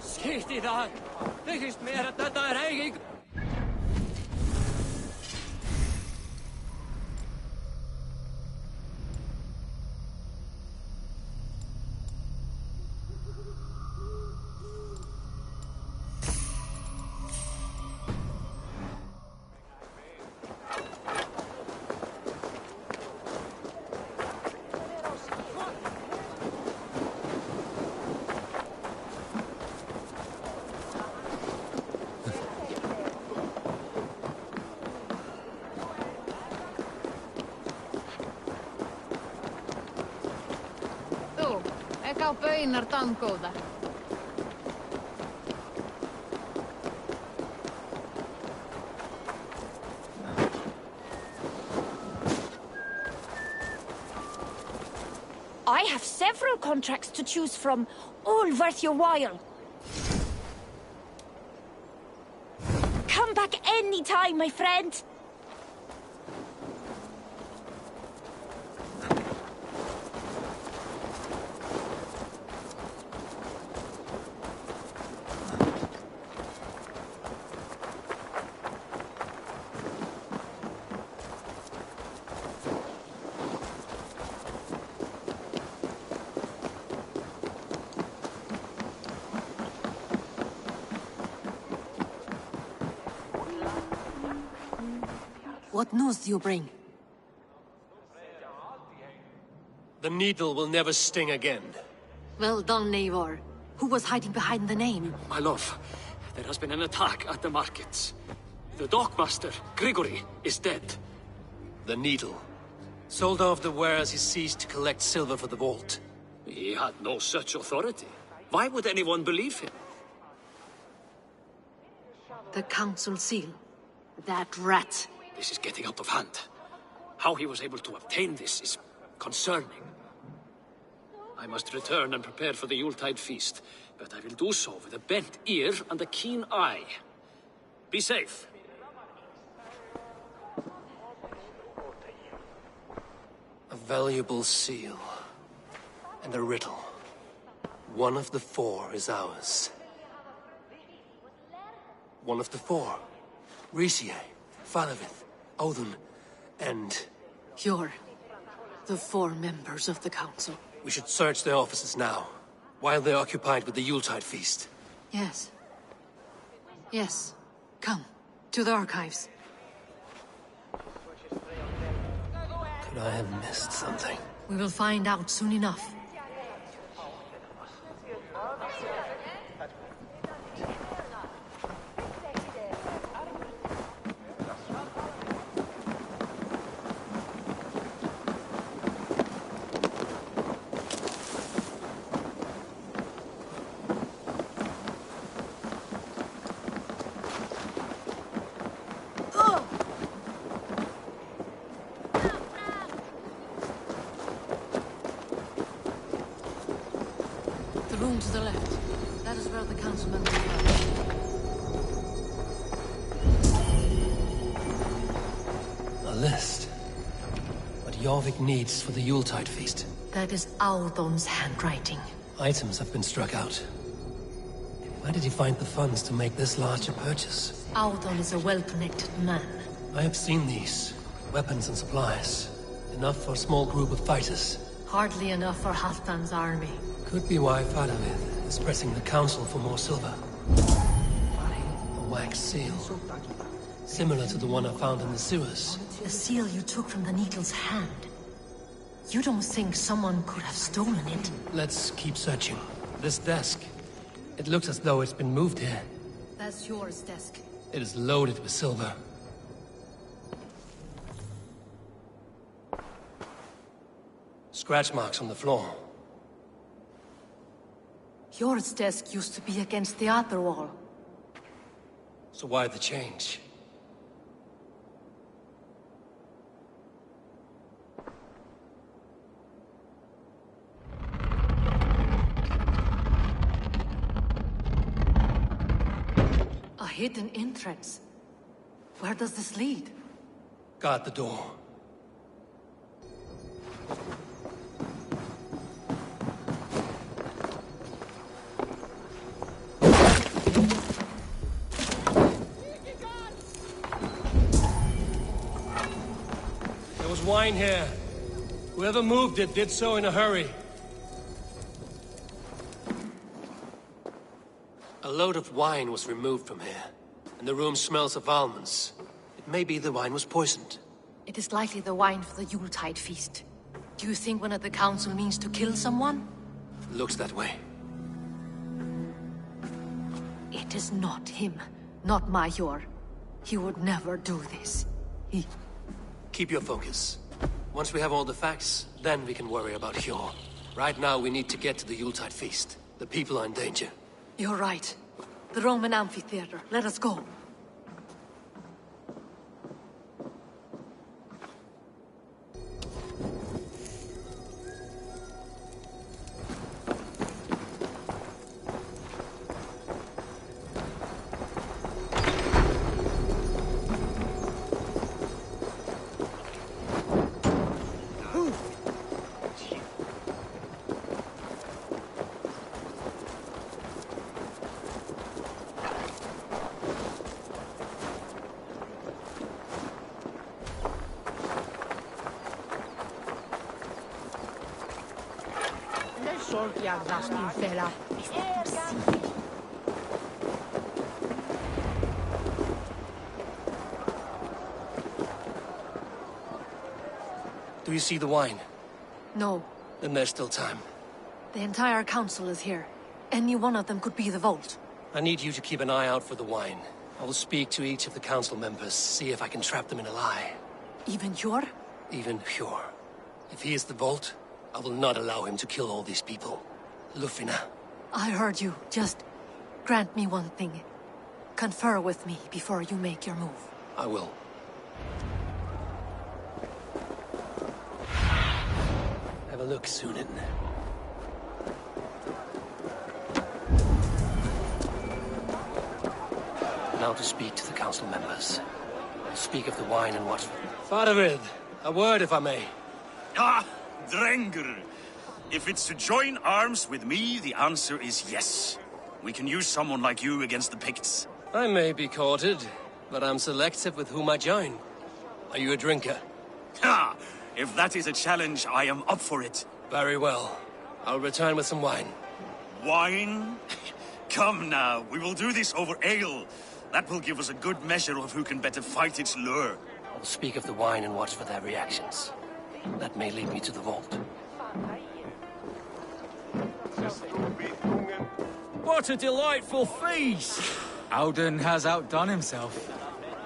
Skiti það! Þykist mér að þetta heiging! Á baunar damgóða. I have several contracts to choose from, all worth your while. Come back any time, my friend. What news do you bring? The needle will never sting again. Well done, Eivor. Who was hiding behind the name? My love, there has been an attack at the markets. The dockmaster, Grigory, is dead. The needle. Sold off the wares he seized to collect silver for the vault. He had no such authority. Why would anyone believe him? The council seal. That rat. This is getting out of hand. How he was able to obtain this is concerning. I must return and prepare for the Yuletide feast, but I will do so with a bent ear and a keen eye. Be safe. A valuable seal. And a riddle. One of the four is ours. One of the four. Risier, Falavith, Odin, end. You're the 4 members of the council. We should search their offices now, while they're occupied with the Yuletide feast. Yes. Yes. Come, to the archives. Could I have missed something? We will find out soon enough. The room to the left. That is where the council members are. A list. What Jorvik needs for the Yuletide feast. That is Audon's handwriting. Items have been struck out. Where did he find the funds to make this larger purchase? Audon is a well-connected man. I have seen these. Weapons and supplies. Enough for a small group of fighters. Hardly enough for Halfdan's army. Could be why Fadavid is pressing the council for more silver. A wax seal. Similar to the one I found in the sewers. The seal you took from the Needle's hand. You don't think someone could have stolen it? Let's keep searching. This desk. It looks as though it's been moved here. That's yours, desk. It is loaded with silver. Scratch marks on the floor. Yours desk used to be against the other wall. So why the change? A hidden entrance. Where does this lead? Guard the door. There was wine here. Whoever moved it did so in a hurry. A load of wine was removed from here, and the room smells of almonds. It may be the wine was poisoned. It is likely the wine for the Yuletide feast. Do you think one of the council means to kill someone? Looks that way. It is not him, not Major. He would never do this. He... Keep your focus. Once we have all the facts, then we can worry about Hjor. Right now, we need to get to the Yuletide feast. The people are in danger. You're right. The Roman amphitheater. Let us go. Do you see the wine? No. Then there's still time. The entire council is here. Any one of them could be the vault. I need you to keep an eye out for the wine. I will speak to each of the council members, see if I can trap them in a lie. Even Hjor? Even Hjor. If he is the vault, I will not allow him to kill all these people. Lufina. I heard you. Just grant me one thing. Confer with me before you make your move. I will. Have a look, Sunan. Now to speak to the council members. Speak of the wine and what... Fadavid, a word if I may. Ah, Drengr. If it's to join arms with me, the answer is yes. We can use someone like you against the Picts. I may be courted, but I'm selective with whom I join. Are you a drinker? Ha! If that is a challenge, I am up for it. Very well. I'll return with some wine. Wine? Come now, we will do this over ale. That will give us a good measure of who can better fight its lure. I'll speak of the wine and watch for their reactions. That may lead me to the vault. What a delightful feast! Audun has outdone himself.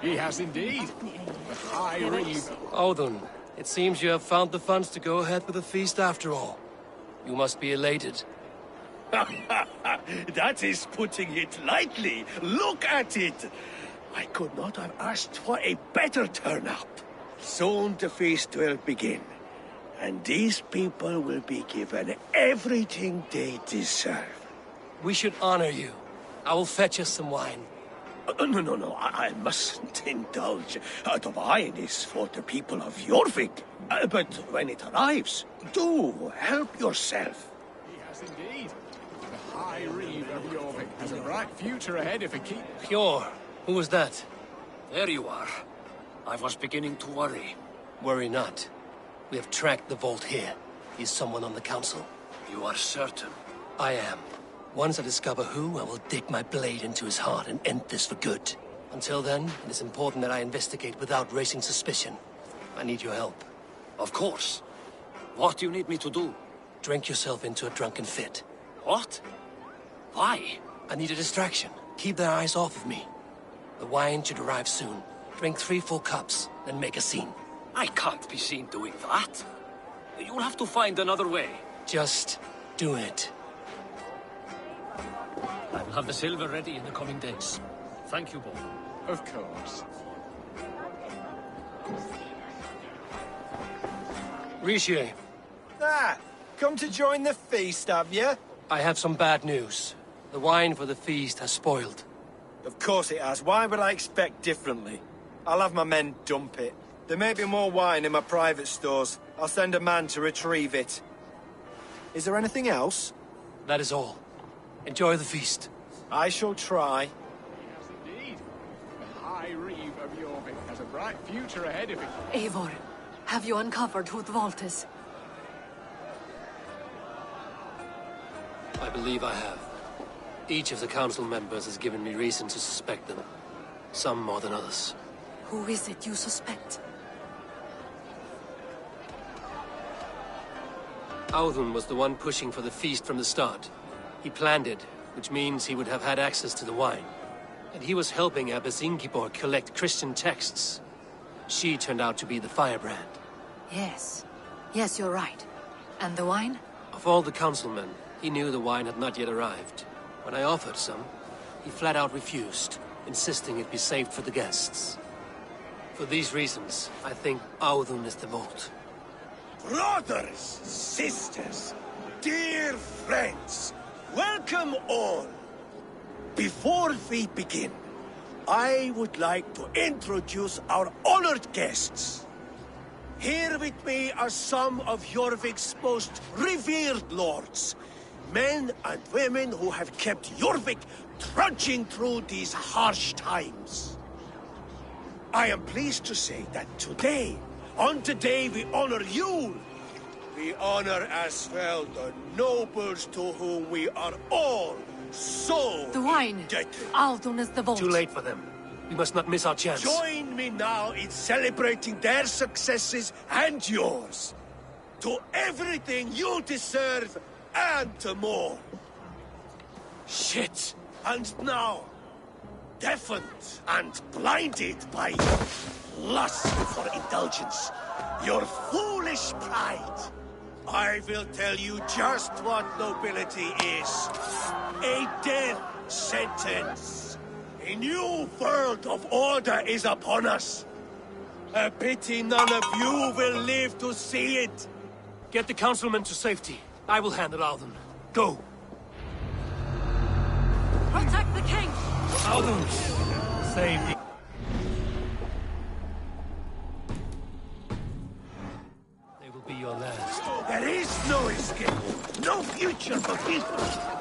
He has indeed. The High Reeve. Audun, it seems you have found the funds to go ahead with the feast after all. You must be elated. That is putting it lightly. Look at it. I could not have asked for a better turnout. Soon the feast will begin, and these people will be given everything they deserve. We should honor you. I will fetch us some wine. No, I mustn't indulge. The wine is for the people of Jorvik. But when it arrives, do help yourself. He has indeed. The High Reeve of Jorvik has a bright future ahead if he keeps... Pure. Who was that? There you are. I was beginning to worry. Worry not. We have tracked the vault here. Is someone on the council? You are certain? I am. Once I discover who, I will dig my blade into his heart and end this for good. Until then, it is important that I investigate without raising suspicion. I need your help. Of course. What do you need me to do? Drink yourself into a drunken fit. What? Why? I need a distraction. Keep their eyes off of me. The wine should arrive soon. Drink 3 full cups, then make a scene. I can't be seen doing that. You'll have to find another way. Just do it. I will have the silver ready in the coming days. Thank you both. Of course. Rishi. Come to join the feast, have you? I have some bad news. The wine for the feast has spoiled. Of course it has. Why would I expect differently? I'll have my men dump it. There may be more wine in my private stores. I'll send a man to retrieve it. Is there anything else? That is all. Enjoy the feast. I shall try. Yes, indeed. The High Reeve of Jorvik has a bright future ahead of it. Eivor, have you uncovered who the vault is? I believe I have. Each of the council members has given me reason to suspect them. Some more than others. Who is it you suspect? Audun was the one pushing for the feast from the start. He planned it, which means he would have had access to the wine. And he was helping Abbess Ingeborg collect Christian texts. She turned out to be the firebrand. Yes. Yes, you're right. And the wine? Of all the councilmen, he knew the wine had not yet arrived. When I offered some, he flat out refused, insisting it be saved for the guests. For these reasons, I think Audun is the vault. Brothers, sisters, dear friends, welcome all. Before we begin, I would like to introduce our honored guests. Here with me are some of Jorvik's most revered lords. Men and women who have kept Jorvik trudging through these harsh times. I am pleased to say that today, on the day we honor you, we honor as well the nobles to whom we are all so The wine! indebted. Audun is the vault. Too late for them. We must not miss our chance. Join me now in celebrating their successes and yours. To everything you deserve and more. Shit! And now, deafened and blinded by lust for indulgence, your foolish pride, I will tell you just what nobility is. A death sentence. A new world of order is upon us. A pity none of you will live to see it. Get the councilmen to safety. I will handle Audun. Go. Protect the king! Audun! Save the... They will be your last. There is no escape. No future for people.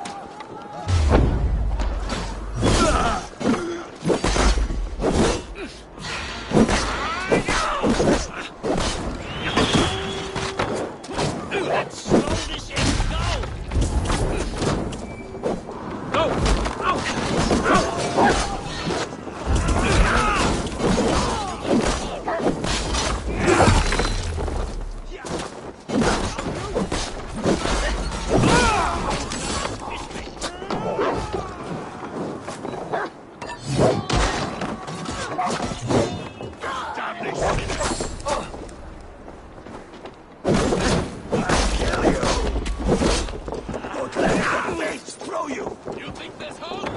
Throw you! You think there's hope?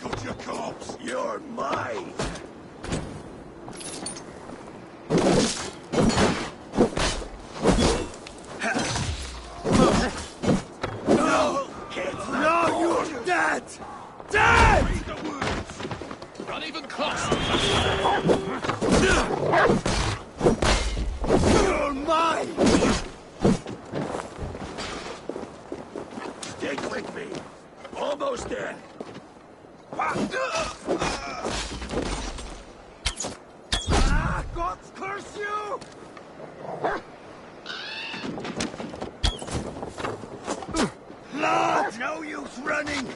Got your corpse! You're mine! No! No, you're dead! Dead! Not even close. You're mine! Stick with me. Almost there. God curse you! Lord! No use running!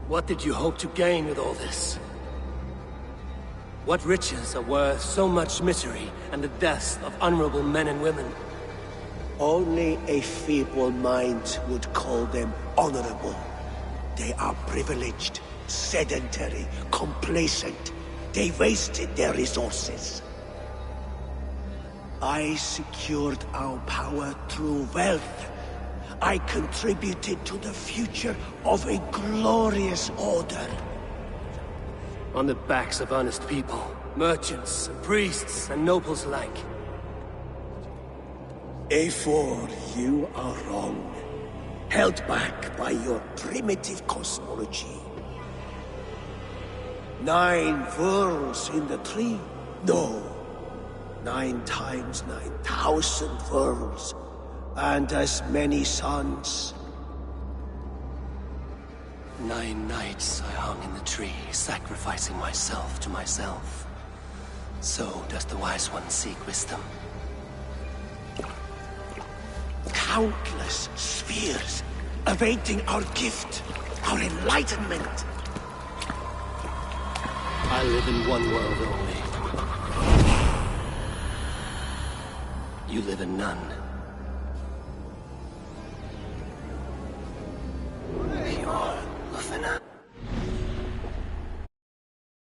What did you hope to gain with all this? What riches are worth so much misery and the deaths of honorable men and women? Only a feeble mind would call them honorable. They are privileged, sedentary, complacent. They wasted their resources. I secured our power through wealth. I contributed to the future of a glorious order. On the backs of honest people, merchants, and priests, and nobles alike. A4, you are wrong. Held back by your primitive cosmology. 9 worlds in the tree? No. 9 times 9,000 worlds. And as many suns. 9 nights I hung in the tree, sacrificing myself to myself. So does the Wise One seek wisdom. Countless spheres, awaiting our gift, our enlightenment. I live in one world only. You live in none.